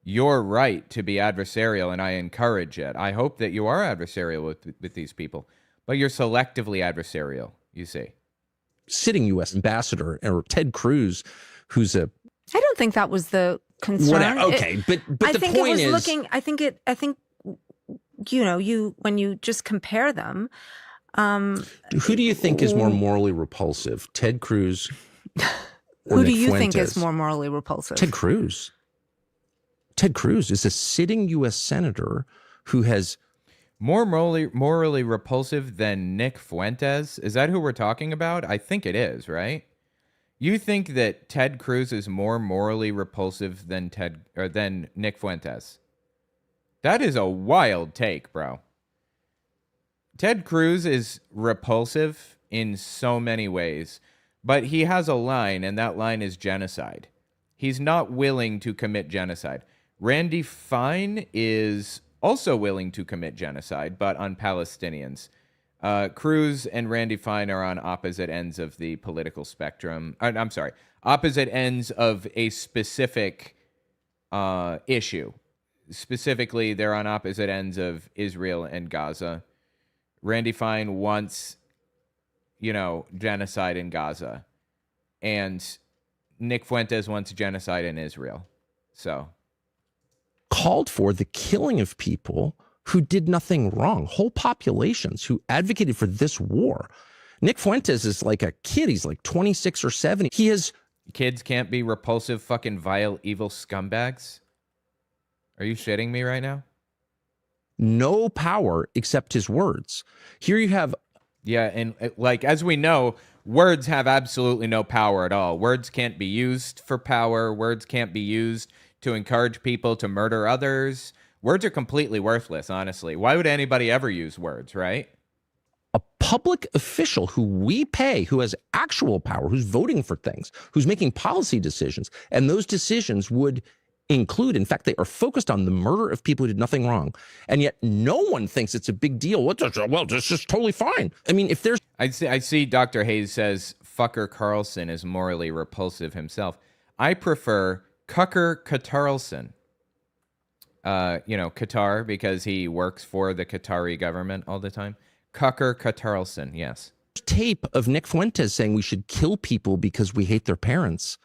your right to be adversarial, and I encourage it. I hope that you are adversarial with these people, but you're selectively adversarial, you see. Sitting U.S. ambassador, or Ted Cruz, who's a... I don't think that was the concern. Okay, but I the think point it was is... I think you know, when you just compare them... who do you think is more morally repulsive, Ted Cruz or who Nick do you think Fuentes? is more morally repulsive? Ted Cruz. Ted Cruz is a sitting U.S. senator who has... More morally repulsive than Nick Fuentes? Is that who we're talking about? I think it is, right? You think that Ted Cruz is more morally repulsive than Nick Fuentes? That is a wild take, bro. Ted Cruz is repulsive in so many ways, but he has a line, and that line is genocide. He's not willing to commit genocide. Randy Fine is also willing to commit genocide, but on Palestinians. Cruz and Randy Fine are on opposite ends of the political spectrum. I'm sorry, opposite ends of a specific issue. Specifically, they're on opposite ends of Israel and Gaza. Randy Fine wants, genocide in Gaza. And Nick Fuentes wants genocide in Israel. So... called for the killing of people who did nothing wrong, whole populations who advocated for this war. Nick Fuentes is like a kid. He's like 26 or 7. Kids can't be repulsive, fucking vile, evil scumbags? Are you shitting me right now? No power except his words. Here you have... Yeah, and as we know, words have absolutely no power at all. Words can't be used for power. Words can't be used to encourage people to murder others. Words are completely worthless, honestly. Why would anybody ever use words, right? A public official who we pay, who has actual power, who's voting for things, who's making policy decisions, and those decisions would include, in fact, they are focused on the murder of people who did nothing wrong. And yet no one thinks it's a big deal. Well, this is totally fine. I mean, if there's... I see Dr. Hayes says, fucker Carlson is morally repulsive himself. I prefer Cucker Carlson. Qatar, because he works for the Qatari government all the time. Cucker Carlson, yes. Tape of Nick Fuentes saying we should kill people because we hate their parents.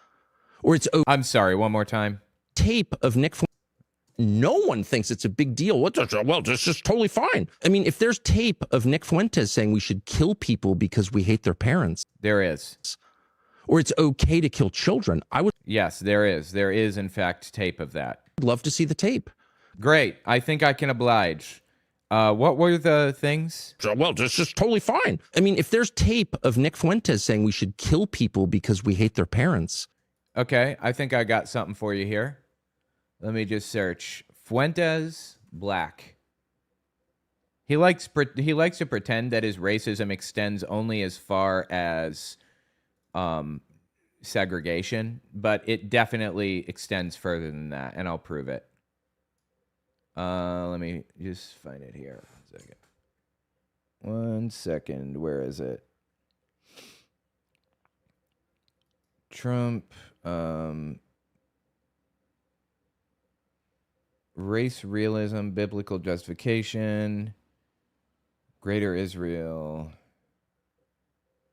Or it's... I'm sorry, one more time. Tape of Nick Fuentes. No one thinks it's a big deal. Well, this is totally fine. I mean, if there's tape of Nick Fuentes saying we should kill people because we hate their parents. There is. Or it's okay to kill children. Yes, there is. There is, in fact, tape of that. I'd love to see the tape. Great. I think I can oblige. What were the things? Well, this is totally fine. I mean, if there's tape of Nick Fuentes saying we should kill people because we hate their parents. Okay, I think I got something for you here. Let me just search. Fuentes, black. He likes to pretend that his racism extends only as far as segregation, but it definitely extends further than that, and I'll prove it. Let me just find it here. 1 second. Where is it? Trump, race realism, biblical justification. Greater Israel.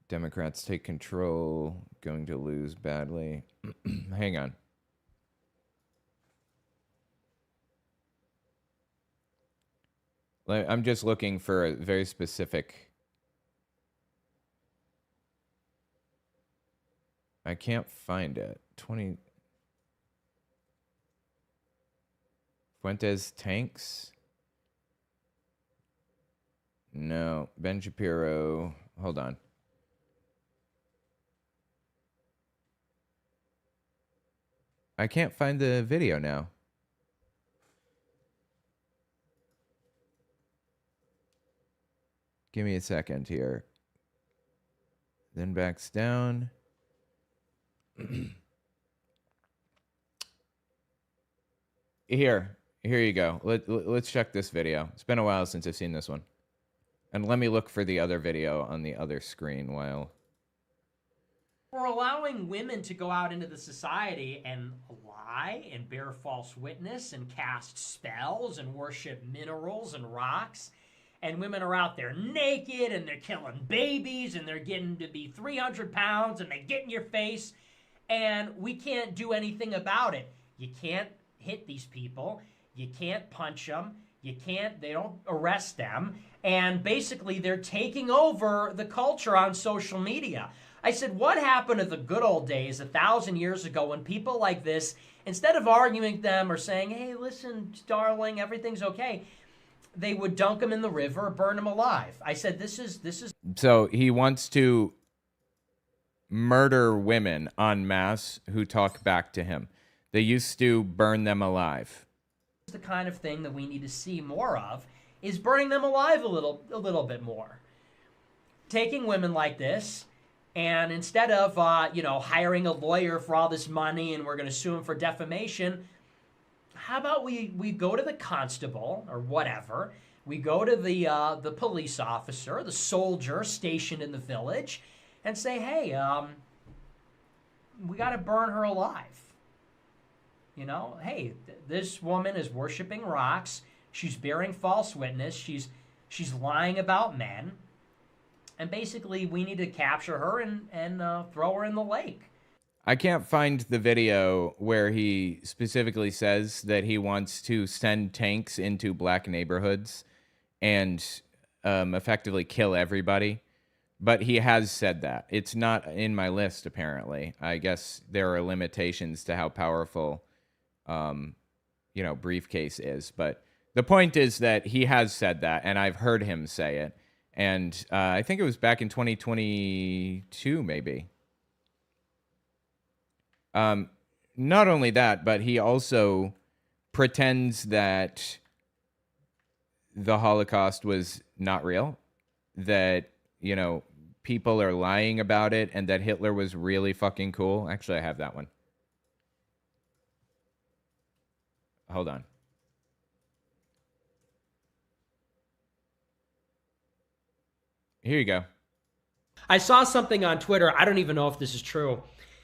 Democrats take control. Going to lose badly. Hang on. I'm just looking for a very specific... I can't find it. 20... Fuentes tanks? No. Ben Shapiro. Hold on. I can't find the video now. Give me a second here. Then backs down. Here you go. Let's check this video. It's been a while since I've seen this one. And let me look for the other video on the other screen while... For allowing women to go out into the society and lie and bear false witness and cast spells and worship minerals and rocks. And women are out there naked and they're killing babies and they're getting to be 300 pounds and they get in your face and we can't do anything about it. You can't hit these people. You can't punch them. They don't arrest them. And basically they're taking over the culture on social media. I said, what happened to the good old days 1,000 years ago when people like this, instead of arguing with them or saying, hey, listen, darling, everything's okay, they would dunk them in the river or burn them alive. I said, this is... So he wants to murder women en masse who talk back to him. They used to burn them alive. The kind of thing that we need to see more of is burning them alive a little bit more. Taking women like this, and instead of hiring a lawyer for all this money and we're going to sue him for defamation, how about we go to the constable or whatever, we go to the police officer, the soldier stationed in the village, and say, hey, we got to burn her alive. Hey, this woman is worshiping rocks. She's bearing false witness. She's lying about men. And basically, we need to capture her and throw her in the lake. I can't find the video where he specifically says that he wants to send tanks into black neighborhoods and effectively kill everybody. But he has said that. It's not in my list, apparently. I guess there are limitations to how powerful... briefcase is. But the point is that he has said that, and I've heard him say it. And I think it was back in 2022, maybe. Not only that, but he also pretends that the Holocaust was not real, that, people are lying about it, and that Hitler was really fucking cool. Actually, I have that one. Hold on. Here you go. I saw something on Twitter. I don't even know if this is true,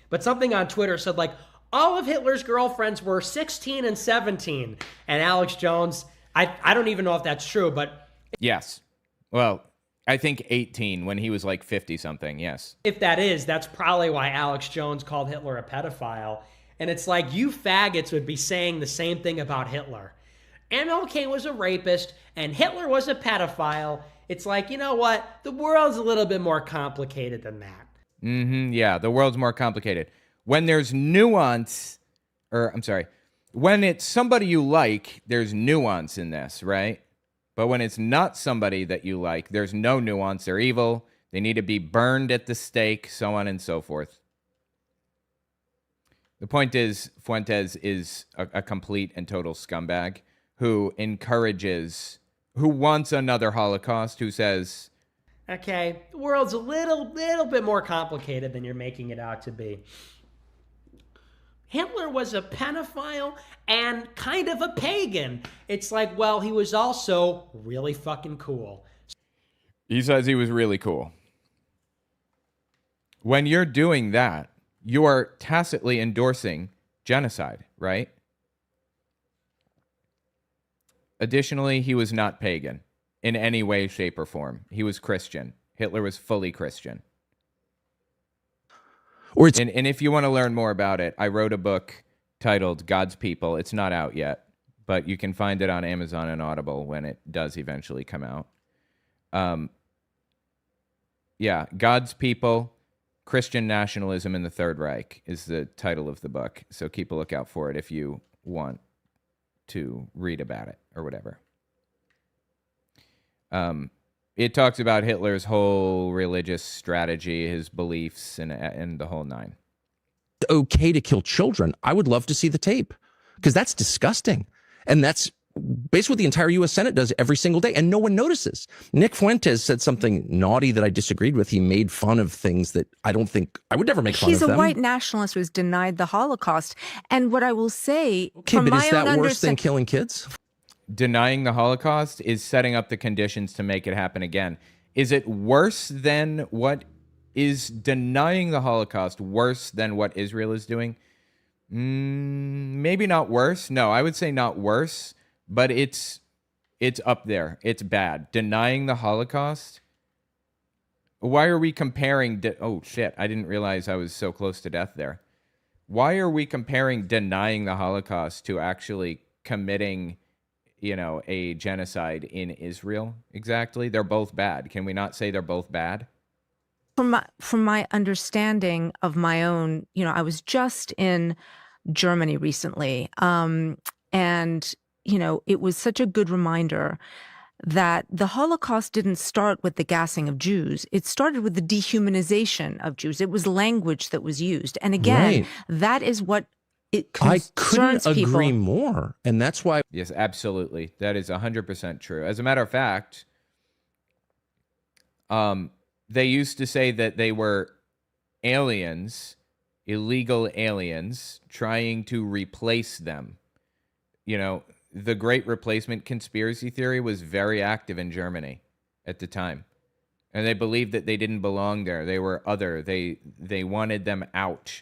but something on Twitter said all of Hitler's girlfriends were 16 and 17. And Alex Jones, I don't even know if that's true, but... Yes. Well, I think 18 when he was 50 something. Yes. If that is, that's probably why Alex Jones called Hitler a pedophile. And it's like, you faggots would be saying the same thing about Hitler. MLK was a rapist, and Hitler was a pedophile. It's like, you know what? The world's a little bit more complicated than that. Yeah, the world's more complicated. When there's nuance, when it's somebody you like, there's nuance in this, right? But when it's not somebody that you like, there's no nuance. They're evil. They need to be burned at the stake, so on and so forth. The point is, Fuentes is a complete and total scumbag who wants another Holocaust, who says... Okay, the world's a little bit more complicated than you're making it out to be. Hitler was a pedophile and kind of a pagan. It's like, well, he was also really fucking cool. He says he was really cool. When you're doing that, you are tacitly endorsing genocide, right? Additionally, he was not pagan. in any way, shape, or form. He was Christian. Hitler was fully Christian. And if you want to learn more about it, I wrote a book titled God's People. It's not out yet, but you can find it on Amazon and Audible when it does eventually come out. God's People, Christian Nationalism in the Third Reich is the title of the book. So keep a lookout for it if you want to read about it or whatever. It talks about Hitler's whole religious strategy, his beliefs, and the whole nine. Okay to kill children. I would love to see the tape because that's disgusting. And that's basically what the entire U.S. Senate does every single day, and no one notices. Nick Fuentes said something naughty that I disagreed with. He made fun of things that I don't think I would never make fun of them. He's a white nationalist who's denied the Holocaust. And what I will say, okay, from but my is that own worse than killing kids? Denying the Holocaust is setting up the conditions to make it happen again. Is it worse than what is denying the Holocaust worse than what Israel is doing? Maybe not worse. No, I would say not worse, but it's up there. It's bad. Denying the Holocaust. Why are we comparing? Oh shit! I didn't realize I was so close to death there. Why are we comparing denying the Holocaust to actually committing, a genocide in Israel? Exactly. They're both bad. Can we not say they're both bad? From my understanding of my own, I was just in Germany recently, and it was such a good reminder that the Holocaust didn't start with the gassing of Jews. It started with the dehumanization of Jews. It was language that was used. And again, that is what it concerns people. I couldn't agree more. And that's why. Yes, absolutely. That is 100% true. As a matter of fact, they used to say that they were aliens, illegal aliens, trying to replace them. The Great Replacement conspiracy theory was very active in Germany at the time. And they believed that they didn't belong there. They were other. They wanted them out.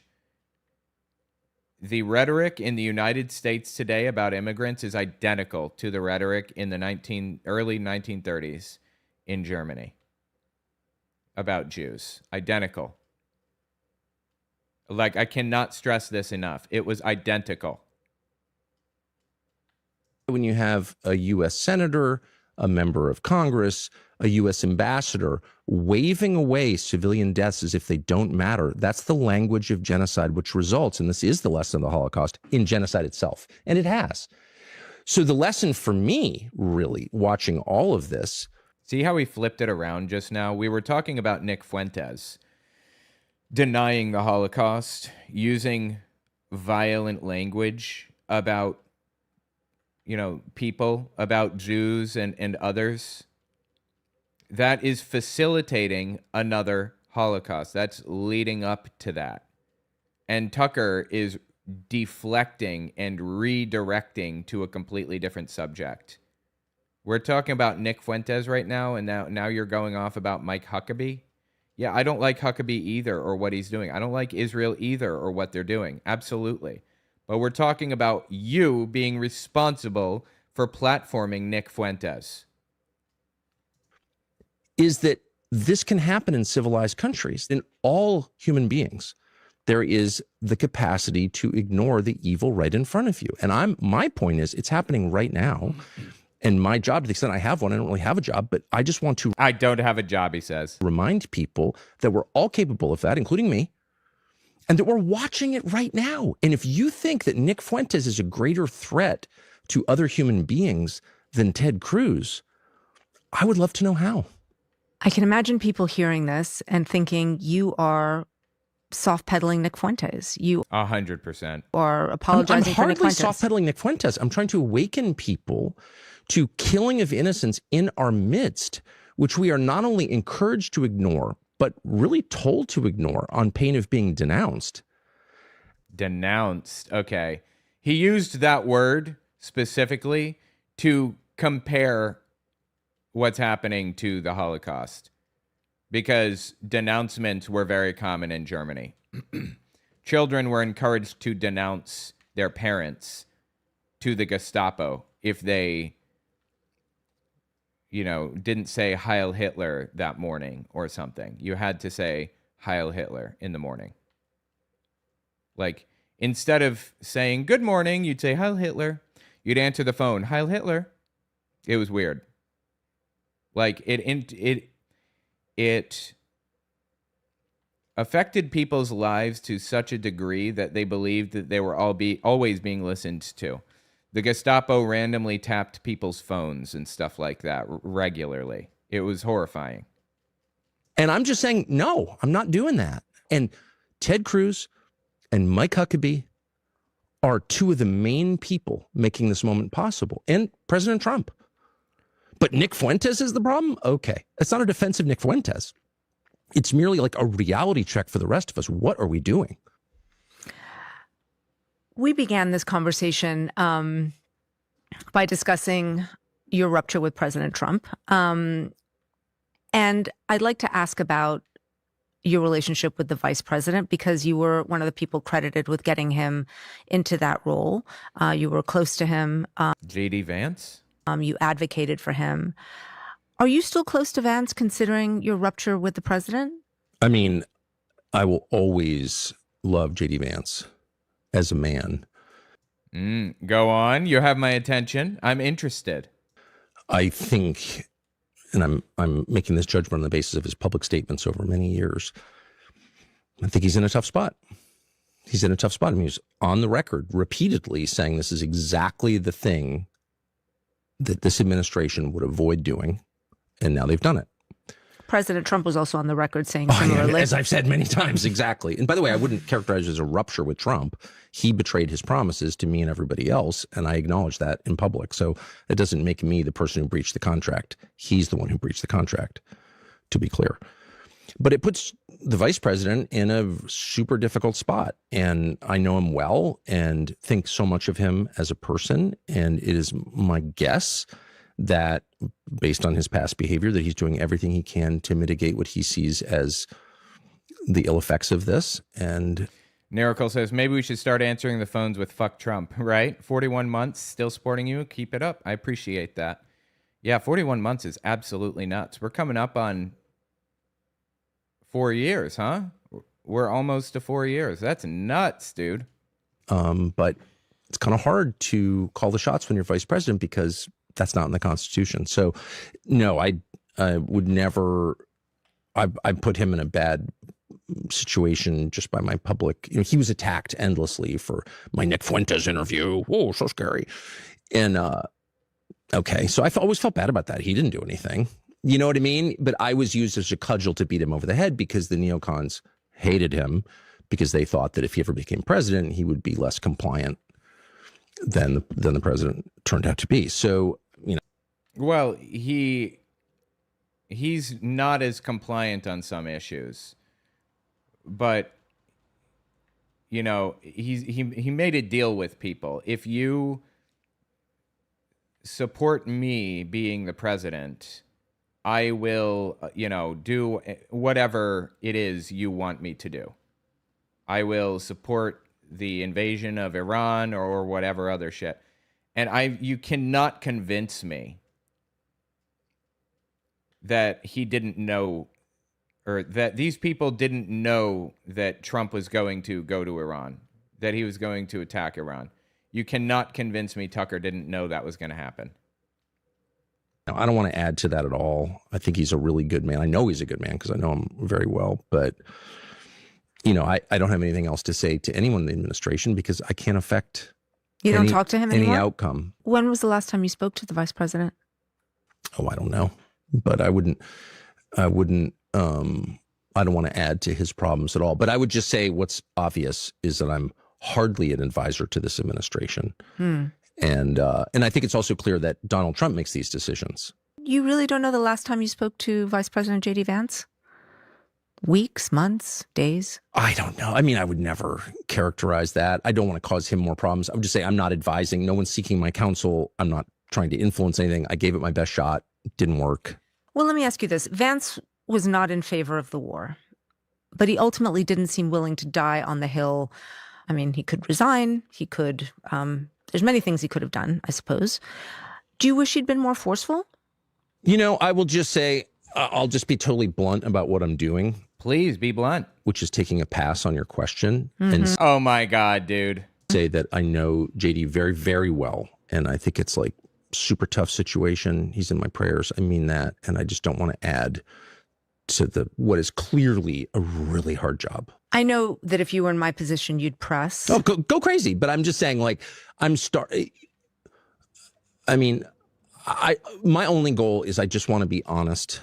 The rhetoric in the United States today about immigrants is identical to the rhetoric in the early 1930s in Germany about Jews. Identical. I cannot stress this enough. It was identical. When you have a U.S. senator, a member of Congress, a U.S. ambassador waving away civilian deaths as if they don't matter, that's the language of genocide, which results, and this is the lesson of the Holocaust, in genocide itself. And it has. So the lesson for me, really, watching all of this. See how we flipped it around just now? We were talking about Nick Fuentes denying the Holocaust, using violent language about people, about Jews and others. That is facilitating another Holocaust. That's leading up to that. And Tucker is deflecting and redirecting to a completely different subject. We're talking about Nick Fuentes right now, and now you're going off about Mike Huckabee. Yeah, I don't like Huckabee either or what he's doing. I don't like Israel either or what they're doing. Absolutely. But we're talking about you being responsible for platforming Nick Fuentes. Is that this can happen in civilized countries. In all human beings, there is the capacity to ignore the evil right in front of you. And my point is, it's happening right now. And my job, to the extent I have one, I don't really have a job, but I just want to. I don't have a job, he says. Remind people that we're all capable of that, including me. And that we're watching it right now. And if you think that Nick Fuentes is a greater threat to other human beings than Ted Cruz, I would love to know how. I can imagine people hearing this and thinking you are soft-pedaling Nick Fuentes. You 100%. Or apologizing for Nick Fuentes. I'm hardly soft-pedaling Nick Fuentes. I'm trying to awaken people to killing of innocents in our midst, which we are not only encouraged to ignore, but really told to ignore on pain of being denounced. Denounced. Okay. He used that word specifically to compare what's happening to the Holocaust, because denouncements were very common in Germany. Children were encouraged to denounce their parents to the Gestapo if they didn't say Heil Hitler that morning or something. You had to say Heil Hitler in the morning. Like, instead of saying good morning, you'd say Heil Hitler. You'd answer the phone, Heil Hitler. It was weird. Like, it affected people's lives to such a degree that they believed that they were always being listened to. The Gestapo randomly tapped people's phones and stuff like that regularly. It was horrifying. And I'm just saying, no, I'm not doing that. And Ted Cruz and Mike Huckabee are two of the main people making this moment possible, and President Trump. But Nick Fuentes is the problem? Okay. It's not a defense of Nick Fuentes. It's merely like a reality check for the rest of us. What are we doing? We began this conversation by discussing your rupture with President Trump. And I'd like to ask about your relationship with the vice president, because you were one of the people credited with getting him into that role. You were close to him. J.D. Vance? You advocated for him. Are you still close to Vance considering your rupture with the president? I mean, I will always love J.D. Vance as a man. Go on. You have my attention. I'm interested. I think, and I'm making this judgment on the basis of his public statements over many years, I think he's in a tough spot. He's in a tough spot. I mean, he's on the record repeatedly saying this is exactly the thing that this administration would avoid doing, and now they've done it. President Trump was also on the record saying similarly. As I've said many times, exactly. And by the way, I wouldn't characterize it as a rupture with Trump. He betrayed his promises to me and everybody else, and I acknowledge that in public. So it doesn't make me the person who breached the contract. He's the one who breached the contract, to be clear. But it puts the vice president in a super difficult spot. And I know him well and think so much of him as a person. And it is my guess that, based on his past behavior, that he's doing everything he can to mitigate what he sees as the ill effects of this. And Miracle says, maybe we should start answering the phones with fuck Trump, right? 41 months, still supporting you. Keep it up. I appreciate that. Yeah, 41 months is absolutely nuts. We're coming up on 4 years, huh? We're almost to 4 years. That's nuts, dude. But it's kind of hard to call the shots when you're vice president because that's not in the Constitution. So, no, I would never. I put him in a bad situation just by my public. He was attacked endlessly for my Nick Fuentes interview. Whoa, so scary. And okay, so I always felt bad about that. He didn't do anything. You know what I mean? But I was used as a cudgel to beat him over the head because the neocons hated him because they thought that if he ever became president, he would be less compliant than the president turned out to be. So, well, he's not as compliant on some issues, but he made a deal with people. If you support me being the president, I will, do whatever it is you want me to do. I will support the invasion of Iran or whatever other shit. And you cannot convince me that he didn't know, or that these people didn't know that Trump was going to go to Iran, that he was going to attack Iran. You cannot convince me Tucker didn't know that was going to happen. I don't want to add to that at all. I think he's a really good man. I know he's a good man because I know him very well. But, I don't have anything else to say to anyone in the administration because I can't affect don't talk to him anymore? Any outcome. When was the last time you spoke to the vice president? Oh, I don't know. But I don't want to add to his problems at all. But I would just say what's obvious is that I'm hardly an advisor to this administration. And I think it's also clear that Donald Trump makes these decisions. You really don't know the last time you spoke to Vice President J.D. Vance? Weeks, months, days? I don't know. I mean, I would never characterize that. I don't want to cause him more problems. I would just say I'm not advising. No one's seeking my counsel. I'm not trying to influence anything. I gave it my best shot. Didn't work. Well, let me ask you this. Vance was not in favor of the war, but he ultimately didn't seem willing to die on the Hill. I mean, he could resign. He could... there's many things he could have done, I suppose. Do you wish he'd been more forceful? I will just say, I'll just be totally blunt about what I'm doing. Please be blunt. Which is taking a pass on your question. And oh my God, dude. Say that I know JD very, very well. And I think it's like super tough situation. He's in my prayers. I mean that. And I just don't want to add to what is clearly a really hard job. I know that if you were in my position, you'd press. Oh, go crazy. But I'm just saying, like, my only goal is I just want to be honest.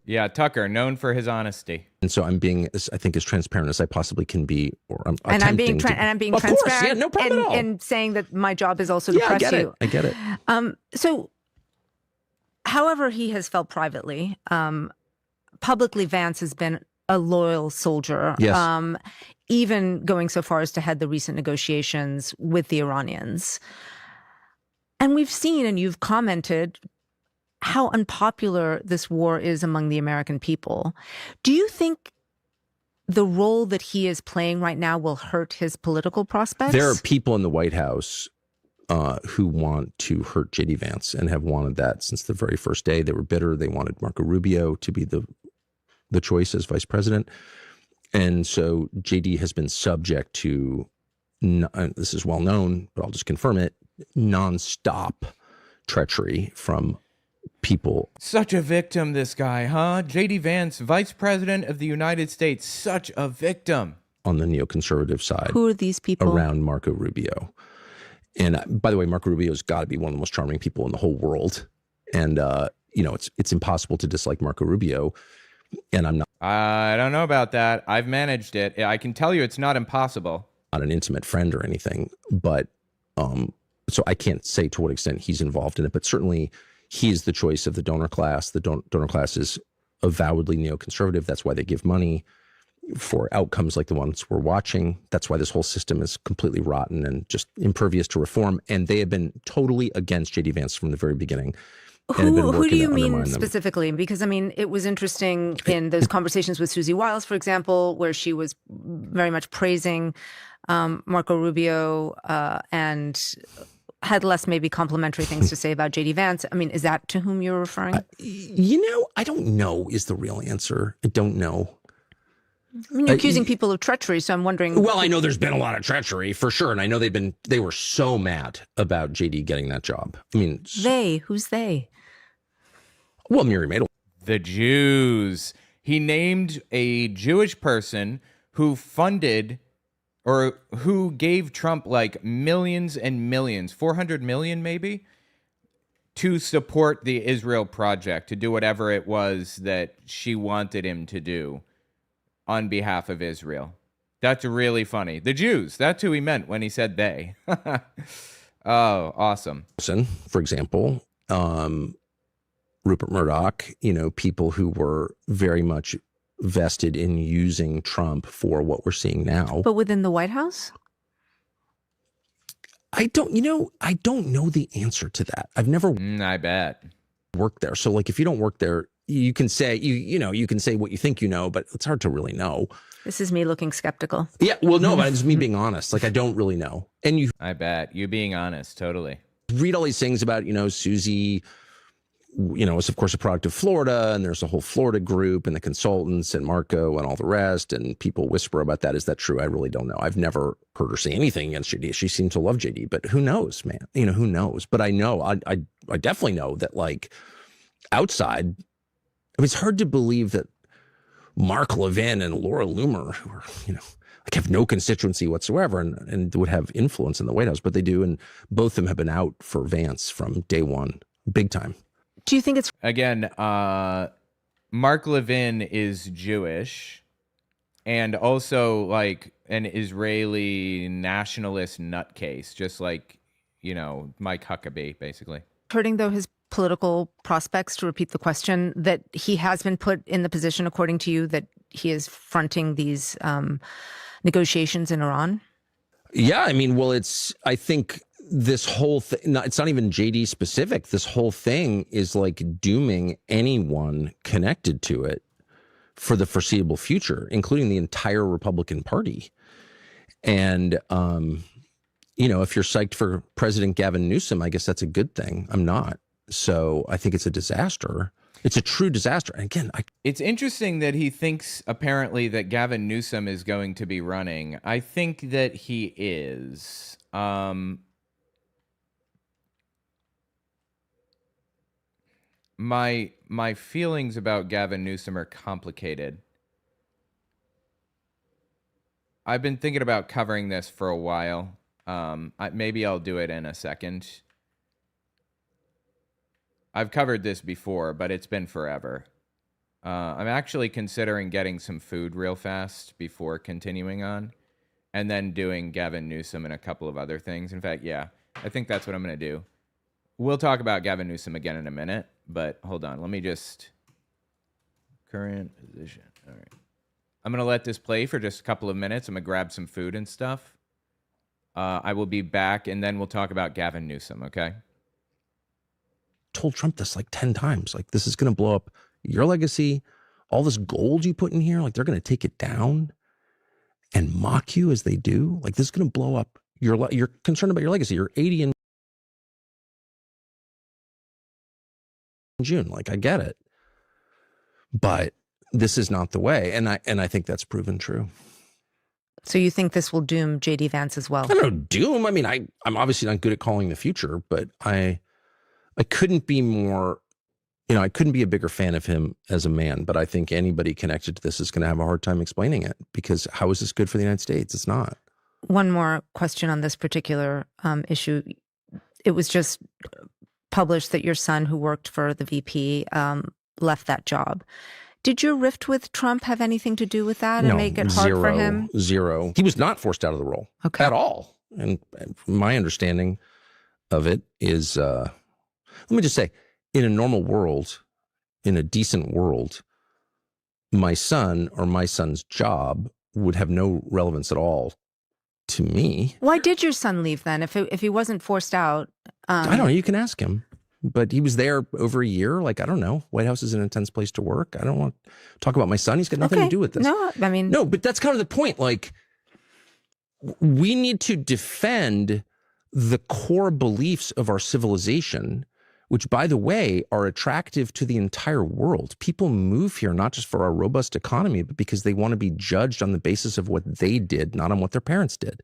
Yeah, Tucker, known for his honesty. And so I'm being, I think, as transparent as I possibly can be, or I'm I'm being of transparent. Course, yeah, no problem at all. And saying that my job is also to press you. I get it. So, however he has felt privately, publicly Vance has been a loyal soldier. Yes. Even going so far as to head the recent negotiations with the Iranians. And we've seen, and you've commented, how unpopular this war is among the American people. Do you think the role that he is playing right now will hurt his political prospects? There are people in the White House who want to hurt J.D. Vance and have wanted that since the very first day. They were bitter. They wanted Marco Rubio to be the choice as vice president. And so J.D. has been subject to, this is well known, but I'll just confirm it, nonstop treachery from people. Such a victim, this guy, huh? J.D. Vance, Vice President of the United States, such a victim. On the neoconservative side. Who are these people? Around Marco Rubio. And by the way, Marco Rubio's got to be one of the most charming people in the whole world. And, it's impossible to dislike Marco Rubio. And I'm not. I don't know about that. I've managed it. I can tell you it's not impossible. Not an intimate friend or anything, but so I can't say to what extent he's involved in it, but certainly he is the choice of the donor class. The donor class is avowedly neoconservative. That's why they give money for outcomes like the ones we're watching. That's why this whole system is completely rotten and just impervious to reform. And they have been totally against J.D. Vance from the very beginning. Who do you mean specifically? Because, it was interesting in those conversations with Susie Wiles, for example, where she was very much praising Marco Rubio and had less maybe complimentary things to say about J.D. Vance. Is that to whom you're referring? I don't know is the real answer. I don't know. You're accusing people of treachery, so I'm wondering. Well, I know there's been a lot of treachery for sure, and I know they were so mad about JD getting that job. Who's they? Well, Miri Madel. The Jews. He named a Jewish person who funded or who gave Trump like millions and millions, 400 million maybe, to support the Israel project, to do whatever it was that she wanted him to do on behalf of Israel. That's really funny. The Jews, that's who he meant when he said they. Oh, awesome. For example, Rupert Murdoch, people who were very much vested in using Trump for what we're seeing now. But within the White House? I don't know the answer to that. I've never I bet worked there. So like if you don't work there, you can say you can say what you think but it's hard to really know. This is me looking skeptical. Yeah, well, no, but it's me being honest. Like I don't really know. And I bet you being honest, totally. Read all these things about Susie. It's of course a product of Florida, and there's a whole Florida group and the consultants and Marco and all the rest, and people whisper about that. Is that true? I really don't know. I've never heard her say anything against JD. She seemed to love JD, but who knows, man? Who knows? But I know, I definitely know that like outside, it's hard to believe that Mark Levin and Laura Loomer, who are, have no constituency whatsoever and would have influence in the White House, but they do. And both of them have been out for Vance from day one, big time. Do you think it's... Again, Mark Levin is Jewish and also like an Israeli nationalist nutcase, just like, Mike Huckabee, basically. Hurting, though, his political prospects, to repeat the question, that he has been put in the position, according to you, that he is fronting these negotiations in Iran? Yeah, I think this whole thing, it's not even JD specific. This whole thing is like dooming anyone connected to it for the foreseeable future, including the entire Republican Party. And, if you're psyched for President Gavin Newsom, I guess that's a good thing. I'm not. So I think it's a disaster. It's a true disaster. And again, it's interesting that he thinks apparently that Gavin Newsom is going to be running. I think that he is. My feelings about Gavin Newsom are complicated. I've been thinking about covering this for a while. Maybe I'll do it in a second. I've covered this before, but it's been forever. I'm actually considering getting some food real fast before continuing on, and then doing Gavin Newsom and a couple of other things. In fact, yeah, I think that's what I'm going to do. We'll talk about Gavin Newsom again in a minute, but hold on. Let me just... Current position. All right. I'm going to let this play for just a couple of minutes. I'm going to grab some food and stuff. I will be back, and then we'll talk about Gavin Newsom, okay? Told Trump this like 10 times. Like, this is going to blow up your legacy. All this gold you put in here, like, they're going to take it down and mock you as they do. Like, this is going to blow up you're concerned about your legacy. You're 80 in June. Like, I get it. But this is not the way. And I think that's proven true. So you think this will doom J.D. Vance as well? I don't know, doom. I mean, I'm obviously not good at calling the future, but I couldn't be more, I couldn't be a bigger fan of him as a man, but I think anybody connected to this is going to have a hard time explaining it, because how is this good for the United States? It's not. One more question on this particular issue. It was just published that your son, who worked for the VP, left that job. Did your rift with Trump have anything to do with that and make it hard for him? Zero. He was not forced out of the role at all. And my understanding of it is, let me just say, in a normal world, in a decent world, my son or my son's job would have no relevance at all to me. Why did your son leave then? If he wasn't forced out? I don't know. You can ask him. But he was there over a year. Like, I don't know. White House is an intense place to work. I don't want to talk about my son. He's got nothing to do with this. No, I mean... No, but that's kind of the point. Like, we need to defend the core beliefs of our civilization, which, by the way, are attractive to the entire world. People move here not just for our robust economy, but because they want to be judged on the basis of what they did, not on what their parents did.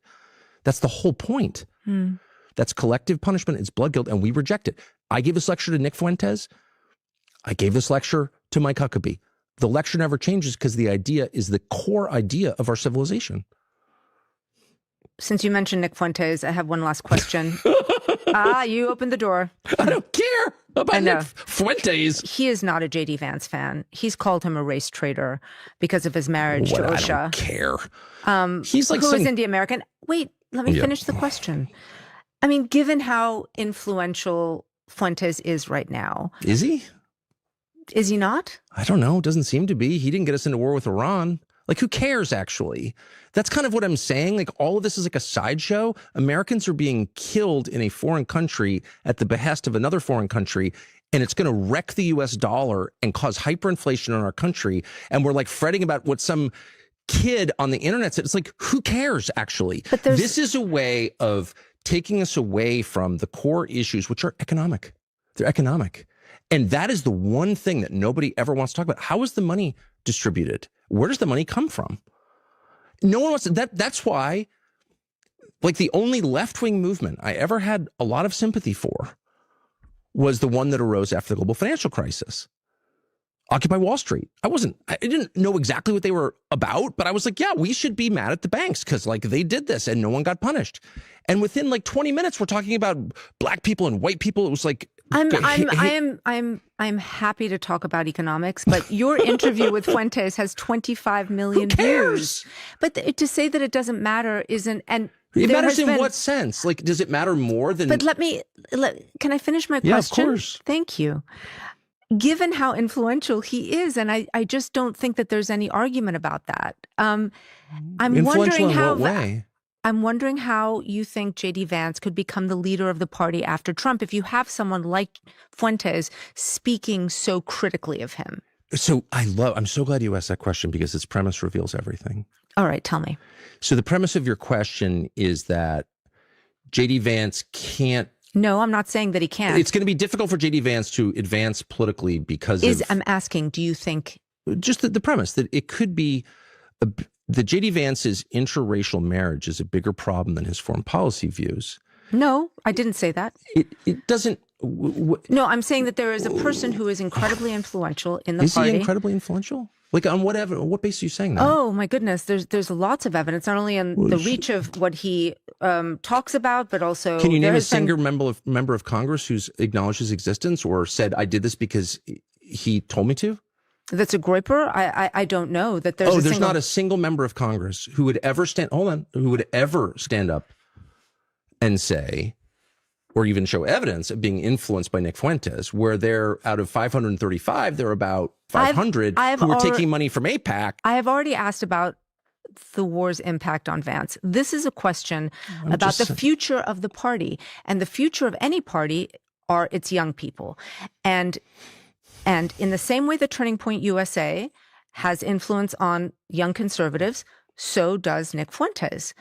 That's the whole point. That's collective punishment. It's blood guilt, and we reject it. I gave this lecture to Nick Fuentes. I gave this lecture to Mike Huckabee. The lecture never changes because the idea is the core idea of our civilization. Since you mentioned Nick Fuentes, I have one last question. You opened the door. I don't care about Nick Fuentes. He is not a J.D. Vance fan. He's called him a race traitor because of his marriage to OSHA. I don't care. He's like who is Indian American. Wait, let me finish the question. I mean, given how influential Fuentes is right now. Is he? Is he not? I don't know. Doesn't seem to be. He didn't get us into war with Iran. Like, who cares, actually? That's kind of what I'm saying. Like, all of this is like a sideshow. Americans are being killed in a foreign country at the behest of another foreign country, and it's going to wreck the U.S. dollar and cause hyperinflation in our country. And we're like fretting about what some kid on the internet said. It's like, who cares, actually? But this is a way of taking us away from the core issues, which are economic. They're economic. And that is the one thing that nobody ever wants to talk about. How is the money distributed? Where does the money come from? No one wants to, that's why, like, the only left-wing movement I ever had a lot of sympathy for was the one that arose after the global financial crisis. Occupy Wall Street. I didn't know exactly what they were about, but I was like, yeah, we should be mad at the banks because, like, they did this and no one got punished. And within like 20 minutes, we're talking about black people and white people. It was like, I'm happy to talk about economics, but your interview with Fuentes has 25 million views. But to say that it doesn't matter isn't, and it matters in what sense? Like, does it matter more than? But can I finish my question? Yeah, of course. Thank you. Given how influential he is, and I just don't think that there's any argument about that. I'm wondering in what way? I'm wondering how you think J.D. Vance could become the leader of the party after Trump if you have someone like Fuentes speaking so critically of him. So I'm so glad you asked that question because its premise reveals everything. All right, tell me. So the premise of your question is that J.D. Vance can't No, I'm not saying that he can't. It's going to be difficult for J.D. Vance to advance politically because I'm asking, do you think? Just the premise that it could be that J.D. Vance's interracial marriage is a bigger problem than his foreign policy views. No, I didn't say that. It doesn't. No, I'm saying that there is a person who is incredibly influential in the party. Is he incredibly influential? Like on what basis are you saying that? Oh my goodness, there's lots of evidence, not only on the reach of what he talks about, but also. Can you name a single member of Congress who's acknowledged his existence or said, "I did this because he told me to"? That's a groyper. I don't know that there's. There's not a single member of Congress who would ever stand. Who would ever stand up and say, or even show evidence of being influenced by Nick Fuentes, where they're out of 535, they're about 500 who are taking money from AIPAC. I have already asked about the war's impact on Vance. This is a question about the future of the party, and the future of any party are its young people. And in the same way that Turning Point USA has influence on young conservatives, so does Nick Fuentes.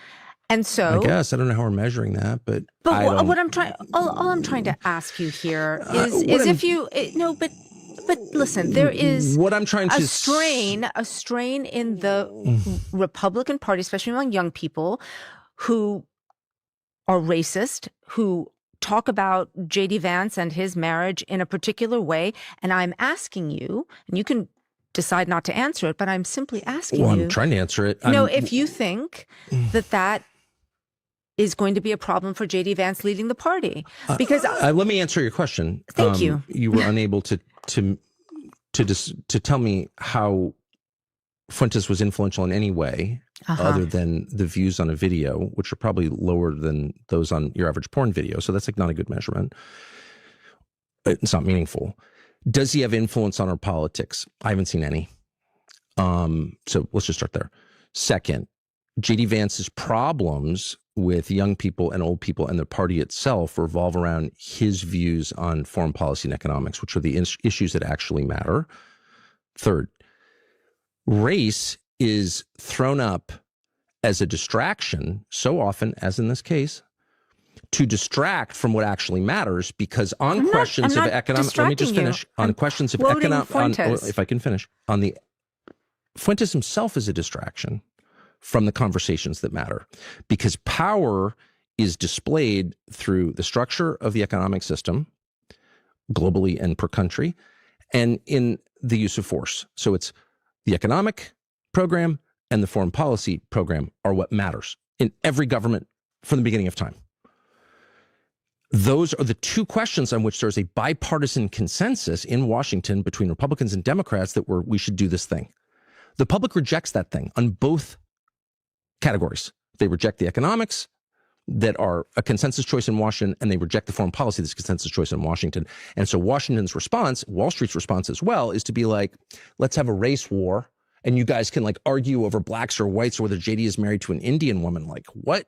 And so I guess I don't know how we're measuring that, but what I'm trying, all I'm trying to ask you here is if you but listen, there is what I'm trying to a strain in the Republican Party, especially among young people, who are racist, who talk about J.D. Vance and his marriage in a particular way, and I'm asking you, and you can decide not to answer it, but I'm simply asking you. I'm trying to answer it. If you think that is going to be a problem for J.D. Vance leading the party, because let me answer your question. Thank you. You were unable to tell me how Fuentes was influential in any way other than the views on a video, which are probably lower than those on your average porn video. So that's like not a good measurement. It's not meaningful. Does he have influence on our politics? I haven't seen any. So let's just start there. Second, J.D. Vance's problems with young people and old people and the party itself revolve around his views on foreign policy and economics, which are the issues that actually matter. Third, race is thrown up as a distraction so often, as in this case, to distract from what actually matters, because on questions of economic, let me just finish. On questions of economic, if I can finish, on the Fuentes himself is a distraction from the conversations that matter, because power is displayed through the structure of the economic system, globally and per country, and in the use of force. So it's the economic program and the foreign policy program are what matters in every government from the beginning of time. Those are the two questions on which there's a bipartisan consensus in Washington between Republicans and Democrats that we should do this thing. The public rejects that thing on both categories. They reject the economics that are a consensus choice in Washington, and they reject the foreign policy that's a consensus choice in Washington. And so Washington's response, Wall Street's response as well, is to be like, let's have a race war, and you guys can like argue over blacks or whites or whether JD is married to an Indian woman. Like what?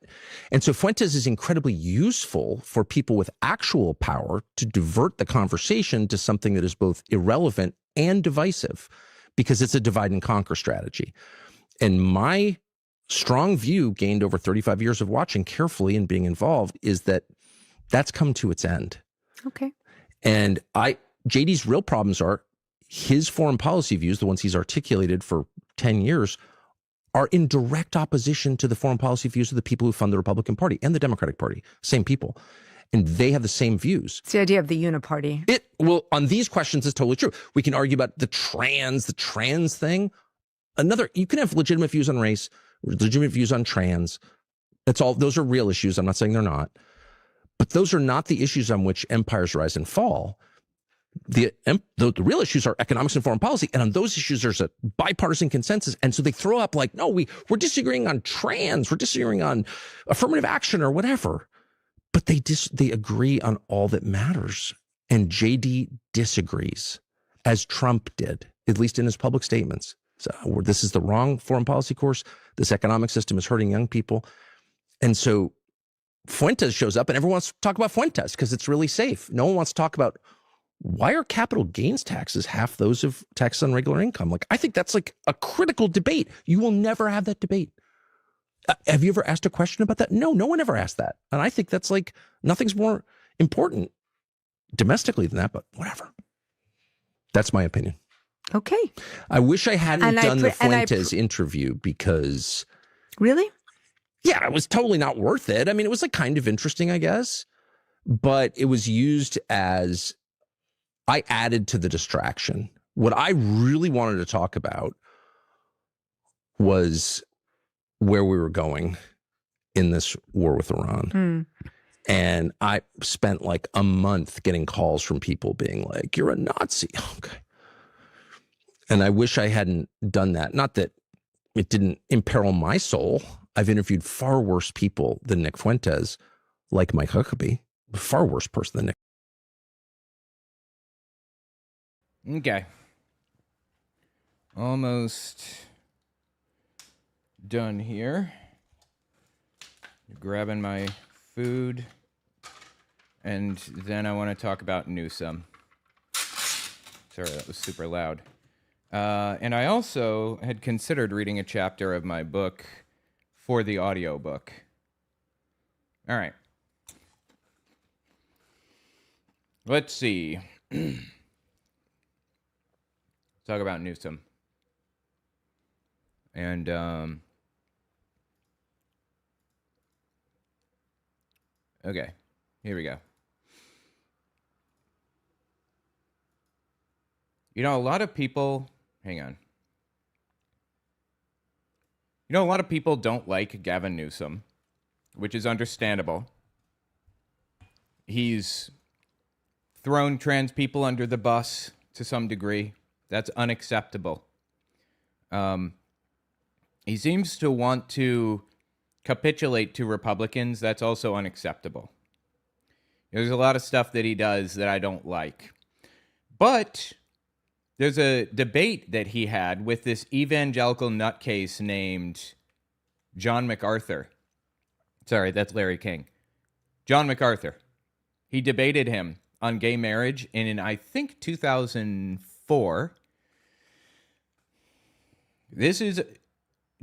And so Fuentes is incredibly useful for people with actual power to divert the conversation to something that is both irrelevant and divisive, because it's a divide and conquer strategy. And my strong view, gained over 35 years of watching carefully and being involved, is that that's come to its end. Okay. And JD's real problems are his foreign policy views, the ones he's articulated for 10 years, are in direct opposition to the foreign policy views of the people who fund the Republican Party and the Democratic Party. Same people. And they have the same views. It's the idea of the uniparty. Well, on these questions, it's totally true. We can argue about the trans thing. You can have legitimate views on race, legitimate views on trans. Those are real issues. I'm not saying they're not. But those are not the issues on which empires rise and fall. The real issues are economics and foreign policy. And on those issues, there's a bipartisan consensus. And so they throw up like, no, we're disagreeing on trans. We're disagreeing on affirmative action or whatever. But they agree on all that matters. And JD disagrees, as Trump did, at least in his public statements. So this is the wrong foreign policy course. This economic system is hurting young people. And so Fuentes shows up and everyone wants to talk about Fuentes because it's really safe. No one wants to talk about, why are capital gains taxes half those of taxes on regular income? Like, I think that's like a critical debate. You will never have that debate. Have you ever asked a question about that? No one ever asked that. And I think that's like, nothing's more important domestically than that, but whatever. That's my opinion. Okay. I wish I hadn't done the Fuentes interview because... Really? Yeah, it was totally not worth it. I mean, it was like kind of interesting, I guess, but it was used as... I added to the distraction. What I really wanted to talk about was where we were going in this war with Iran. And I spent like a month getting calls from people being like, you're a Nazi. Okay. And I wish I hadn't done that. Not that it didn't imperil my soul. I've interviewed far worse people than Nick Fuentes, like Mike Huckabee, a far worse person than Nick. Okay. Almost done here. Grabbing my food. And then I want to talk about Newsom. Sorry, that was super loud. And I also had considered reading a chapter of my book for the audiobook. All right. Let's see. Talk about Newsom. And okay, here we go. You know, a lot of people, hang on. You know, a lot of people don't like Gavin Newsom, which is understandable. He's thrown trans people under the bus to some degree. That's unacceptable. He seems to want to capitulate to Republicans. That's also unacceptable. There's a lot of stuff that he does that I don't like. But there's a debate that he had with this evangelical nutcase named John MacArthur. Sorry, that's Larry King. John MacArthur. He debated him on gay marriage in I think, 2004. This is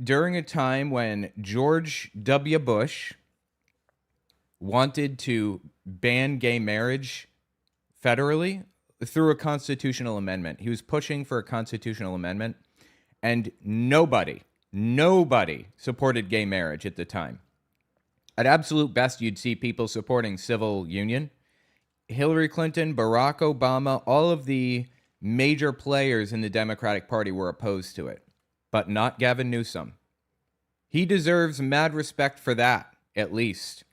during a time when George W. Bush wanted to ban gay marriage federally through a constitutional amendment. He was pushing for a constitutional amendment, and nobody supported gay marriage at the time. At absolute best, you'd see people supporting civil union. Hillary Clinton, Barack Obama, all of the major players in the Democratic Party were opposed to it, but not Gavin Newsom. He deserves mad respect for that, at least.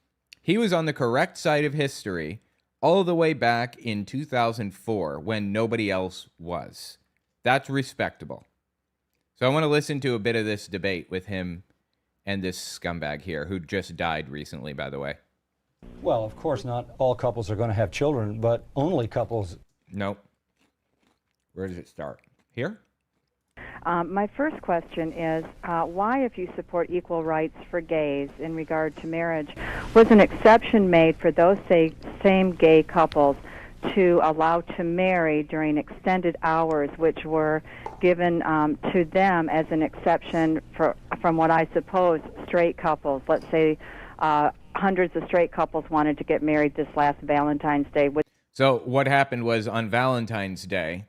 He was on the correct side of history all the way back in 2004 when nobody else was. That's respectable. So I want to listen to a bit of this debate with him and this scumbag here, who just died recently, by the way. Well, of course, not all couples are going to have children, but only couples. Nope. Where does it start? Here? My first question is, why, if you support equal rights for gays in regard to marriage, was an exception made for those same gay couples to allow to marry during extended hours, which were given to them as an exception from what I suppose straight couples? Let's say hundreds of straight couples wanted to get married this last Valentine's Day. So what happened was on Valentine's Day,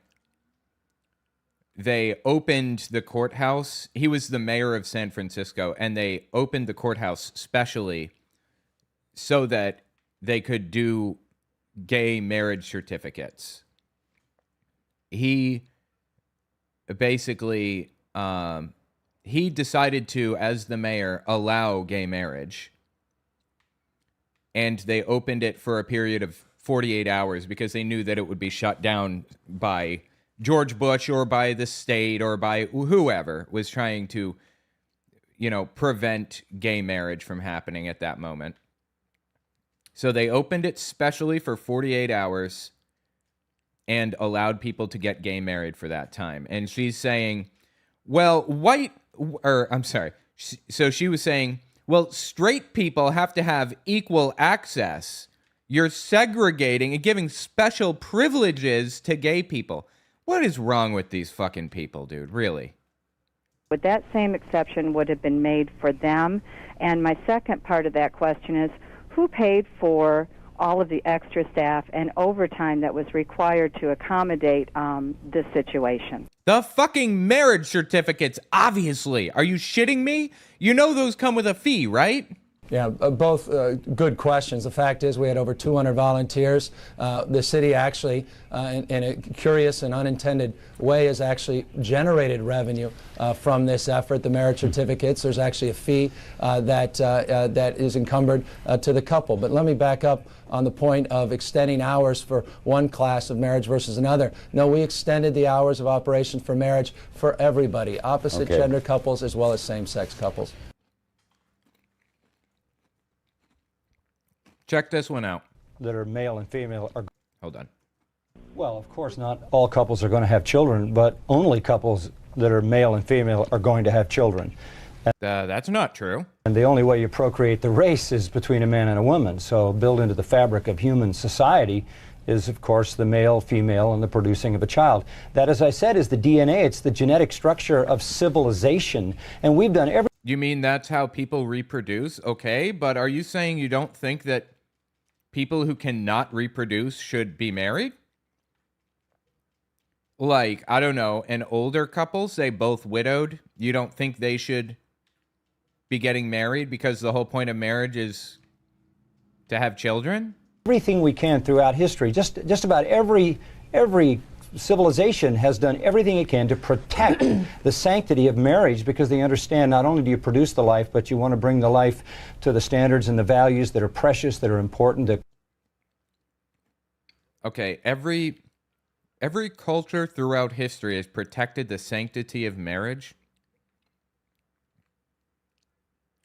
they opened the courthouse. He was the mayor of San Francisco, and they opened the courthouse specially so that they could do gay marriage certificates. He basically, he decided to, as the mayor, allow gay marriage. And they opened it for a period of 48 hours because they knew that it would be shut down by George Bush or by the state or by whoever was trying to, prevent gay marriage from happening at that moment. So they opened it specially for 48 hours and allowed people to get gay married for that time. And she's saying, so she was saying, well, straight people have to have equal access. You're segregating and giving special privileges to gay people. What is wrong with these fucking people, dude? Really? Would that same exception would have been made for them? And my second part of that question is, who paid for all of the extra staff and overtime that was required to accommodate this situation? The fucking marriage certificates, obviously. Are you shitting me? You know those come with a fee, right? Yeah, both good questions. The fact is we had over 200 volunteers. The city actually, in a curious and unintended way, has actually generated revenue from this effort. The marriage certificates, there's actually a fee that is encumbered to the couple. But let me back up on the point of extending hours for one class of marriage versus another. No, we extended the hours of operation for marriage for everybody, opposite gender couples as well as same-sex couples. Check this one out. That are male and female are... Hold on. Well, of course, not all couples are going to have children, but only couples that are male and female are going to have children. That's not true. And the only way you procreate the race is between a man and a woman. So built into the fabric of human society is, of course, the male, female, and the producing of a child. That, as I said, is the DNA. It's the genetic structure of civilization. And we've done every... You mean that's how people reproduce? Okay, but are you saying you don't think that people who cannot reproduce should be married? Like, I don't know, an older couple, say both widowed, you don't think they should be getting married because the whole point of marriage is to have children? Everything we can throughout history, just about every civilization has done everything it can to protect the sanctity of marriage, because they understand not only do you produce the life, but you want to bring the life to the standards and the values that are precious, that are important. Okay, every culture throughout history has protected the sanctity of marriage.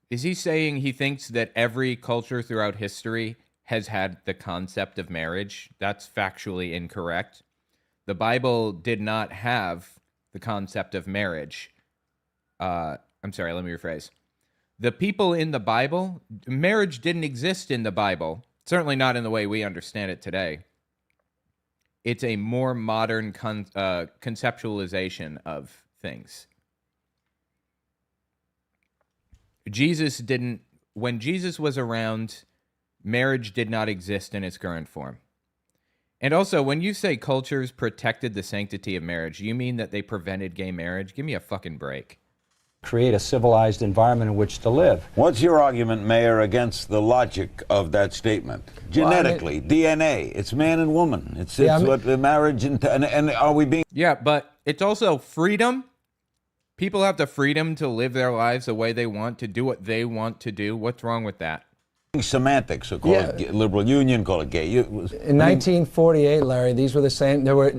Is he saying he thinks that every culture throughout history has had the concept of marriage? That's factually incorrect. The Bible did not have the concept of marriage. I'm sorry, let me rephrase. The people in the Bible, marriage didn't exist in the Bible, certainly not in the way we understand it today. It's a more modern conceptualization of things. When Jesus was around, marriage did not exist in its current form. And also, when you say cultures protected the sanctity of marriage, you mean that they prevented gay marriage? Give me a fucking break. Create a civilized environment in which to live. What's your argument, Mayor, against the logic of that statement? Genetically, DNA, it's man and woman. It's what the marriage and are we being... Yeah, but it's also freedom. People have the freedom to live their lives the way they want, to do what they want to do. What's wrong with that? Semantics, so call it liberal union, call it gay. In 1948, Larry, these were the same. There were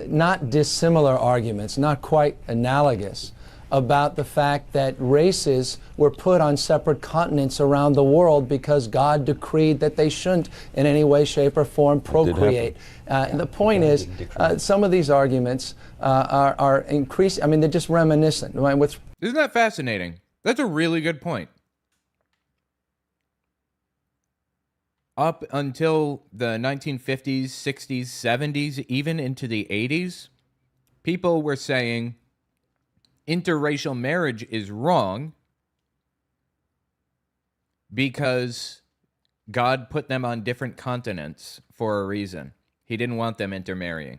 not dissimilar arguments, not quite analogous, about the fact that races were put on separate continents around the world because God decreed that they shouldn't in any way, shape, or form procreate. And the point is, some of these arguments are increasing. I mean, they're just reminiscent. Isn't that fascinating? That's a really good point. Up until the 1950s, 60s, 70s, even into the 80s, people were saying interracial marriage is wrong because God put them on different continents for a reason. He didn't want them intermarrying.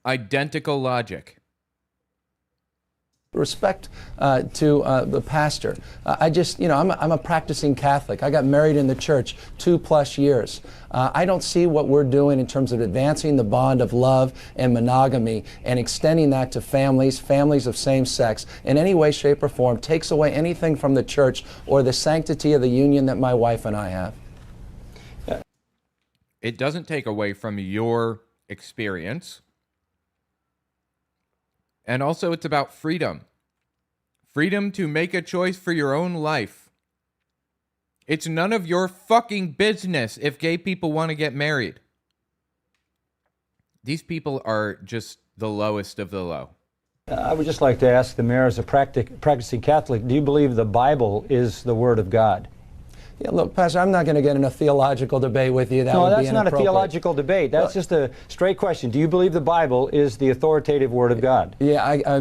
Identical logic. Respect to the pastor. I'm a practicing Catholic. I got married in the church 2+ years. I don't see what we're doing in terms of advancing the bond of love and monogamy and extending that to families of same sex in any way, shape, or form takes away anything from the church or the sanctity of the union that my wife and I have. It doesn't take away from your experience. And also, it's about freedom. Freedom to make a choice for your own life. It's none of your fucking business if gay people want to get married. These people are just the lowest of the low. I would just like to ask the mayor, as a practicing Catholic, do you believe the Bible is the Word of God? Yeah, look, Pastor, I'm not going to get in a theological debate with you. No, that's not a theological debate. That's just a straight question. Do you believe the Bible is the authoritative Word of God? Yeah,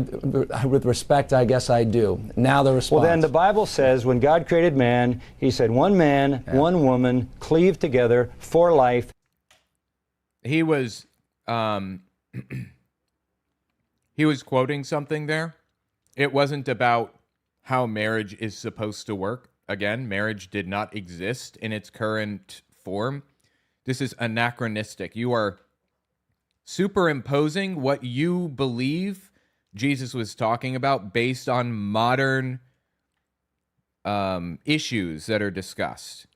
with respect, I guess I do. Now the response. Well, then the Bible says when God created man, He said one man, one woman, cleave together for life. He was he was quoting something there. It wasn't about how marriage is supposed to work. Again, marriage did not exist in its current form. This is anachronistic. You are superimposing what you believe Jesus was talking about based on modern issues that are discussed.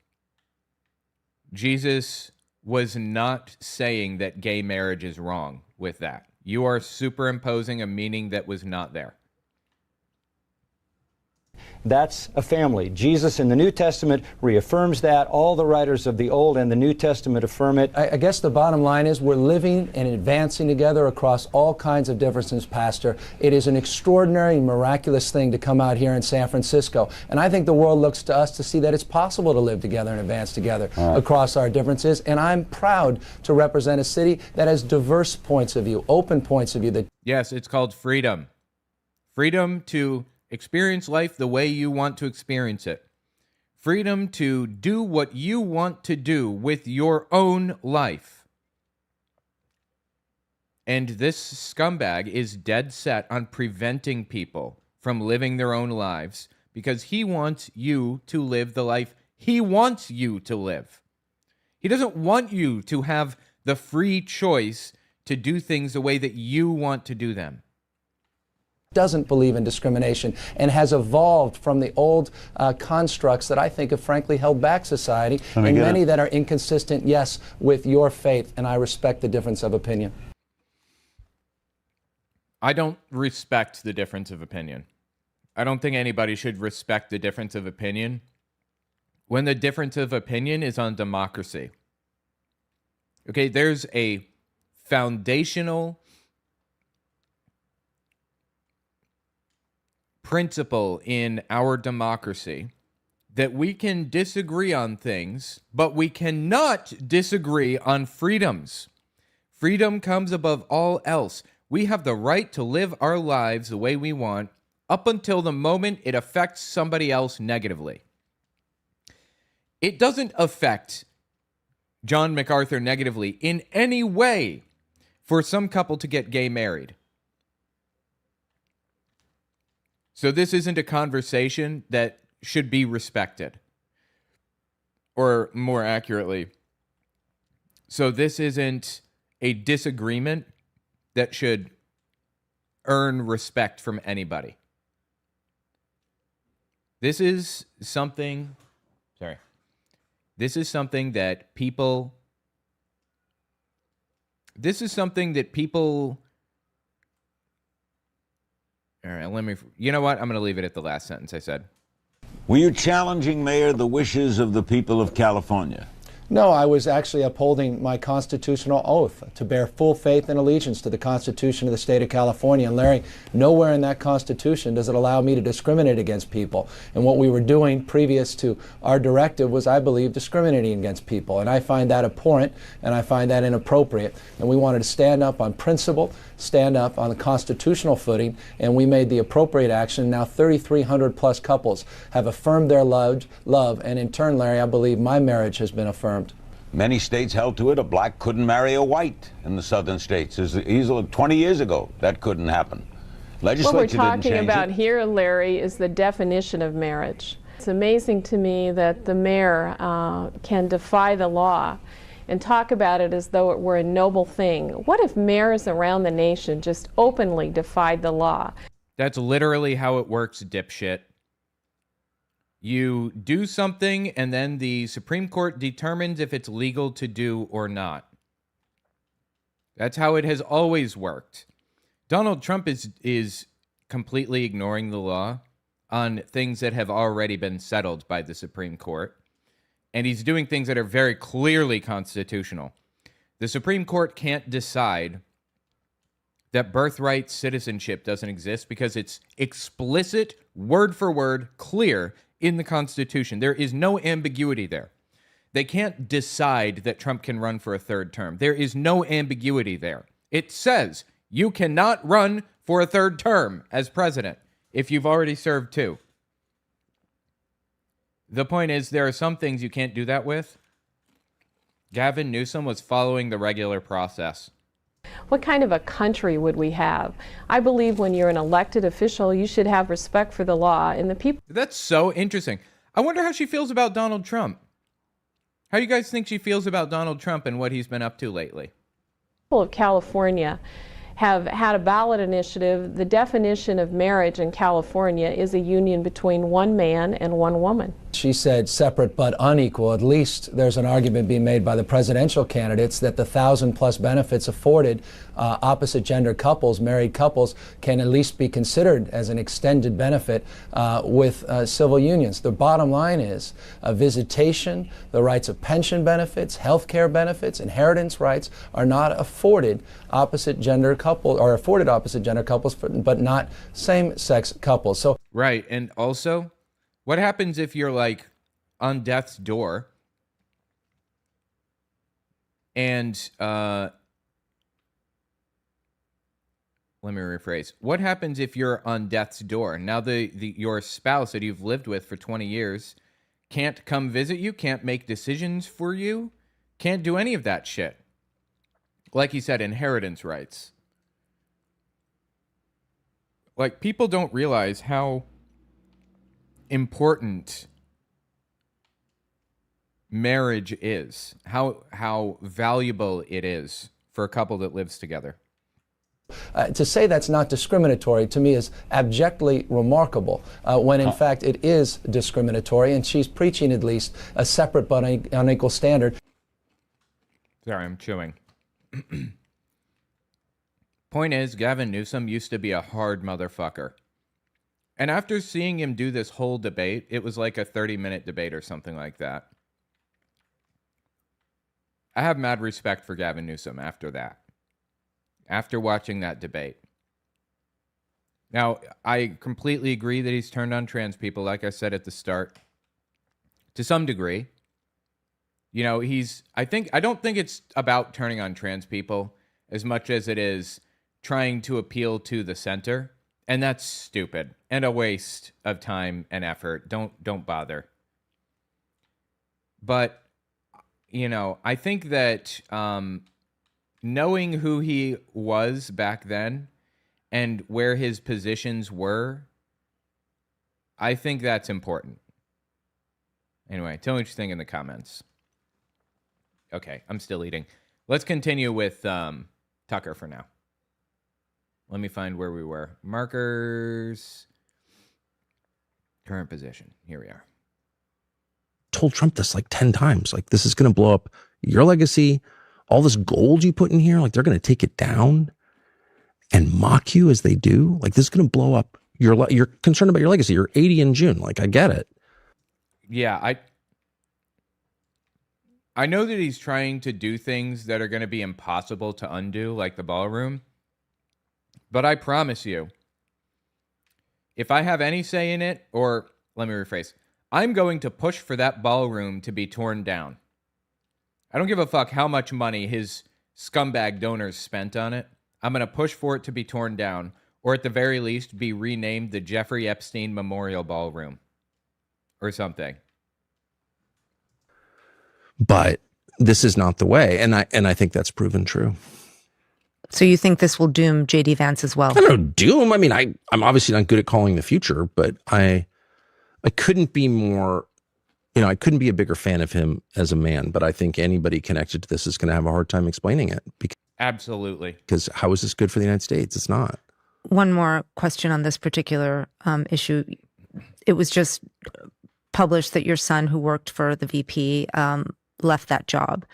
Jesus was not saying that gay marriage is wrong with that. You are superimposing a meaning that was not there. That's a family. Jesus in the New Testament reaffirms that. All the writers of the Old and the New Testament affirm it. I guess the bottom line is we're living and advancing together across all kinds of differences, Pastor. It is an extraordinary, miraculous thing to come out here in San Francisco. And I think the world looks to us to see that it's possible to live together and advance together across our differences. And I'm proud to represent a city that has diverse points of view, open points of view. Yes, it's called freedom. Freedom to experience life the way you want to experience it. Freedom to do what you want to do with your own life. And this scumbag is dead set on preventing people from living their own lives because he wants you to live the life he wants you to live. He doesn't want you to have the free choice to do things the way that you want to do them. Doesn't believe in discrimination and has evolved from the old constructs that I think have frankly held back society, and many that are inconsistent, yes, with your faith, and I respect the difference of opinion. I don't respect the difference of opinion. I don't think anybody should respect the difference of opinion when the difference of opinion is on democracy. Okay, there's a foundational principle in our democracy that we can disagree on things, but we cannot disagree on freedoms. Freedom comes above all else. We have the right to live our lives the way we want up until the moment it affects somebody else negatively. It doesn't affect John MacArthur negatively in any way for some couple to get gay married. So this isn't a conversation that should be respected. Or more accurately, so this isn't a disagreement that should earn respect from anybody. This is something that people all right, you know what? I'm going to leave it at the last sentence I said. Were you challenging, Mayor, the wishes of the people of California? No, I was actually upholding my constitutional oath to bear full faith and allegiance to the Constitution of the state of California. And Larry, nowhere in that Constitution does it allow me to discriminate against people. And what we were doing previous to our directive was, I believe, discriminating against people. And I find that abhorrent and I find that inappropriate. And we wanted to stand up on principle, stand up on the constitutional footing, and we made the appropriate action. Now 3,300 plus couples have affirmed their love, and in turn, Larry, I believe my marriage has been affirmed. Many states held to it. A black couldn't marry a white in the southern states. Easily 20 years ago, that couldn't happen. Legislature what we're talking didn't change about it. here, Larry, is the definition of marriage. It's amazing to me that the mayor can defy the law and talk about it as though it were a noble thing. What if mayors around the nation just openly defied the law? That's literally how it works, dipshit. You do something, and then the Supreme Court determines if it's legal to do or not. That's how it has always worked. Donald Trump is completely ignoring the law on things that have already been settled by the Supreme Court. And he's doing things that are very clearly constitutional. The Supreme Court can't decide that birthright citizenship doesn't exist because it's explicit, word for word, clear in the Constitution. There is no ambiguity there. They can't decide that Trump can run for a third term. There is no ambiguity there. It says you cannot run for a third term as president if you've already served 2. The point is, there are some things you can't do that with. Gavin Newsom was following the regular process. What kind of a country would we have? I believe when you're an elected official, you should have respect for the law and the people. That's so interesting. I wonder how she feels about Donald Trump. How do you guys think she feels about Donald Trump and what he's been up to lately? People of California have had a ballot initiative. The definition of marriage in California is a union between one man and one woman. She said separate but unequal. At least there's an argument being made by the presidential candidates that the 1,000+ benefits afforded opposite gender couples, married couples, can at least be considered as an extended benefit with civil unions. The bottom line is visitation, the rights of pension benefits, health care benefits, inheritance rights are not afforded opposite gender couples, or afforded opposite gender couples, but not same-sex couples. So right, and also, what happens if you're like on death's door and let me rephrase. What happens if you're on death's door? Now your spouse that you've lived with for 20 years can't come visit you, can't make decisions for you, can't do any of that shit. Like you said, inheritance rights. Like, people don't realize how important marriage is, how valuable it is for a couple that lives together. To say that's not discriminatory to me is abjectly remarkable, when in fact it is discriminatory, and she's preaching at least a separate but unequal standard. Sorry, I'm chewing. Point is, Gavin Newsom used to be a hard motherfucker. And after seeing him do this whole debate, it was like a 30-minute debate or something like that. I have mad respect for Gavin Newsom after that. After watching that debate. Now, I completely agree that he's turned on trans people, like I said at the start. To some degree. You know, I don't think it's about turning on trans people as much as it is trying to appeal to the center. And that's stupid and a waste of time and effort. Don't bother. But, you know, I think that knowing who he was back then and where his positions were, I think that's important. Anyway, tell me what you think in the comments. Okay, I'm still eating. Let's continue with Tucker for now. Let me find where we were. Markers. Current position. Here we are. Told Trump this like 10 times. Like, this is going to blow up your legacy. All this gold you put in here, like, they're going to take it down and mock you as they do. Like, this is going to blow up you're concerned about your legacy. You're 80 in June. Like, I get it. Yeah, I know that he's trying to do things that are going to be impossible to undo, like the ballroom. But I promise you, if I have any say in it, or let me rephrase, I'm going to push for that ballroom to be torn down. I don't give a fuck how much money his scumbag donors spent on it. I'm going to push for it to be torn down, or at the very least be renamed the Jeffrey Epstein Memorial Ballroom or something. But this is not the way, and I think that's proven true. So you think this will doom J.D. Vance as well? I don't know, doom. I mean, I'm obviously not good at calling the future, but I couldn't be more, I couldn't be a bigger fan of him as a man, but I think anybody connected to this is going to have a hard time explaining it. Absolutely. Because how is this good for the United States? It's not. One more question on this particular issue. It was just published that your son, who worked for the VP, left that job.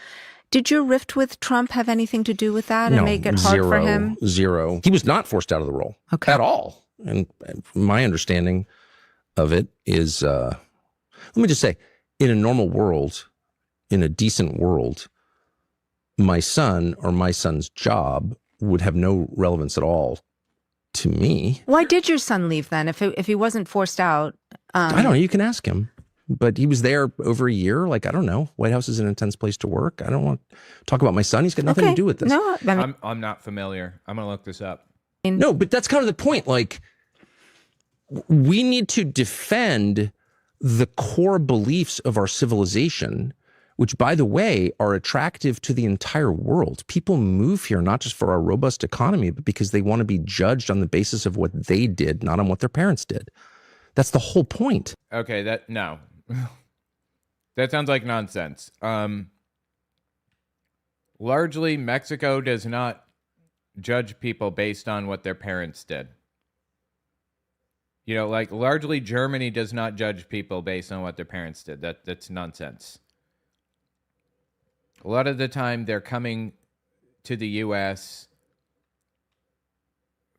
Did your rift with Trump have anything to do with that and make it hard for him? Zero. He was not forced out of the role at all. And my understanding of it is, let me just say, in a normal world, in a decent world, my son or my son's job would have no relevance at all to me. Why did your son leave then? If he wasn't forced out, I don't know. You can ask him. But he was there over a year. Like, I don't know. White House is an intense place to work. I don't want to talk about my son. He's got nothing to do with this. No, I mean, I'm not familiar. I'm going to look this up. No, but that's kind of the point. Like, we need to defend the core beliefs of our civilization, which, by the way, are attractive to the entire world. People move here not just for our robust economy, but because they want to be judged on the basis of what they did, not on what their parents did. That's the whole point. Okay, no. That sounds like nonsense. Largely, Mexico does not judge people based on what their parents did. You know, like, largely Germany does not judge people based on what their parents did. That's nonsense. A lot of the time, they're coming to the U.S.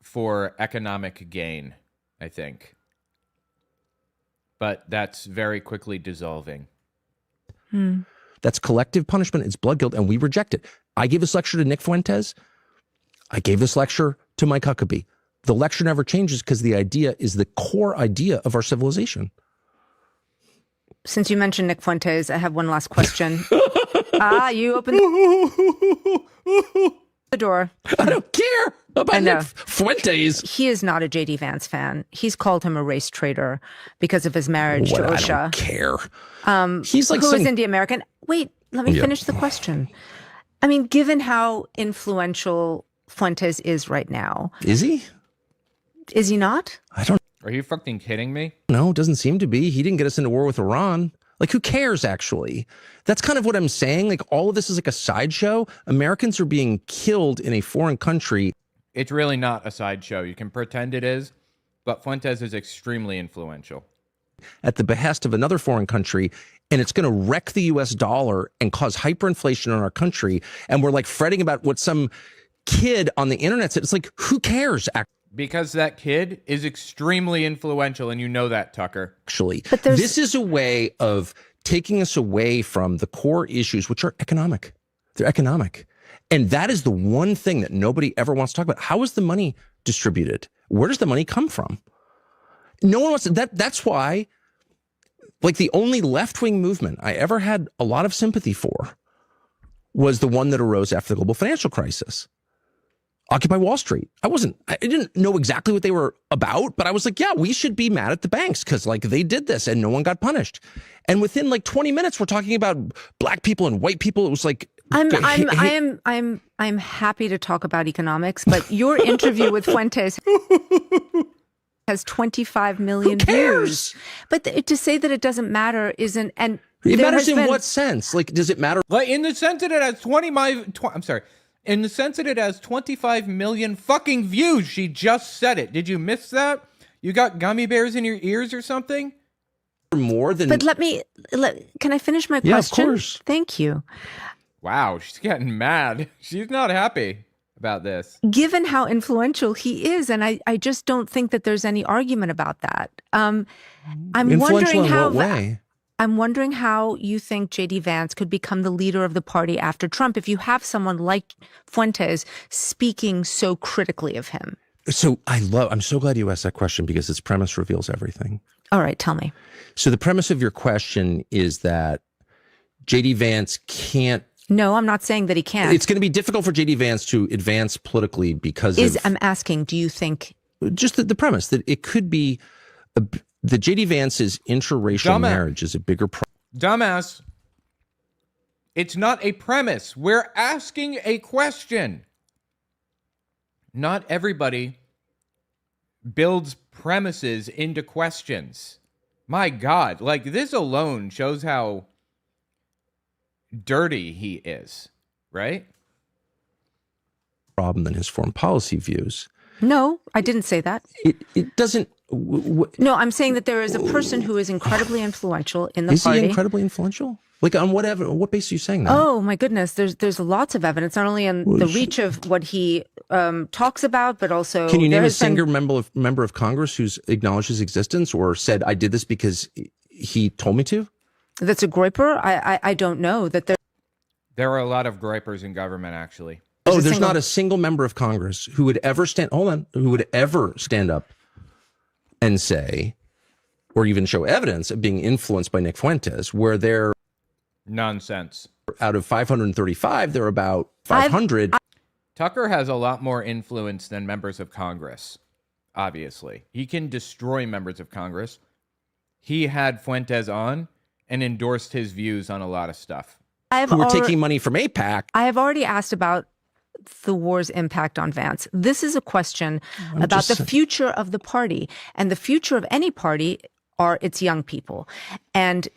for economic gain, I think. But that's very quickly dissolving. That's collective punishment. It's blood guilt, and we reject it. I gave this lecture to Nick Fuentes. I gave this lecture to Mike Huckabee. The lecture never changes because the idea is the core idea of our civilization. Since you mentioned Nick Fuentes, I have one last question. You opened the door. I don't care about Nick Fuentes. He is not a J.D. Vance fan. He's called him a race traitor because of his marriage to Osha. I don't care. He's like who is Indian American. Wait, let me finish the question. I mean, given how influential Fuentes is right now. Is he? Is he not? I don't. Are you fucking kidding me? No, it doesn't seem to be. He didn't get us into war with Iran. Like, who cares, actually? That's kind of what I'm saying. Like, all of this is like a sideshow. Americans are being killed in a foreign country. It's really not a sideshow. You can pretend it is, but Fuentes is extremely influential. At the behest of another foreign country, and it's going to wreck the U.S. dollar and cause hyperinflation in our country. And we're like fretting about what some kid on the internet said. It's like, who cares? Because that kid is extremely influential, and you know that, Tucker. Actually, this is a way of taking us away from the core issues, which are economic. They're economic. And that is the one thing that nobody ever wants to talk about. How is the money distributed? Where does the money come from? No one wants to, that's why, like, the only left-wing movement I ever had a lot of sympathy for was the one that arose after the global financial crisis. Occupy Wall Street. I didn't know exactly what they were about, but I was like, yeah, we should be mad at the banks because, like, they did this and no one got punished. And within like 20 minutes, we're talking about black people and white people. It was like, I'm happy to talk about economics, but your interview with Fuentes has 25 million views. But to say that it doesn't matter isn't, and it matters in what sense? Like, does it matter? Like, in the sense that it has in the sense that it has 25 million fucking views. She just said it. Did you miss that? You got gummy bears in your ears or something? More than. But can I finish my question? Yeah, of course. Thank you. Wow, she's getting mad. She's not happy about this. Given how influential he is, and I just don't think that there's any argument about that. I'm wondering how. In what way? I'm wondering how you think J.D. Vance could become the leader of the party after Trump if you have someone like Fuentes speaking so critically of him. So I'm so glad you asked that question because its premise reveals everything. All right, tell me. So the premise of your question is that J.D. Vance can't. No, I'm not saying that he can't. It's going to be difficult for J.D. Vance to advance politically because I'm asking, do you think? Just the premise that it could be the J.D. Vance's interracial marriage is a bigger problem. Dumbass. It's not a premise. We're asking a question. Not everybody builds premises into questions. My God, like, this alone shows how dirty he is, right? Problem than his foreign policy views. No, I didn't say that. It doesn't. No, I'm saying that there is a person who is incredibly influential in the party. Is he incredibly influential? Like, on what basis are you saying that? Oh my goodness, there's lots of evidence, not only on the reach of what he talks about, but also. Can you name a single member of Congress who's acknowledged his existence or said, "I did this because he told me to"? That's a groiper. I don't know that there. There are a lot of groipers in government, actually. Oh, there's not a single member of Congress who would ever stand up and say, or even show evidence of being influenced by Nick Fuentes, where they're nonsense. Out of 535, they're about 500. Tucker has a lot more influence than members of Congress, obviously. He can destroy members of Congress. He had Fuentes on and endorsed his views on a lot of stuff. Who were taking money from AIPAC. I have already asked about the war's impact on Vance. This is a question about the future of the party, and the future of any party are its young people. And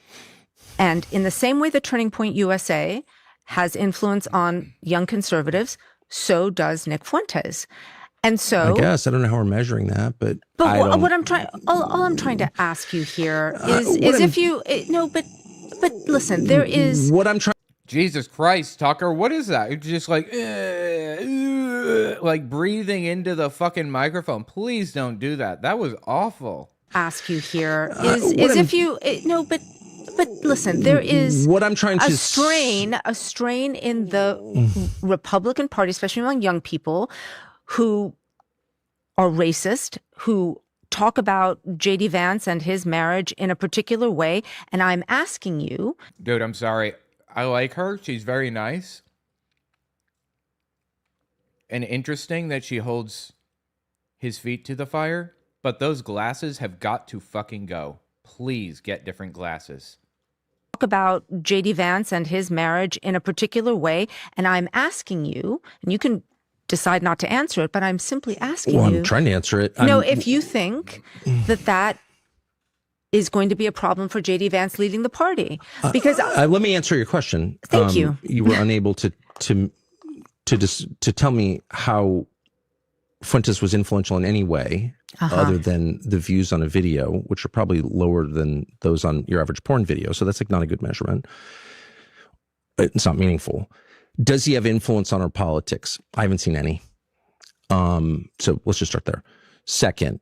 in the same way that Turning Point USA has influence on young conservatives, so does Nick Fuentes. And so I guess I don't know how we're measuring that, but what I'm trying, all I'm trying to ask you here is if you no, but listen, there is what I'm trying. Jesus Christ, Tucker, what is that? You're just like breathing into the fucking microphone. Please don't do that. That was awful. Ask you here is if you no, but listen, there is what I'm trying to a strain in the Republican Party, especially among young people who are racist, who talk about J.D. Vance and his marriage in a particular way, and I'm asking you, dude, I'm sorry. I like her. She's very nice. And interesting that she holds his feet to the fire. But those glasses have got to fucking go. Please get different glasses. Talk about J.D. Vance and his marriage in a particular way. And I'm asking you, and you can decide not to answer it, but I'm simply asking you. I'm trying to answer it. No, if you think that is going to be a problem for J.D. Vance leading the party, because let me answer your question. Thank you. You were unable to tell me how Fuentes was influential in any way other than the views on a video, which are probably lower than those on your average porn video. So that's like not a good measurement. It's not meaningful. Does he have influence on our politics? I haven't seen any. So let's just start there. Second,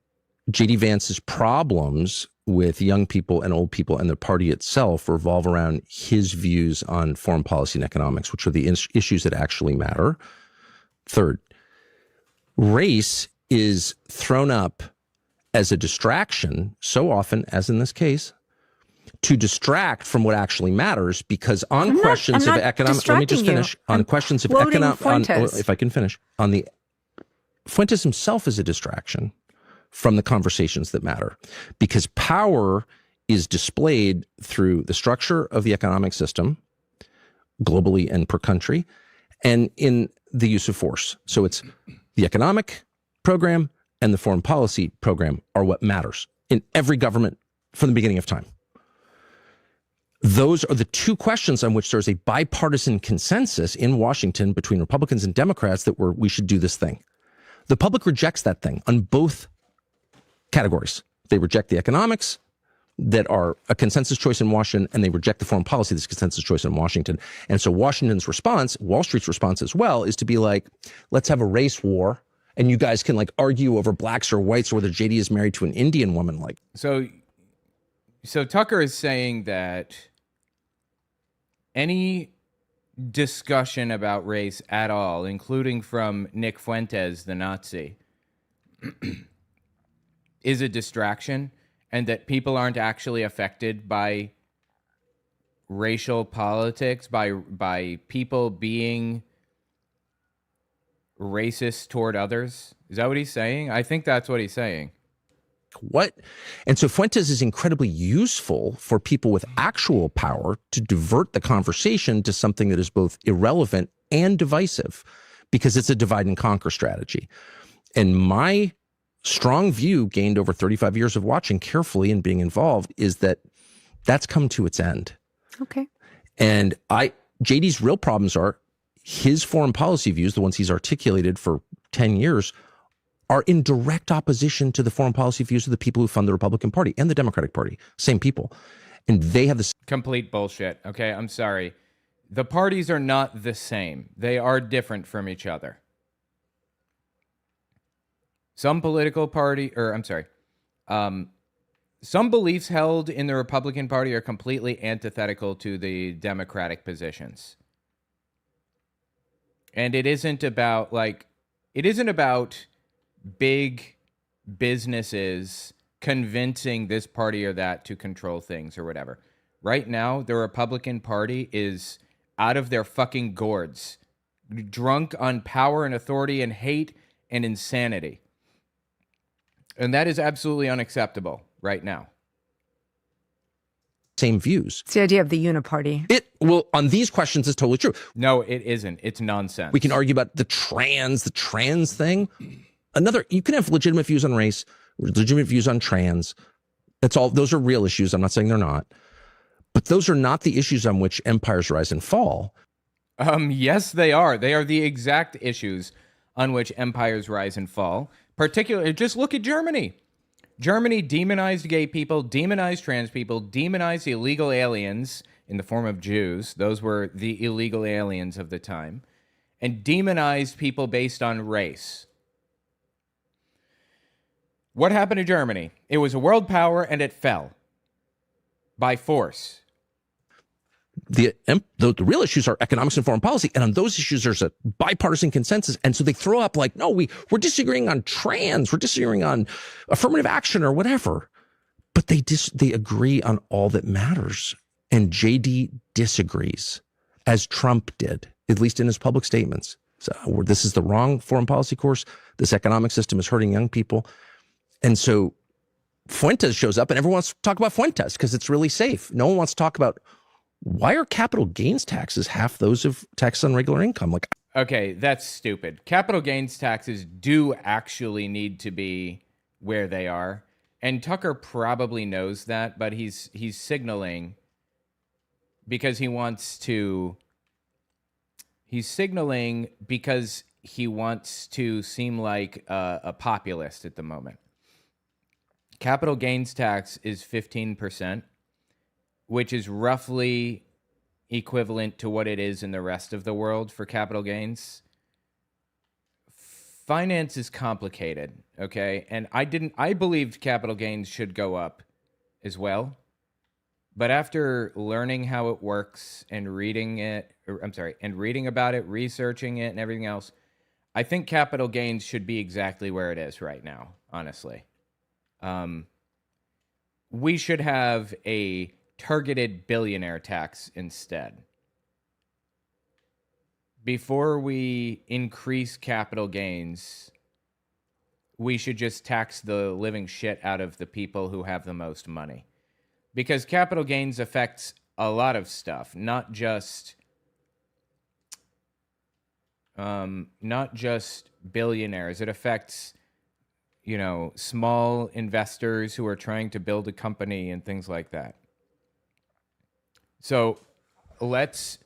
J.D. Vance's problems with young people and old people and the party itself revolve around his views on foreign policy and economics, which are the issues that actually matter. Third, race is thrown up as a distraction so often, as in this case, to distract from what actually matters, because on questions of economic, let me just finish, on questions of economic, if I can finish, on the Fuentes himself is a distraction from the conversations that matter, because power is displayed through the structure of the economic system, globally and per country, and in the use of force. So it's the economic program and the foreign policy program are what matters in every government from the beginning of time. Those are the two questions on which there's a bipartisan consensus in Washington between Republicans and Democrats that we should do this thing. The public rejects that thing on both categories. They reject the economics that are a consensus choice in Washington, and they reject the foreign policy that's a consensus choice in Washington. And so Washington's response, Wall Street's response as well, is to be like, let's have a race war, and you guys can like argue over blacks or whites or whether JD is married to an Indian woman. Like, so Tucker is saying that any discussion about race at all, including from Nick Fuentes, the Nazi, is a distraction, and that people aren't actually affected by racial politics, by people being racist toward others. Is that what he's saying? I think that's what he's saying. What? And so Fuentes is incredibly useful for people with actual power to divert the conversation to something that is both irrelevant and divisive, because it's a divide and conquer strategy. And my strong view, gained over 35 years of watching carefully and being involved, is that that's come to its end. Okay. And JD's real problems are his foreign policy views, the ones he's articulated for 10 years, are in direct opposition to the foreign policy views of the people who fund the Republican Party and the Democratic Party. Same people. And they have this complete bullshit. Okay, I'm sorry. The parties are not the same. They are different from each other. Some political party, some beliefs held in the Republican Party are completely antithetical to the Democratic positions. And it isn't about big businesses convincing this party or that to control things or whatever. Right now, the Republican Party is out of their fucking gourds, drunk on power and authority and hate and insanity. And that is absolutely unacceptable right now. Same views. It's the idea of the uniparty. Well, on these questions, it's totally true. No, it isn't. It's nonsense. We can argue about the trans thing. You can have legitimate views on race, legitimate views on trans. Those are real issues. I'm not saying they're not. But those are not the issues on which empires rise and fall. Yes, they are. They are the exact issues on which empires rise and fall. Particularly, just look at Germany. Germany demonized gay people, demonized trans people, demonized illegal aliens in the form of Jews. Those were the illegal aliens of the time. And demonized people based on race. What happened to Germany? It was a world power and it fell by force. The real issues are economics and foreign policy. And on those issues, there's a bipartisan consensus. And so they throw up like, no, we're disagreeing on trans. We're disagreeing on affirmative action or whatever. But they agree on all that matters. And JD disagrees, as Trump did, at least in his public statements. So this is the wrong foreign policy course. This economic system is hurting young people. And so Fuentes shows up and everyone wants to talk about Fuentes because it's really safe. No one wants to talk about why are capital gains taxes half those of taxes on regular income? Okay, that's stupid. Capital gains taxes do actually need to be where they are. And Tucker probably knows that, but he's signaling because he wants to seem like a populist at the moment. Capital gains tax is 15%, which is roughly equivalent to what it is in the rest of the world for capital gains. Finance is complicated, okay? And I believed capital gains should go up as well. But after learning how it works and reading about it, researching it and everything else, I think capital gains should be exactly where it is right now, honestly. We should have a targeted billionaire tax instead. Before we increase capital gains, we should just tax the living shit out of the people who have the most money. Because capital gains affects a lot of stuff, not just billionaires. It affects, small investors who are trying to build a company and things like that. So let's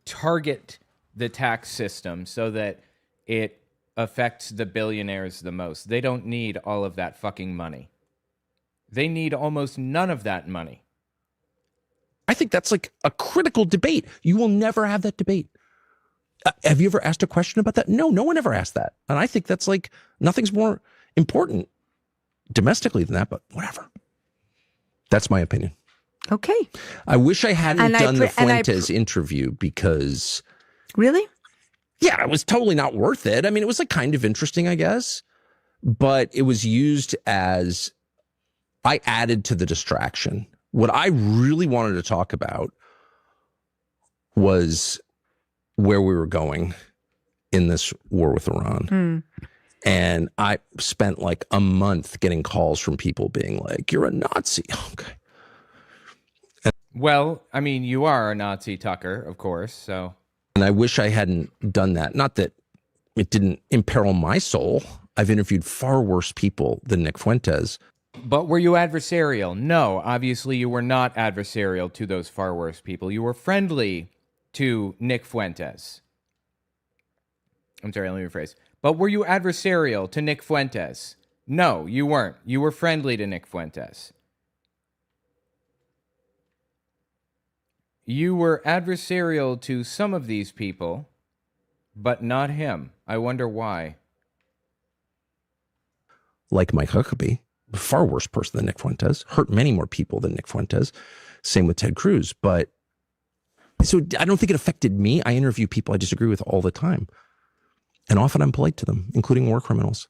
target the tax system so that it affects the billionaires the most. They don't need all of that fucking money. They need almost none of that money. I think that's like a critical debate. You will never have that debate. Have you ever asked a question about that? No one ever asked that. And I think that's like, nothing's more important domestically than that, but whatever. That's my opinion. Okay. I wish I hadn't done the Fuentes interview because... Really? Yeah, it was totally not worth it. I mean, it was like kind of interesting, I guess. But it was used as... I added to the distraction. What I really wanted to talk about was where we were going in this war with Iran. And I spent like a month getting calls from people being like, you're a Nazi. Okay. Well, I mean, you are a Nazi, Tucker, of course, so. And I wish I hadn't done that. Not that it didn't imperil my soul. I've interviewed far worse people than Nick Fuentes. But were you adversarial? No, obviously you were not adversarial to those far worse people. You were friendly to Nick Fuentes. I'm sorry, let me rephrase. But were you adversarial to Nick Fuentes? No, you weren't. You were friendly to Nick Fuentes. You were adversarial to some of these people, but not him. I wonder why. Like Mike Huckabee, a far worse person than Nick Fuentes, hurt many more people than Nick Fuentes. Same with Ted Cruz. But So I don't think it affected me. I interview people I disagree with all the time. And often I'm polite to them, including war criminals.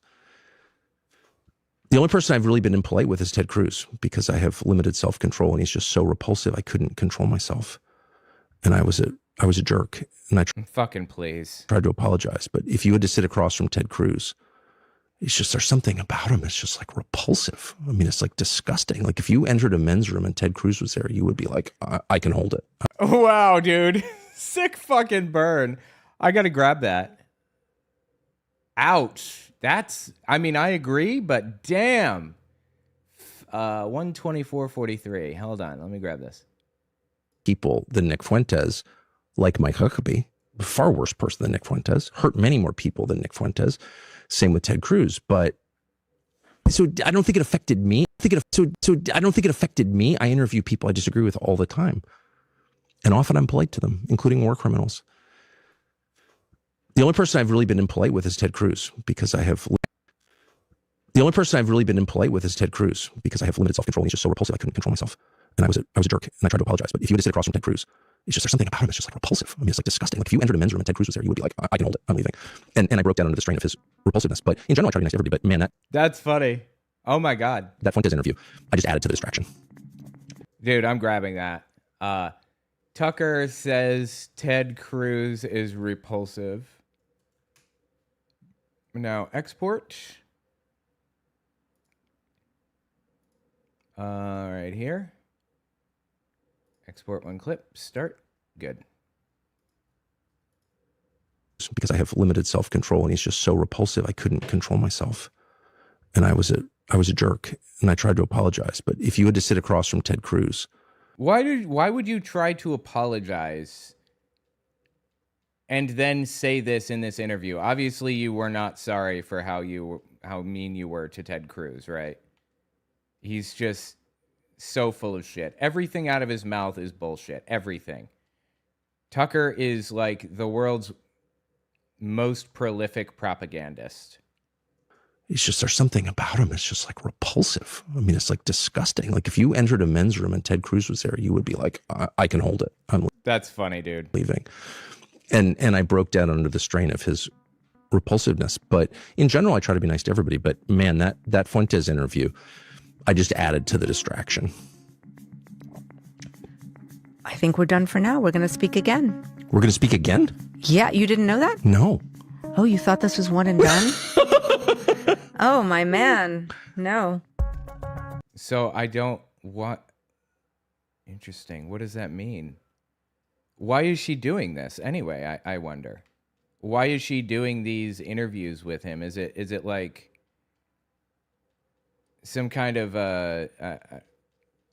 The only person I've really been impolite with is Ted Cruz, because I have limited self-control and he's just so repulsive I couldn't control myself. And I was a jerk. And I fucking please tried to apologize. But if you had to sit across from Ted Cruz, it's just, there's something about him. It's just like repulsive. I mean, it's like disgusting. Like if you entered a men's room and Ted Cruz was there, you would be like, I can hold it. Wow, dude. Sick fucking burn. I got to grab that. Ouch. That's, I mean, I agree, but damn. 124.43. Hold on. Let me grab this. People than Nick Fuentes, like Mike Huckabee, a far worse person than Nick Fuentes, hurt many more people than Nick Fuentes. Same with Ted Cruz. But so I don't think it affected me. So I don't think it affected me. I interview people I disagree with all the time. And often I'm polite to them, including war criminals. The only person I've really been impolite with is Ted Cruz, because I have. The only person I've really been impolite with is Ted Cruz, because I have limited self-control. He's just so repulsive I couldn't control myself. And I was a jerk, and I tried to apologize. But if you had to sit across from Ted Cruz, it's just, there's something about him. It's just like repulsive. I mean, it's like disgusting. Like if you entered a men's room and Ted Cruz was there, you would be like, I can hold it. I'm leaving. And I broke down under the strain of his repulsiveness. But in general, I try to be nice to everybody. But man, that's funny. Oh my God. That Fuentes interview, I just added to the distraction. Dude, I'm grabbing that. Tucker says Ted Cruz is repulsive. Now, export. Right here. Export one clip. Start. Good. Because I have limited self-control and he's just so repulsive I couldn't control myself. And I was a jerk, and I tried to apologize. But if you had to sit across from Ted Cruz, why would you try to apologize and then say this in this interview? Obviously, you were not sorry for how mean you were to Ted Cruz, right? He's just so full of shit. Everything out of his mouth is bullshit. Everything. Tucker is like the world's most prolific propagandist. it's just, there's something about him. It's just like repulsive. I mean, it's like disgusting. Like if you entered a men's room and Ted Cruz was there, you would be like, I can hold it. That's funny, dude. Leaving. And I broke down under the strain of his repulsiveness. But in general, I try to be nice to everybody. But man, that Fuentes interview, I just added to the distraction. I think we're done for now. We're going to speak again. We're going to speak again? Yeah, you didn't know that? No. Oh, you thought this was one and done? Oh, my man. No. So I don't want... Interesting. What does that mean? Why is she doing this anyway? I wonder. Why is she doing these interviews with him? Is it like some kind of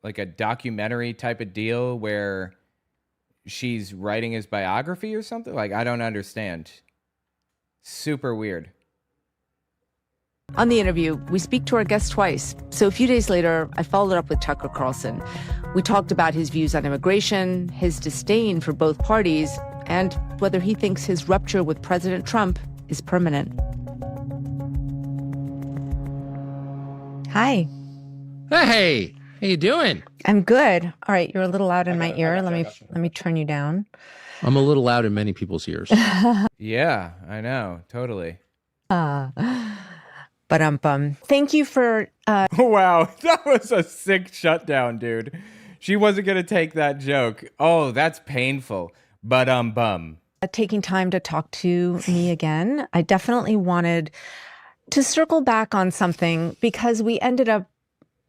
like a documentary type of deal where she's writing his biography or something? Like, I don't understand. Super weird. On the interview, we speak to our guest twice. So a few days later, I followed up with Tucker Carlson. We talked about his views on immigration, his disdain for both parties, and whether he thinks his rupture with President Trump is permanent. Hi. Hey, how you doing? I'm good. All right, you're a little loud in my ear. Let me turn you down. I'm a little loud in many people's ears. Yeah, I know. Totally. Thank you for... Wow, that was a sick shutdown, dude. She wasn't going to take that joke. Oh, that's painful. Taking time to talk to me again. I definitely wanted to circle back on something because we ended up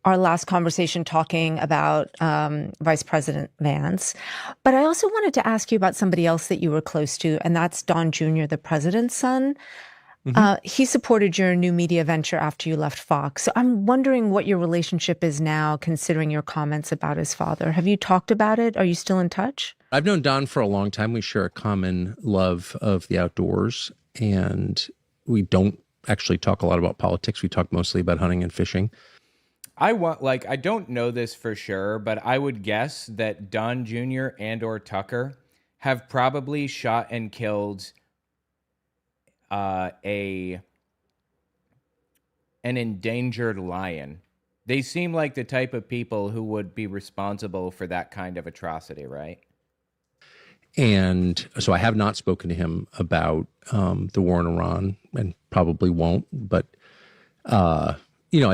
our last conversation talking about Vice President Vance. But I also wanted to ask you about somebody else that you were close to, and that's Don Jr., the president's son. Mm-hmm. He supported your new media venture after you left Fox. So I'm wondering what your relationship is now, considering your comments about his father. Have you talked about it? Are you still in touch? I've known Don for a long time. We share a common love of the outdoors, and we don't actually talk a lot about politics. We talk mostly about hunting and fishing. I don't know this for sure, but I would guess that Don Jr. and or Tucker have probably shot and killed an endangered lion. They seem like the type of people who would be responsible for that kind of atrocity, right? And so I have not spoken to him about the war in Iran, and probably won't. But I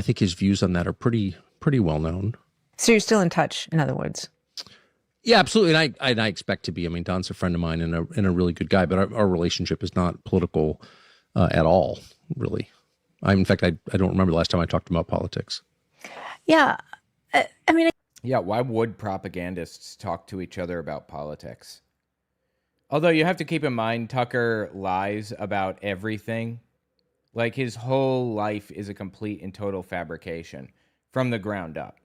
think his views on that are pretty well known. So you're still in touch, in other words? Yeah, absolutely. And I expect to be. I mean, Don's a friend of mine and a really good guy, but our relationship is not political at all, really. In fact, I don't remember the last time I talked about politics. Yeah. Yeah, why would propagandists talk to each other about politics? Although you have to keep in mind, Tucker lies about everything. Like, his whole life is a complete and total fabrication from the ground up.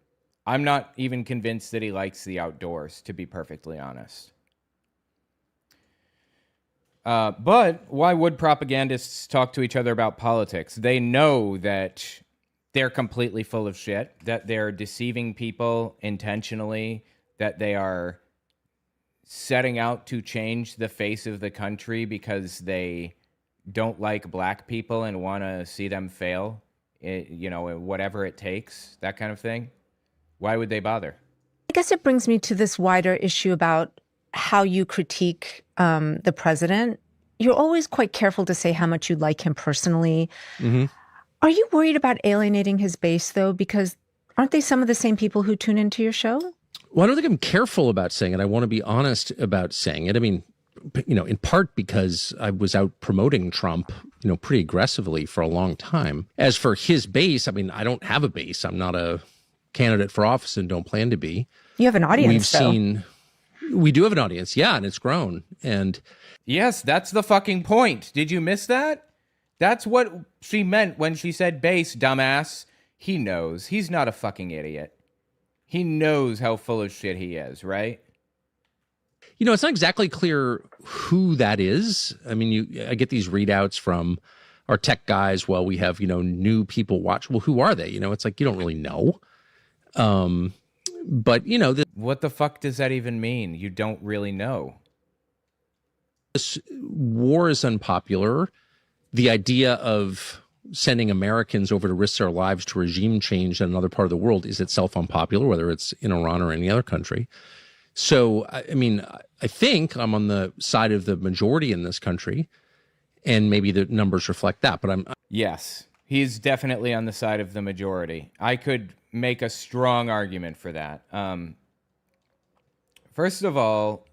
I'm not even convinced that he likes the outdoors, to be perfectly honest. But why would propagandists talk to each other about politics? They know that they're completely full of shit, that they're deceiving people intentionally, that they are setting out to change the face of the country because they don't like black people and want to see them fail, whatever it takes, that kind of thing. Why would they bother? I guess it brings me to this wider issue about how you critique the president. You're always quite careful to say how much you like him personally. Mm-hmm. Are you worried about alienating his base, though? Because aren't they some of the same people who tune into your show? Well, I don't think I'm careful about saying it. I want to be honest about saying it. I mean, in part because I was out promoting Trump, pretty aggressively for a long time. As for his base, I mean, I don't have a base. I'm not a candidate for office and don't plan to be. You have an audience, We do have an audience, yeah, and it's grown. And yes, that's the fucking point. Did you miss that? That's what she meant when she said base, dumbass. He knows. He's not a fucking idiot. He knows how full of shit he is, right? It's not exactly clear who that is. I mean, I get these readouts from our tech guys. Well, we have, new people watch. Well, who are they? It's like, you don't really know. But, what the fuck does that even mean? You don't really know. This war is unpopular. The idea of sending Americans over to risk their lives to regime change in another part of the world is itself unpopular, whether it's in Iran or any other country. So, I mean, I think I'm on the side of the majority in this country, and maybe the numbers reflect that, but Yes, he's definitely on the side of the majority. I could make a strong argument for that. First of all,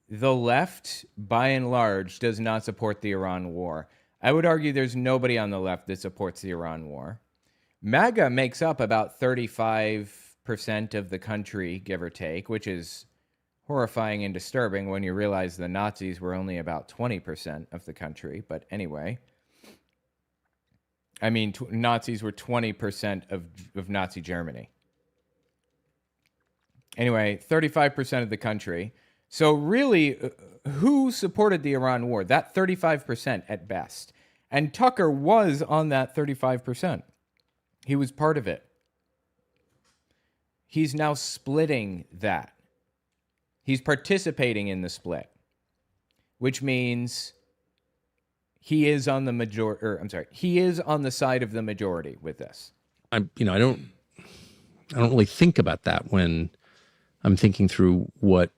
the left, by and large, does not support the Iran war. I would argue there's nobody on the left that supports the Iran war. MAGA makes up about 35% of the country, give or take, which is horrifying and disturbing when you realize the Nazis were only about 20% of the country. But anyway, I mean, Nazis were 20% of Nazi Germany. Anyway, 35% of the country. So really, who supported the Iran war? That 35% at best. And Tucker was on that 35%. He was part of it. He's now splitting that. He's participating in the split, which means he is on the he is on the side of the majority with this. I don't really think about that when I'm thinking through what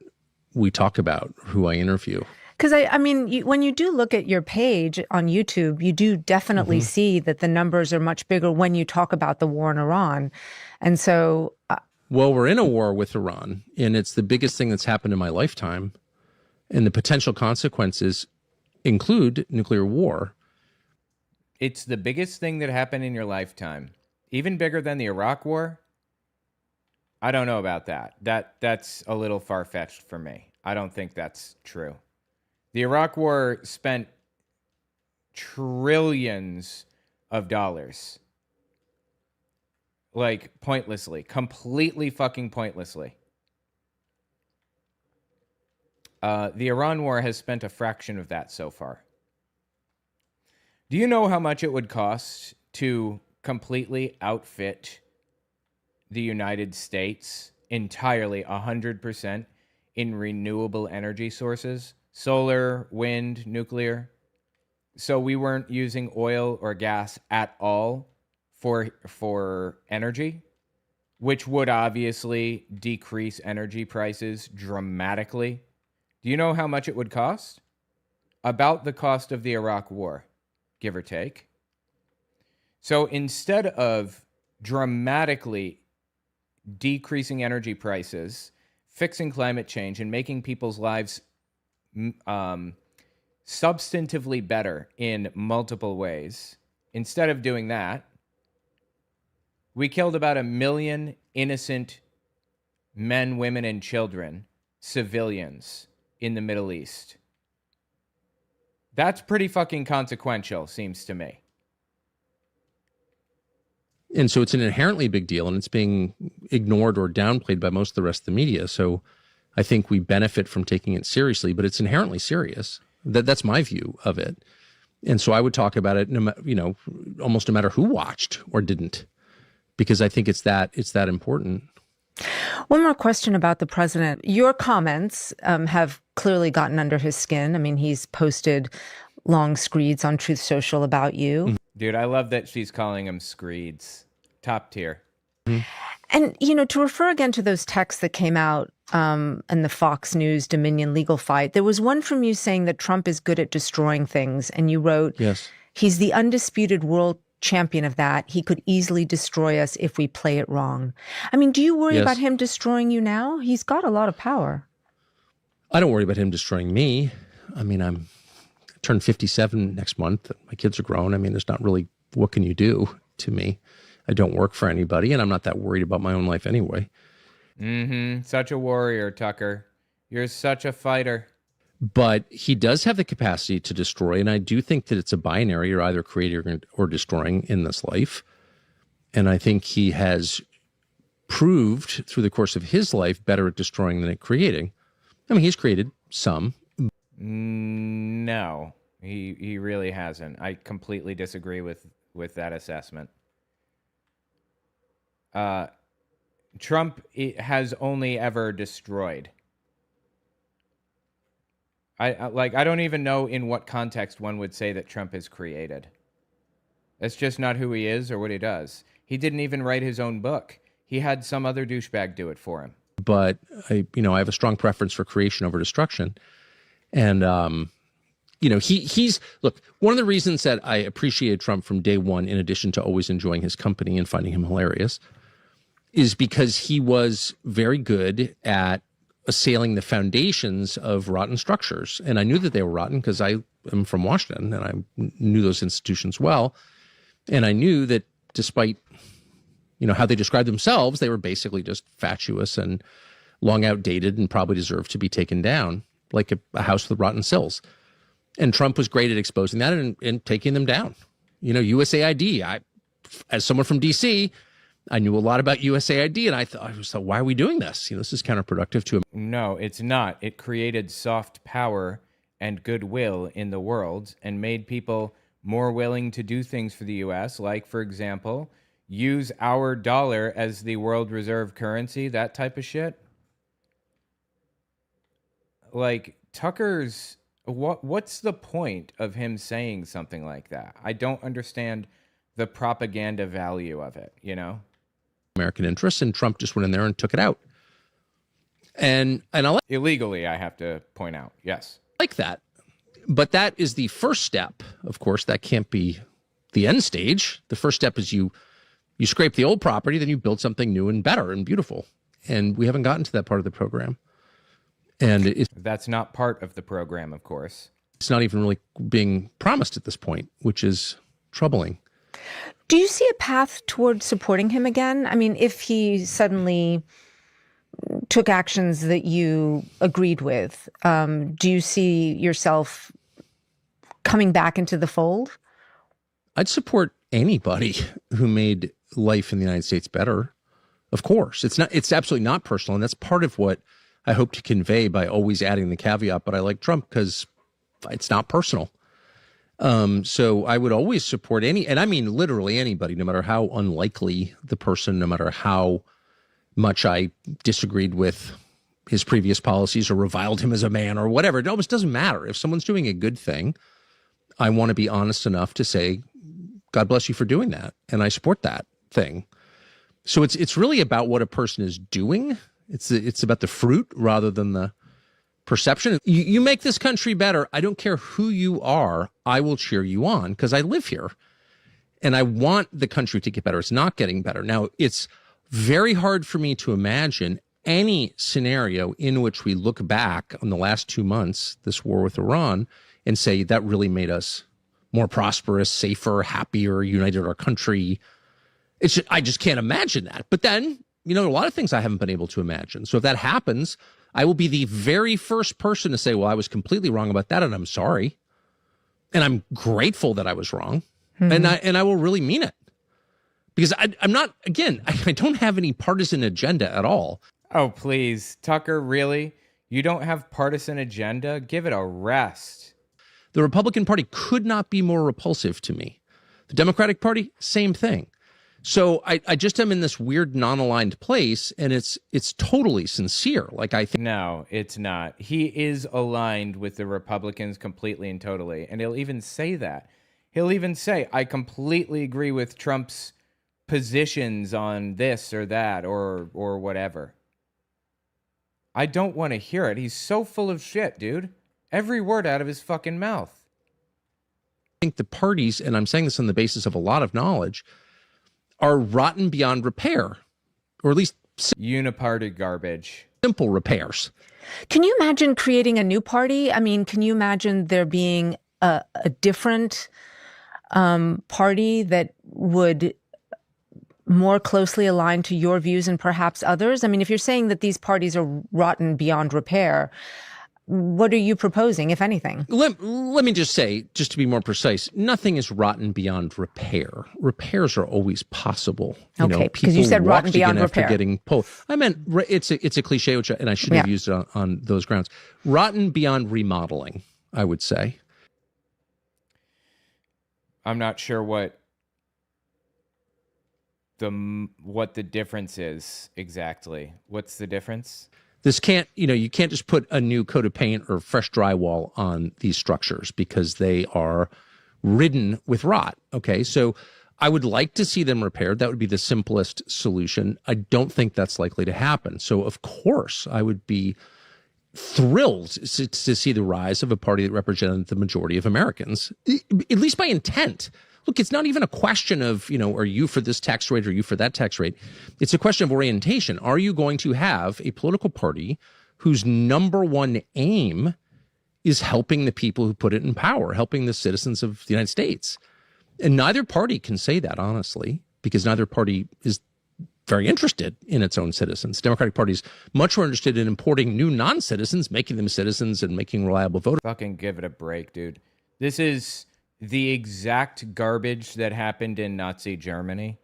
we talk about, who I interview. Because I mean, when you do look at your page on YouTube, you do definitely see that the numbers are much bigger when you talk about the war in Iran. And so... well, we're in a war with Iran, and it's the biggest thing that's happened in my lifetime. And the potential consequences include nuclear war. It's the biggest thing that happened in your lifetime. Even bigger than the Iraq war? I don't know about that. That's a little far-fetched for me. I don't think that's true. The Iraq war spent trillions of dollars. Like, pointlessly. Completely fucking pointlessly. The Iran war has spent a fraction of that so far. Do you know how much it would cost to completely outfit the United States entirely 100% in renewable energy sources? Solar, wind, nuclear. So we weren't using oil or gas at all for energy, which would obviously decrease energy prices dramatically Do you know how much it would cost? About the cost of the Iraq War, give or take. So instead of dramatically decreasing energy prices, fixing climate change, and making people's lives substantively better in multiple ways, instead of doing that, we killed about 1 million innocent men, women, and children, civilians, in the Middle East. That's pretty fucking consequential, seems to me. And so it's an inherently big deal, and it's being ignored or downplayed by most of the rest of the media. So I think we benefit from taking it seriously, but it's inherently serious. That's my view of it. And so I would talk about it, almost no matter who watched or didn't, because I think it's that important. One more question about the president. Your comments have clearly gotten under his skin. I mean, he's posted long screeds on Truth Social about you. Dude, I love that she's calling them screeds. Top tier. And, to refer again to those texts that came out in the Fox News Dominion legal fight, there was one from you saying that Trump is good at destroying things. And you wrote, yes, he's the undisputed world champion of that. He could easily destroy us if we play it wrong. I mean, do you worry about him destroying you now? He's got a lot of power. I don't worry about him destroying me. I mean, I turned 57 next month. My kids are grown. I mean, there's not really, what can you do to me? I don't work for anybody, and I'm not that worried about my own life anyway. Such a warrior, Tucker. You're such a fighter. But he does have the capacity to destroy, and I do think that it's a binary. You're either creating or destroying in this life. And I think he has proved through the course of his life better at destroying than at creating. I mean, he's created some. No, he really hasn't. I completely disagree with that assessment. Trump has only ever destroyed. I don't even know in what context one would say that Trump has created. That's just not who he is or what he does. He didn't even write his own book. He had some other douchebag do it for him. But I have a strong preference for creation over destruction. And, he's look, one of the reasons that I appreciated Trump from day one, in addition to always enjoying his company and finding him hilarious, is because he was very good at assailing the foundations of rotten structures. And I knew that they were rotten because I am from Washington and I knew those institutions well. And I knew that despite, how they described themselves, they were basically just fatuous and long outdated and probably deserved to be taken down, like a house with rotten sills. And Trump was great at exposing that and taking them down. USAID, as someone from DC, I knew a lot about USAID, and I thought, why are we doing this? This is counterproductive to him. No, it's not. It created soft power and goodwill in the world and made people more willing to do things for the U.S., like, for example, use our dollar as the world reserve currency, that type of shit. Like, Tucker's... What's the point of him saying something like that? I don't understand the propaganda value of it, American interests, and Trump just went in there and took it out. And I'll illegally, I have to point out, yes. Like that. But that is the first step. Of course, that can't be the end stage. The first step is you scrape the old property, then you build something new and better and beautiful. And we haven't gotten to that part of the program. And that's not part of the program, of course. It's not even really being promised at this point, which is troubling. Do you see a path toward supporting him again? I mean, if he suddenly took actions that you agreed with, do you see yourself coming back into the fold? I'd support anybody who made life in the United States better. Of course, it's absolutely not personal. And that's part of what I hope to convey by always adding the caveat, but I like Trump because it's not personal. So I would always support and I mean literally anybody, no matter how unlikely the person, no matter how much I disagreed with his previous policies or reviled him as a man or whatever. It almost doesn't matter. If someone's doing a good thing, I want to be honest enough to say, God bless you for doing that. And I support that thing. So it's really about what a person is doing. It's about the fruit rather than the perception. You make this country better. I don't care who you are. I will cheer you on because I live here and I want the country to get better. It's not getting better. Now, it's very hard for me to imagine any scenario in which we look back on the last 2 months, this war with Iran, and say that really made us more prosperous, safer, happier, united our country. I just can't imagine that. But then, a lot of things I haven't been able to imagine. So if that happens, I will be the very first person to say, well, I was completely wrong about that, and I'm sorry. And I'm grateful that I was wrong. And I will really mean it. Because I'm not, again, I don't have any partisan agenda at all. Oh, please. Tucker, really? You don't have partisan agenda? Give it a rest. The Republican Party could not be more repulsive to me. The Democratic Party, same thing. So I just am in this weird non-aligned place, and it's totally sincere. Like I think no, it's not. He is aligned with the Republicans completely and totally, and he'll even say that. He'll even say, "I completely agree with Trump's positions on this or that or whatever." I don't want to hear it. He's so full of shit, dude. Every word out of his fucking mouth. I think the parties, and I'm saying this on the basis of a lot of knowledge, are rotten beyond repair, or at least uniparty garbage. Simple repairs. Can you imagine creating a new party? I mean, can you imagine there being a different party that would more closely align to your views and perhaps others? I mean, if you're saying that these parties are rotten beyond repair, what are you proposing, if anything? Let me just say, just to be more precise, nothing is rotten beyond repair. Repairs are always possible. Okay, because you said rotten beyond repair. After getting pulled. I meant it's a cliche, and I shouldn't have used it on those grounds. Rotten beyond remodeling, I would say. I'm not sure what the difference is exactly. What's the difference? This can't, you can't just put a new coat of paint or fresh drywall on these structures because they are ridden with rot. Okay, so I would like to see them repaired. That would be the simplest solution. I don't think that's likely to happen. So, of course, I would be thrilled to see the rise of a party that represented the majority of Americans, at least by intent. Look, it's not even a question of, are you for this tax rate or are you for that tax rate? It's a question of orientation. Are you going to have a political party whose number one aim is helping the people who put it in power, helping the citizens of the United States? And neither party can say that, honestly, because neither party is very interested in its own citizens. The Democratic Party is much more interested in importing new non-citizens, making them citizens and making reliable voters. Fucking give it a break, dude. This is the exact garbage that happened in Nazi Germany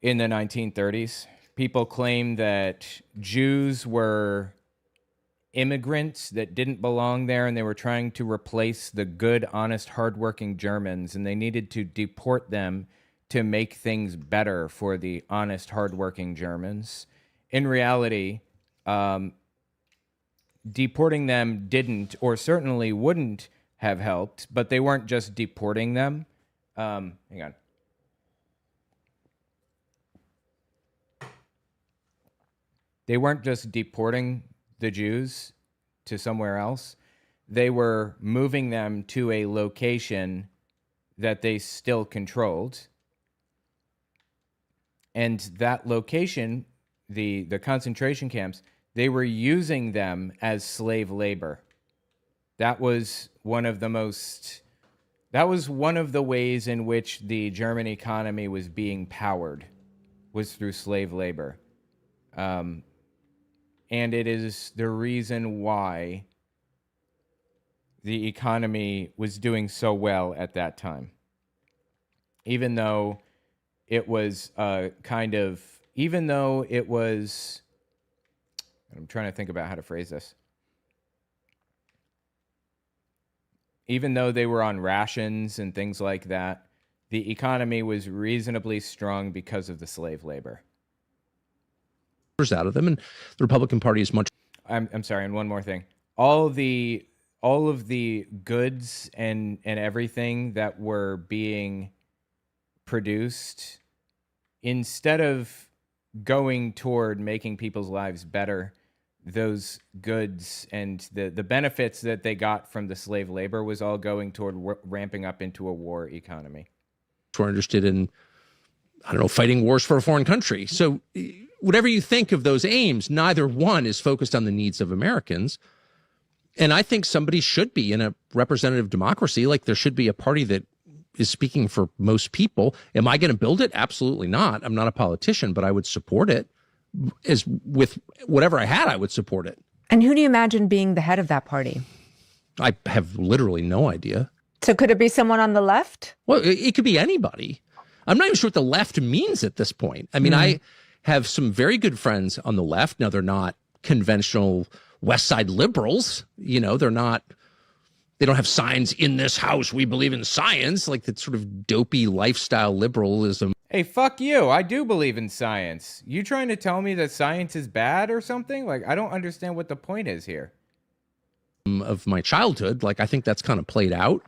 in the 1930s. People claim that Jews were immigrants that didn't belong there, and they were trying to replace the good, honest, hardworking Germans, and they needed to deport them to make things better for the honest, hardworking Germans. In reality, deporting them didn't, or certainly wouldn't, have helped, but they weren't just deporting them. Hang on. They weren't just deporting the Jews to somewhere else. They were moving them to a location that they still controlled. And that location, the concentration camps, they were using them as slave labor. That was one of the ways in which the German economy was being powered, was through slave labor. And it is the reason why the economy was doing so well at that time. Even though it was I'm trying to think about how to phrase this. Even though they were on rations and things like that, the economy was reasonably strong because of the slave labor. Out of them, and the Republican Party is much. I'm sorry, and one more thing. All of the goods and everything that were being produced, instead of going toward making people's lives better, those goods and the benefits that they got from the slave labor was all going toward ramping up into a war economy. We're interested in, I don't know, fighting wars for a foreign country. So whatever you think of those aims, neither one is focused on the needs of Americans. And I think somebody should be in a representative democracy. Like, there should be a party that is speaking for most people. Am I going to build it? Absolutely not. I'm not a politician, but I would support it. As with whatever I had, I would support it. And who do you imagine being the head of that party? I have literally no idea. So could it be someone on the left? Well, it could be anybody. I'm not even sure what the left means at this point. I mean, I have some very good friends on the left. Now, they're not conventional West Side liberals. You know, they don't have signs, "In this house, we believe in science," like that sort of dopey lifestyle liberalism. Hey, fuck you. I do believe in science. You trying to tell me that science is bad or something? Like, I don't understand what the point is here. Of my childhood, like, I think that's kind of played out.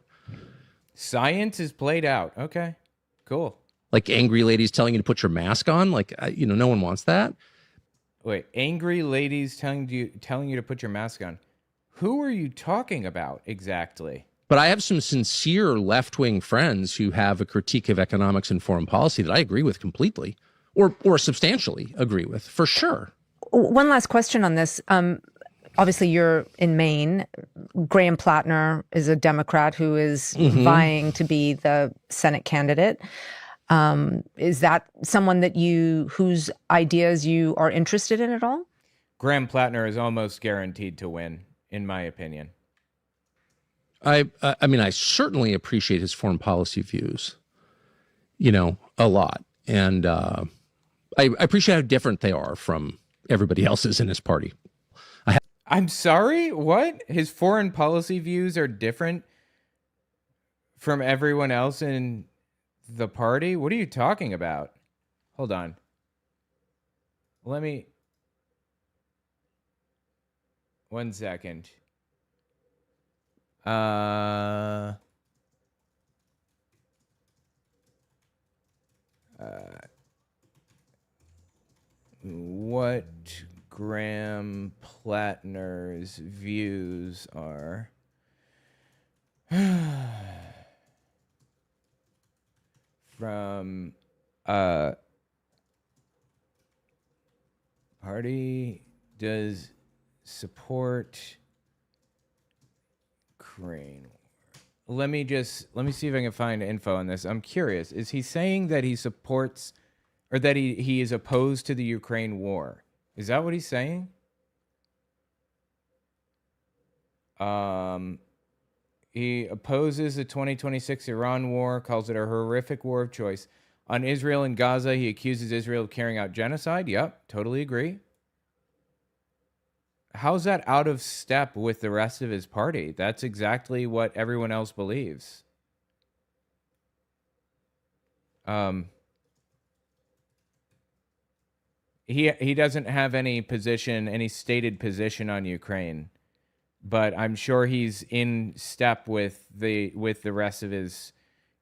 Science is played out. Okay, cool. Like angry ladies telling you to put your mask on. Like, no one wants that. Wait, angry ladies telling you to put your mask on. Who are you talking about exactly? But I have some sincere left-wing friends who have a critique of economics and foreign policy that I agree with completely, or substantially agree with, for sure. One last question on this. Obviously, you're in Maine. Graham Plattner is a Democrat who is vying to be the Senate candidate. Is that someone that whose ideas you are interested in at all? Graham Plattner is almost guaranteed to win, in my opinion. I mean, I certainly appreciate his foreign policy views, a lot. And I appreciate how different they are from everybody else's in his party. I'm sorry? What? His foreign policy views are different from everyone else in the party? What are you talking about? Hold on. One second. What Graham Plattner's views are. From party does support Ukraine. Let me see if I can find info on this. I'm curious. Is he saying that he supports or that he is opposed to the Ukraine war? Is that what he's saying? He opposes the 2026 Iran war, calls it a horrific war of choice. On Israel and Gaza, he accuses Israel of carrying out genocide. Yep, totally agree. How's that out of step with the rest of his party? That's exactly what everyone else believes. He doesn't have any stated position on Ukraine, but I'm sure he's in step with the rest of his,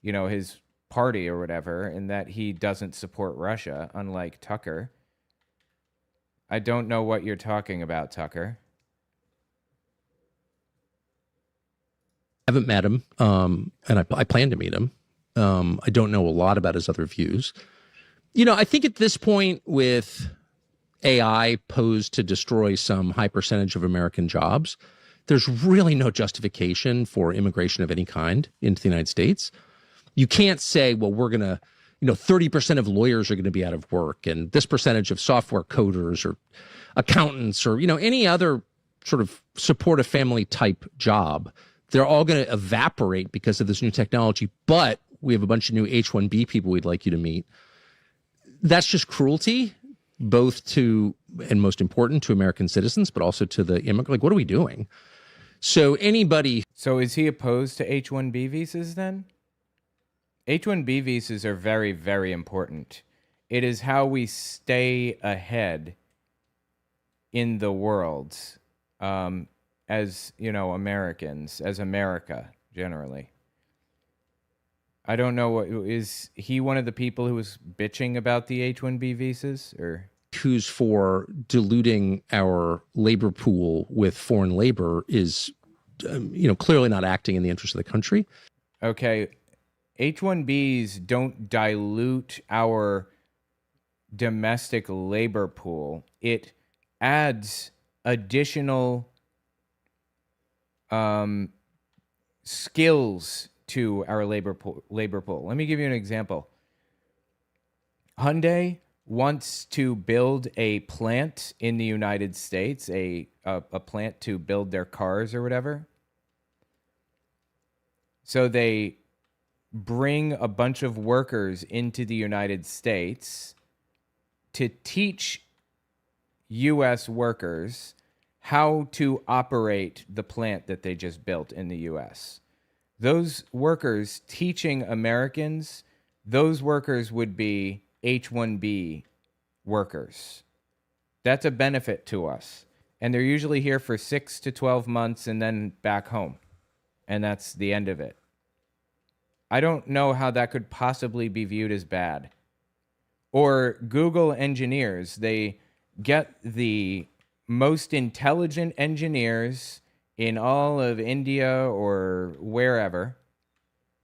his party or whatever, in that he doesn't support Russia, unlike Tucker. I don't know what you're talking about, Tucker. I haven't met him, and I plan to meet him. I don't know a lot about his other views. I think at this point, with AI posed to destroy some high percentage of American jobs, there's really no justification for immigration of any kind into the United States. You can't say, well, we're going to, 30% of lawyers are going to be out of work, and this percentage of software coders or accountants or, any other sort of support a family type job. They're all going to evaporate because of this new technology. But we have a bunch of new H-1B people we'd like you to meet. That's just cruelty, both to, and most important, to American citizens, but also to the immigrant. Like, what are we doing? So is he opposed to H-1B visas then? H-1B visas are very, very important. It is how we stay ahead in the world, as, Americans, as America, generally. I don't know is he one of the people who was bitching about the H-1B visas, or? who's for diluting our labor pool with foreign labor is, clearly not acting in the interest of the country. Okay, H-1Bs don't dilute our domestic labor pool. It adds additional skills to our labor pool. Let me give you an example. Hyundai wants to build a plant in the United States, a plant to build their cars or whatever. So they bring a bunch of workers into the United States to teach U.S. workers how to operate the plant that they just built in the U.S. Those workers teaching Americans, those workers would be H-1B workers. That's a benefit to us. And they're usually here for 6 to 12 months and then back home. And that's the end of it. I don't know how that could possibly be viewed as bad. Or Google engineers, they get the most intelligent engineers in all of India or wherever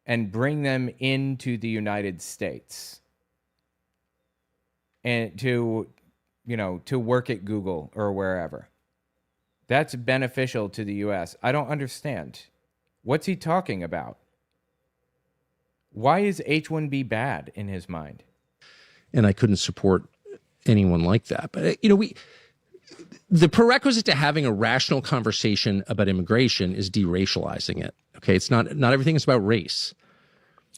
and bring them into the United States and to work at Google or wherever. That's beneficial to the U.S. I don't understand. What's he talking about? Why is H-1B bad in his mind? And I couldn't support anyone like that. But, the prerequisite to having a rational conversation about immigration is deracializing it. Okay, it's not everything is about race.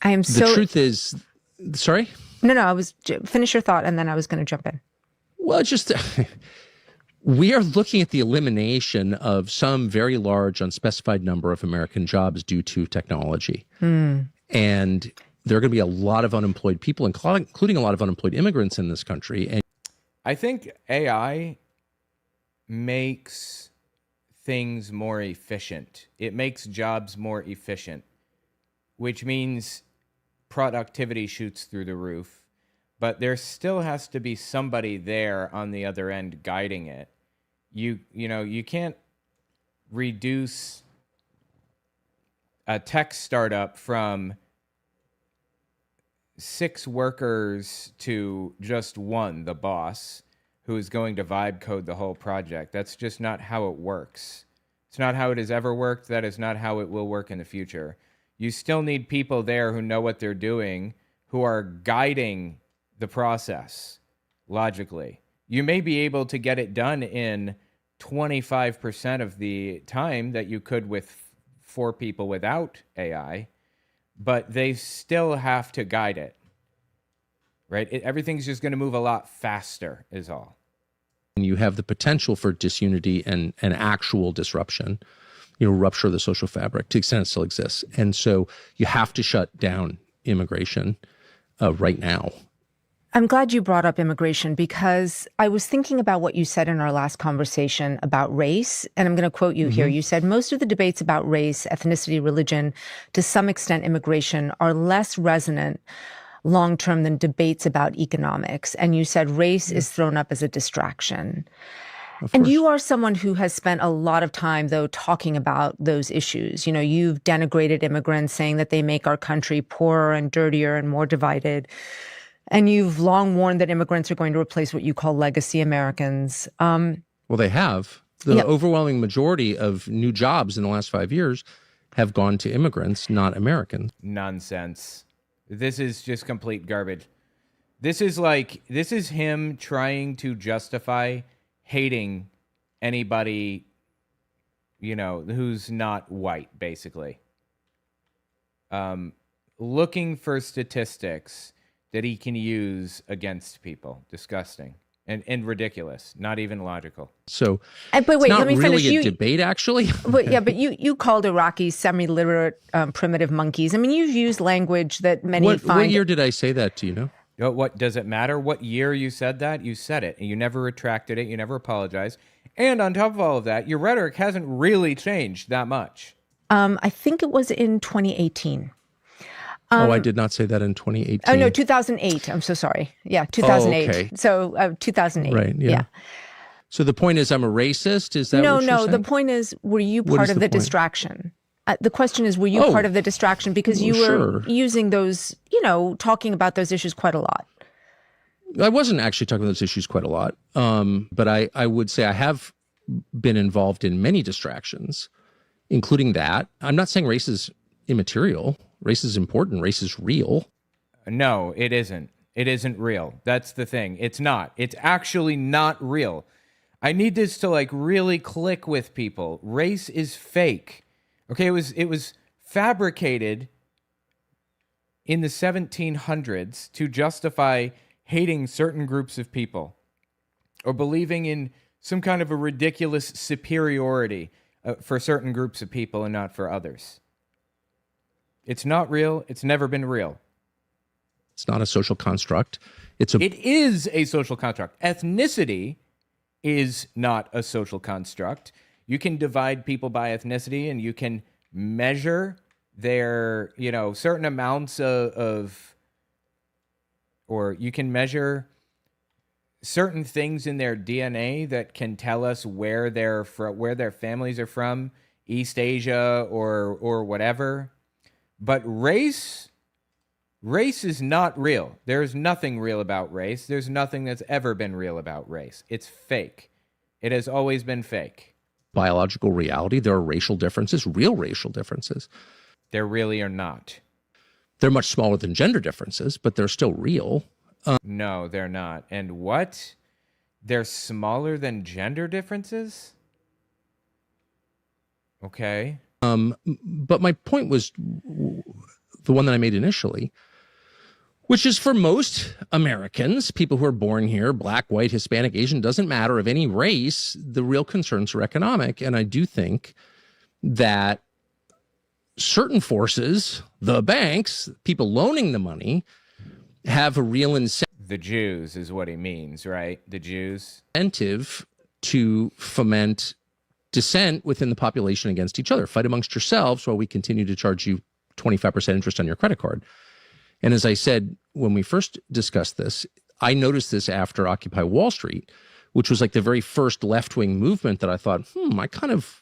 The truth is, sorry? No, finish your thought and then I was going to jump in. Well, just we are looking at the elimination of some very large unspecified number of American jobs due to technology. And there are going to be a lot of unemployed people, including a lot of unemployed immigrants in this country. And I think AI makes things more efficient. It makes jobs more efficient, which means productivity shoots through the roof. But there still has to be somebody there on the other end guiding it. You can't reduce a tech startup from 6 workers to just one, the boss, who is going to vibe code the whole project. That's just not how it works. It's not how it has ever worked. That is not how it will work in the future. You still need people there who know what they're doing, who are guiding the process logically. You may be able to get it done in 25% of the time that you could with 4 people without AI, but they still have to guide it, right? Everything's just going to move a lot faster is all. You have the potential for disunity and actual disruption, rupture of the social fabric to the extent it still exists. And so you have to shut down immigration right now. I'm glad you brought up immigration because I was thinking about what you said in our last conversation about race, and I'm going to quote you here. You said, most of the debates about race, ethnicity, religion, to some extent immigration, are less resonant long-term than debates about economics. And you said race is thrown up as a distraction. And you are someone who has spent a lot of time, though, talking about those issues. You've denigrated immigrants, saying that they make our country poorer and dirtier and more divided. And you've long warned that immigrants are going to replace what you call legacy Americans. Well, they have. The overwhelming majority of new jobs in the last 5 years have gone to immigrants, not Americans. Nonsense. This is just complete garbage. This is him trying to justify hating anybody, who's not white, basically. Looking for statistics that he can use against people. Disgusting and ridiculous. Not even logical. So but wait, it's not let me really finish. a debate, actually. But you called Iraqis semi-literate primitive monkeys. I mean, you've used language that many find... What year did I say that, do you know? What does it matter? What year you said that? You said it, and you never retracted it. You never apologized. And on top of all of that, your rhetoric hasn't really changed that much. I think it was in 2018. I did not say that in 2018. Oh, no, 2008. I'm so sorry. Yeah, 2008. Oh, okay. So 2008. Right, yeah. So the point is I'm a racist? Is that No, what you're saying? the point is, were you What part is of the the point? distraction? The question is, were you part of the distraction? Because you were using those, talking about those issues quite a lot. I wasn't actually talking about those issues quite a lot. But I would say I have been involved in many distractions, including that. I'm not saying race is immaterial. Race is important. Race is real. No, it isn't. It isn't real. That's the thing. It's not. It's actually not real. I need this to really click with people. Race is fake. Okay, it was fabricated in the 1700s to justify hating certain groups of people or believing in some kind of a ridiculous superiority for certain groups of people and not for others. It's not real. It's never been real. It's not a social construct. It is a social construct. Ethnicity is not a social construct. You can divide people by ethnicity and you can measure their, certain amounts or you can measure certain things in their DNA that can tell us where their families are from, East Asia or whatever. But race is not real. There's nothing real about race. There's nothing that's ever been real about race. It's fake. It has always been fake. Biological reality. There are racial differences, real racial differences. There really are not. They're much smaller than gender differences, but they're still real. No, they're not. And what? They're smaller than gender differences? Okay. But my point was the one that I made initially, which is for most Americans, people who are born here, black, white, Hispanic, Asian, doesn't matter, of any race, the real concerns are economic. And I do think that certain forces, the banks, people loaning the money, have a real incentive. The Jews is what he means, right? The Jews. Incentive to foment dissent within the population against each other. Fight amongst yourselves while we continue to charge you 25% interest on your credit card. And as I said, when we first discussed this, I noticed this after Occupy Wall Street, which was like the very first left-wing movement that I thought, I kind of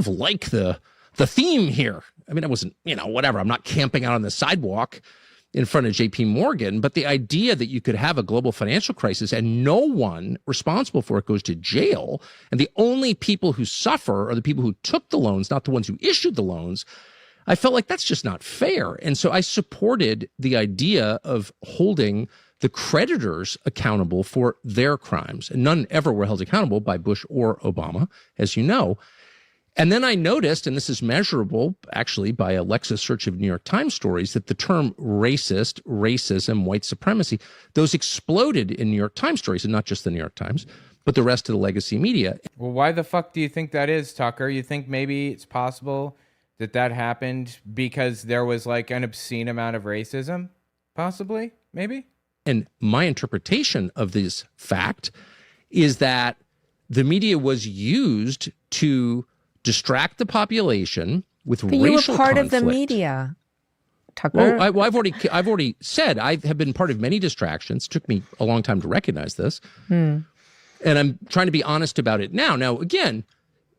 like the theme here. I mean, I wasn't, whatever. I'm not camping out on the sidewalk in front of JP Morgan, but the idea that you could have a global financial crisis and no one responsible for it goes to jail, and the only people who suffer are the people who took the loans, not the ones who issued the loans, I felt like that's just not fair. And so I supported the idea of holding the creditors accountable for their crimes. And none ever were held accountable by Bush or Obama, as you know. And then I noticed, and this is measurable actually by a Lexis search of New York Times stories, that the term racist, racism, white supremacy, those exploded in New York Times stories, and not just the New York Times, but the rest of the legacy media. Well, why the fuck do you think that is, Tucker? You think maybe it's possible that happened because there was like an obscene amount of racism? Possibly? Maybe? And my interpretation of this fact is that the media was used to distract the population with racial conflict. You were part of the media, Tucker. Well, I've already said I have been part of many distractions. It took me a long time to recognize this. And I'm trying to be honest about it now. Now, again,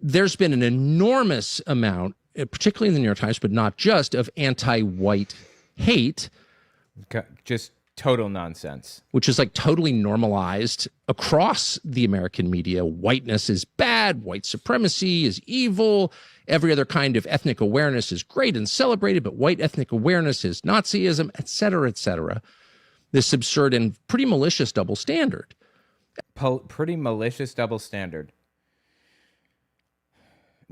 there's been an enormous amount, particularly in the New York Times, but not just, of anti-white hate. Just total nonsense. Which is like totally normalized across the American media. Whiteness is bad. White supremacy is evil. Every other kind of ethnic awareness is great and celebrated, but white ethnic awareness is Nazism, et cetera, et cetera. This absurd and pretty malicious double standard. Pretty malicious double standard.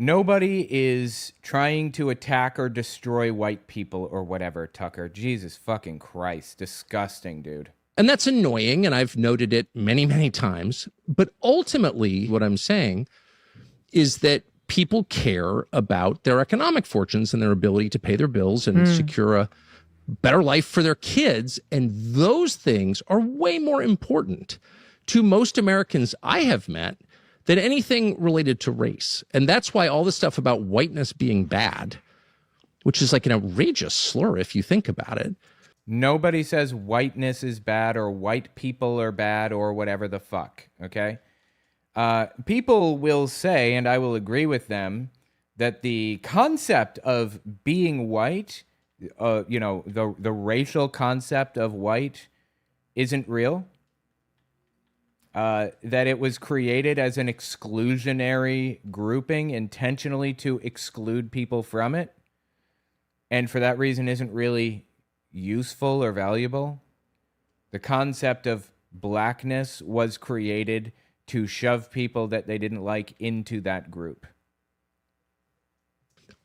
Nobody is trying to attack or destroy white people or whatever, Tucker. Jesus fucking Christ. Disgusting, dude. And that's annoying, and I've noted it many, many times. But ultimately, what I'm saying is that people care about their economic fortunes and their ability to pay their bills and secure a better life for their kids. And those things are way more important to most Americans I have met than anything related to race. And that's why all this stuff about whiteness being bad which is like an outrageous slur if you think about it. Nobody says whiteness is bad or white people are bad or whatever the fuck, okay? People will say, and I will agree with them, that the concept of being white, the racial concept of white isn't real. That it was created as an exclusionary grouping intentionally to exclude people from it, and for that reason isn't really useful or valuable. The concept of blackness was created to shove people that they didn't like into that group.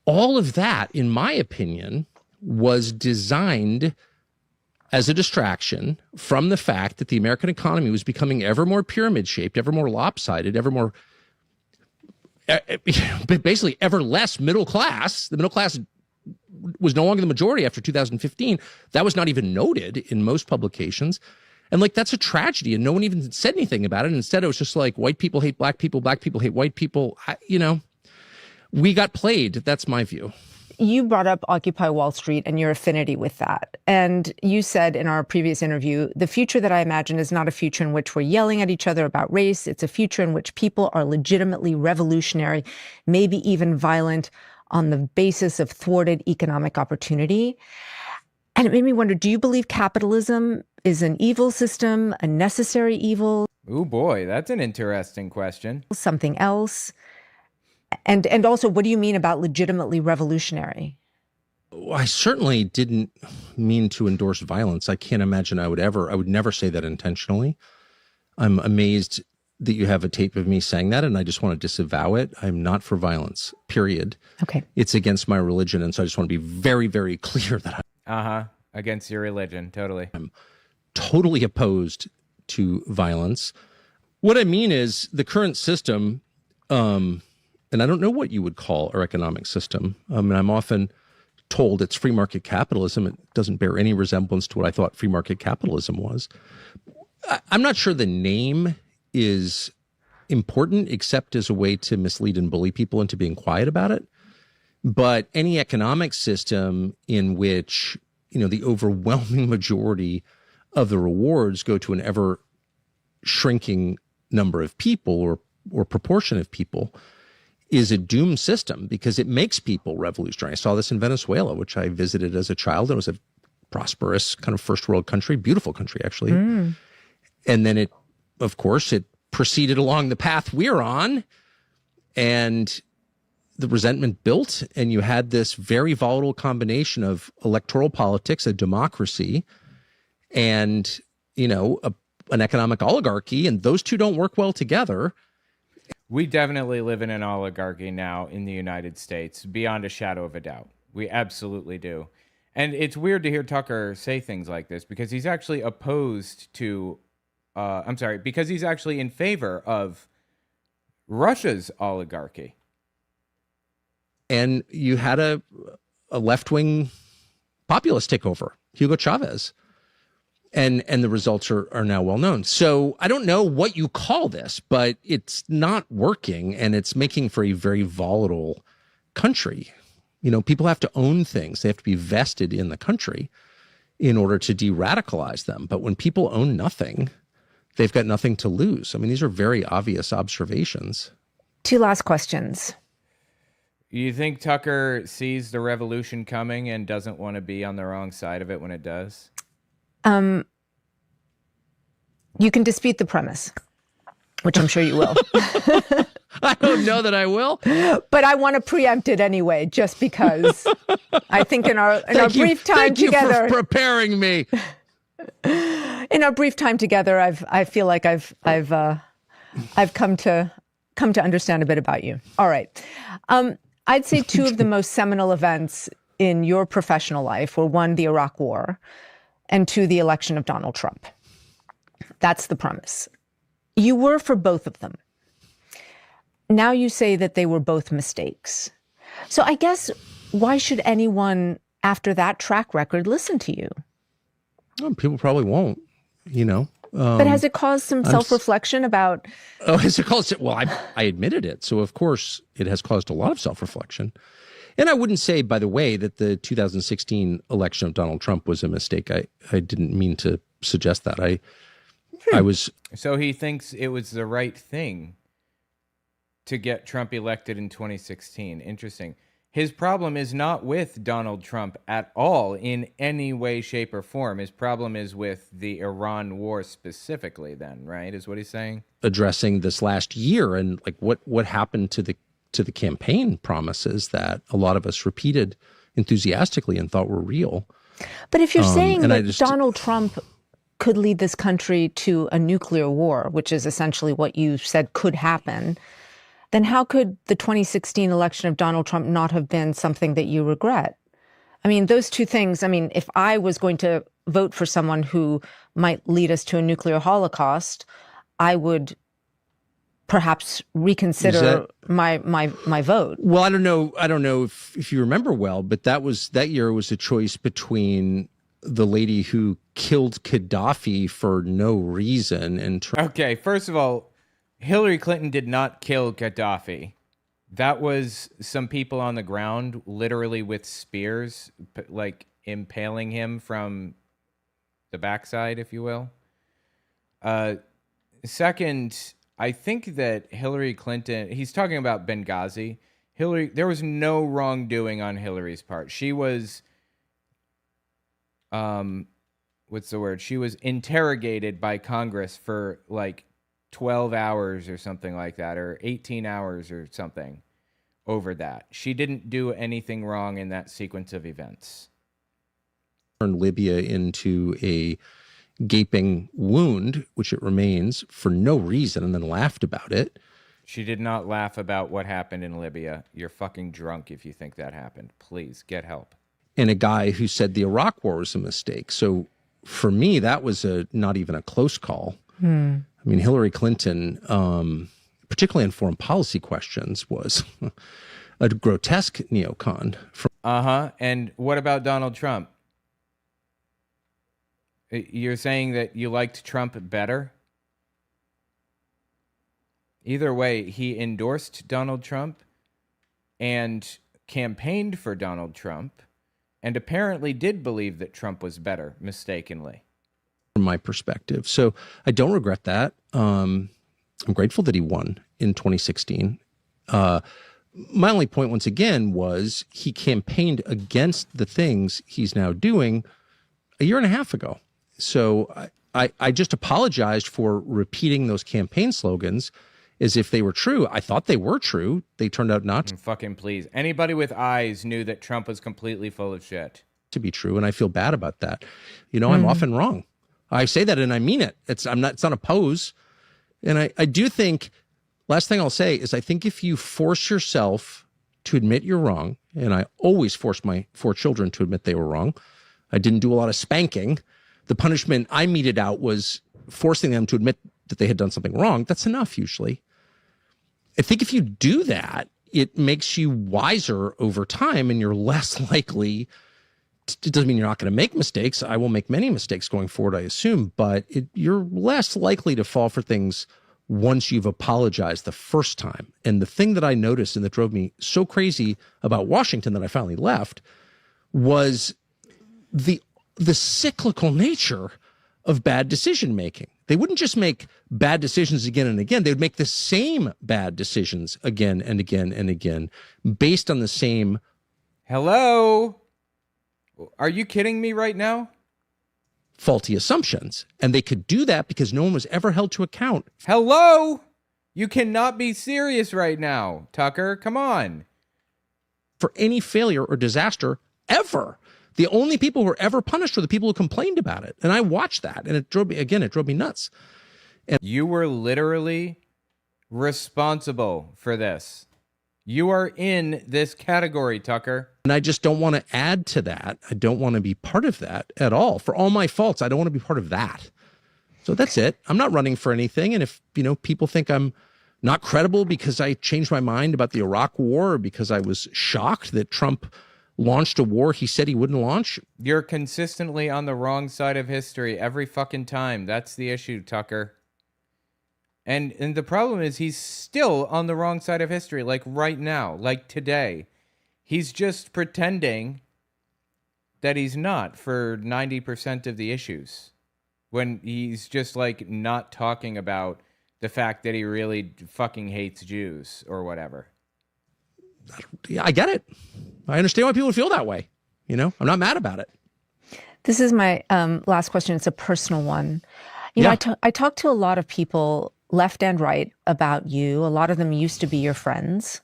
All of that, in my opinion, was designed as a distraction from the fact that the American economy was becoming ever more pyramid-shaped, ever more lopsided, ever more, basically ever less middle class. The middle class was no longer the majority after 2015. That was not even noted in most publications. And like, that's a tragedy. And no one even said anything about it. And instead, it was just like, white people hate black people hate white people. We got played. That's my view. You brought up Occupy Wall Street and your affinity with that. And you said in our previous interview, the future that I imagine is not a future in which we're yelling at each other about race. It's a future in which people are legitimately revolutionary, maybe even violent, on the basis of thwarted economic opportunity. And it made me wonder, do you believe capitalism is an evil system, a necessary evil? Ooh, boy, that's an interesting question. Something else? And also, what do you mean about legitimately revolutionary? I certainly didn't mean to endorse violence. I can't imagine I would never say that intentionally. I'm amazed that you have a tape of me saying that, and I just want to disavow it. I'm not for violence, period. Okay. It's against my religion, and so I just want to be very, very clear that against your religion, totally. I'm totally opposed to violence. What I mean is the current system, and I don't know what you would call our economic system. And I'm often told it's free market capitalism. It doesn't bear any resemblance to what I thought free market capitalism was. I'm not sure the name is important, except as a way to mislead and bully people into being quiet about it. But any economic system in which, the overwhelming majority of the rewards go to an ever shrinking number of people or proportion of people is a doomed system because it makes people revolutionary. I saw this in Venezuela, which I visited as a child. It was a prosperous kind of first world country, beautiful country, actually. And then it proceeded along the path we're on, and the resentment built, and you had this very volatile combination of electoral politics, a democracy, and, an economic oligarchy, and those two don't work well together. We definitely live in an oligarchy now in the United States, beyond a shadow of a doubt. We absolutely do. And it's weird to hear Tucker say things like this because he's actually because he's actually in favor of Russia's oligarchy. And you had a left-wing populist takeover, Hugo Chavez. And the results are now well known. So I don't know what you call this, but it's not working, and it's making for a very volatile country. People have to own things. They have to be vested in the country in order to de-radicalize them. But when people own nothing, they've got nothing to lose. I mean, these are very obvious observations. 2 last questions. You think Tucker sees the revolution coming and doesn't want to be on the wrong side of it when it does? You can dispute the premise, which I'm sure you will. I don't know that I will. But I want to preempt it anyway, just because I think in our brief time together. Thank you for preparing me. In our brief time together, I feel like I've come to understand a bit about you. All right. I'd say 2 of the most seminal events in your professional life were 1, the Iraq War, and 2, the election of Donald Trump. That's the premise. You were for both of them. Now you say that they were both mistakes. So I guess why should anyone after that track record listen to you? Well, people probably won't, But has it caused some self-reflection about? Oh, has it caused it? Well, I admitted it. So of course it has caused a lot of self-reflection. And I wouldn't say, by the way, that the 2016 election of Donald Trump was a mistake. I didn't mean to suggest that. I was. So he thinks it was the right thing to get Trump elected in 2016. Interesting. His problem is not with Donald Trump at all in any way, shape, or form. His problem is with the Iran war specifically then, right? Is what he's saying? Addressing this last year and like what happened to the campaign promises that a lot of us repeated enthusiastically and thought were real. But if you're saying that Donald Trump could lead this country to a nuclear war, which is essentially what you said could happen, then how could the 2016 election of Donald Trump not have been something that you regret? I mean, those two things, I mean, if I was going to vote for someone who might lead us to a nuclear holocaust, I would perhaps reconsider my vote. Well, I don't know if you remember well, but that year was a choice between the lady who killed Gaddafi for no reason and okay, first of all, Hillary Clinton did not kill Gaddafi. That was some people on the ground, literally with spears, like impaling him from the backside, if you will. Second, I think that Hillary Clinton, he's talking about Benghazi. There was no wrongdoing on Hillary's part. She was, what's the word? She was interrogated by Congress for like 12 hours or something like that, or 18 hours or something over that. She didn't do anything wrong in that sequence of events. Turned Libya into a gaping wound, which it remains, for no reason, and then laughed about it. She did not laugh about what happened in Libya. You're fucking drunk if you think that happened. Please get help. And a guy who said the Iraq war was a mistake. So for me, that was not even a close call. I mean, Hillary Clinton, particularly in foreign policy questions, was a grotesque neocon. And what about Donald Trump? You're saying that you liked Trump better? Either way, he endorsed Donald Trump and campaigned for Donald Trump and apparently did believe that Trump was better, mistakenly. From my perspective. So I don't regret that. I'm grateful that he won in 2016. My only point, once again, was he campaigned against the things he's now doing a year and a half ago. So I just apologized for repeating those campaign slogans as if they were true. I thought they were true. They turned out not to. Fucking please. Anybody with eyes knew that Trump was completely full of shit. To be true, and I feel bad about that. You know, I'm often wrong. I say that and I mean it. It's not a pose. And I do think, last thing I'll say is I think if you force yourself to admit you're wrong, and I always forced my 4 children to admit they were wrong. I didn't do a lot of spanking. The punishment I meted out was forcing them to admit that they had done something wrong. That's enough usually. I think if you do that, it makes you wiser over time and you're less likely. It doesn't mean you're not going to make mistakes. I will make many mistakes going forward, I assume, but you're less likely to fall for things once you've apologized the first time. And the thing that I noticed and that drove me so crazy about Washington that I finally left was the cyclical nature of bad decision making. They wouldn't just make bad decisions again and again. They would make the same bad decisions again and again and again based on the same. Hello? Are you kidding me right now? Faulty assumptions. And they could do that because no one was ever held to account. Hello? You cannot be serious right now, Tucker. Come on. For any failure or disaster ever. The only people who were ever punished were the people who complained about it. And I watched that. And it drove me nuts. And you were literally responsible for this. You are in this category, Tucker. And I just don't want to add to that. I don't want to be part of that at all. For all my faults, I don't want to be part of that. So that's it. I'm not running for anything. And if, people think I'm not credible because I changed my mind about the Iraq war or because I was shocked that Trump launched a war he said he wouldn't launch. You're consistently on the wrong side of history every fucking time. That's the issue, Tucker. And the problem is he's still on the wrong side of history, like right now, like today. He's just pretending that he's not for 90% of the issues, when he's just like not talking about the fact that he really fucking hates Jews or whatever. Yeah, I get it. I understand why people feel that way. You know, I'm not mad about it. This is my last question. It's a personal one. You know, I talk to a lot of people, left and right, about you. A lot of them used to be your friends.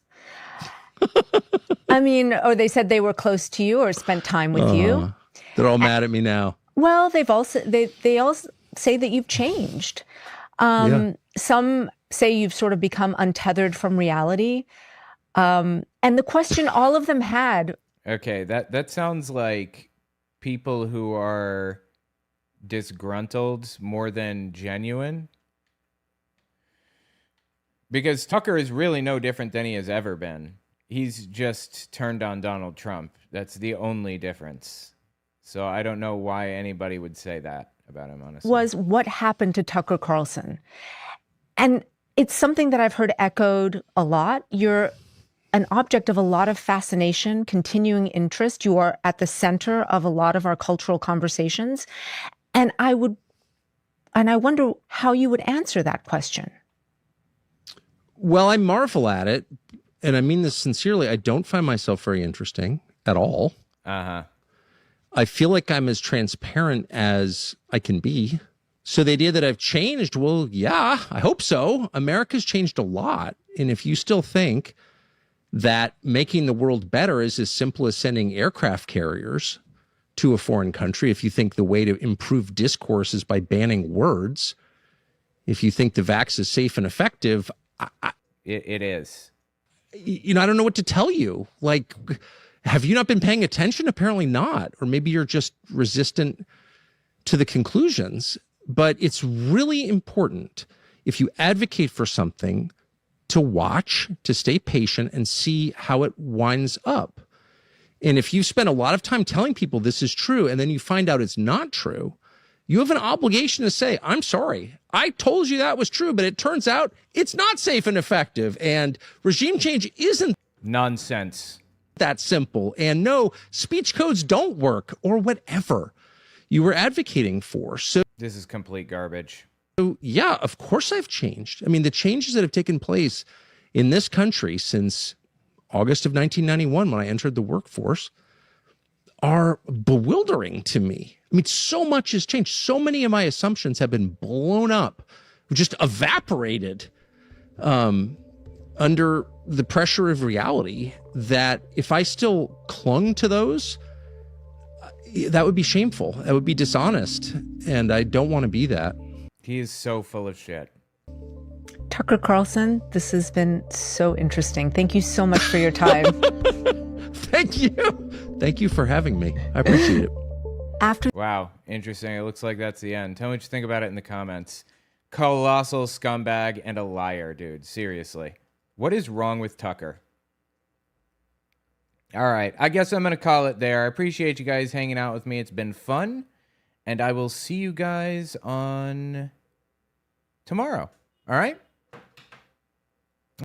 I mean, or they said they were close to you or spent time with you. They're all mad at me now. Well, they all say that you've changed. Some say you've sort of become untethered from reality. And the question all of them had. Okay, that sounds like people who are disgruntled more than genuine. Because Tucker is really no different than he has ever been. He's just turned on Donald Trump. That's the only difference. So I don't know why anybody would say that about him, honestly. Was what happened to Tucker Carlson. And it's something that I've heard echoed a lot. You're an object of a lot of fascination, continuing interest. You are at the center of a lot of our cultural conversations. And I wonder how you would answer that question. Well, I marvel at it, and I mean this sincerely. I don't find myself very interesting at all. Uh-huh. I feel like I'm as transparent as I can be. So the idea that I've changed, well, yeah, I hope so. America's changed a lot. And if you still think that making the world better is as simple as sending aircraft carriers to a foreign country, if you think the way to improve discourse is by banning words, if you think the vax is safe and effective, It is. You know, I don't know what to tell you. Like, have you not been paying attention? Apparently not. Or maybe you're just resistant to the conclusions. But it's really important, if you advocate for something, to watch, to stay patient and see how it winds up. And if you spend a lot of time telling people this is true and then you find out it's not true, you have an obligation to say, I'm sorry, I told you that was true, but it turns out it's not safe and effective. And regime change isn't nonsense. That simple. And no, speech codes don't work or whatever you were advocating for. So this is complete garbage. So yeah, of course I've changed. I mean, the changes that have taken place in this country since August of 1991, when I entered the workforce, are bewildering to me. I mean, so much has changed. So many of my assumptions have been blown up, just evaporated under the pressure of reality, that if I still clung to those, that would be shameful. That would be dishonest. And I don't want to be that. He is so full of shit. Tucker Carlson, this has been so interesting. Thank you so much for your time. Thank you. Thank you for having me. I appreciate it. Wow, interesting. It looks like that's the end. Tell me what you think about it in the comments. Colossal scumbag and a liar, dude. Seriously. What is wrong with Tucker? All right, I guess I'm going to call it there. I appreciate you guys hanging out with me. It's been fun. And I will see you guys on tomorrow. All right?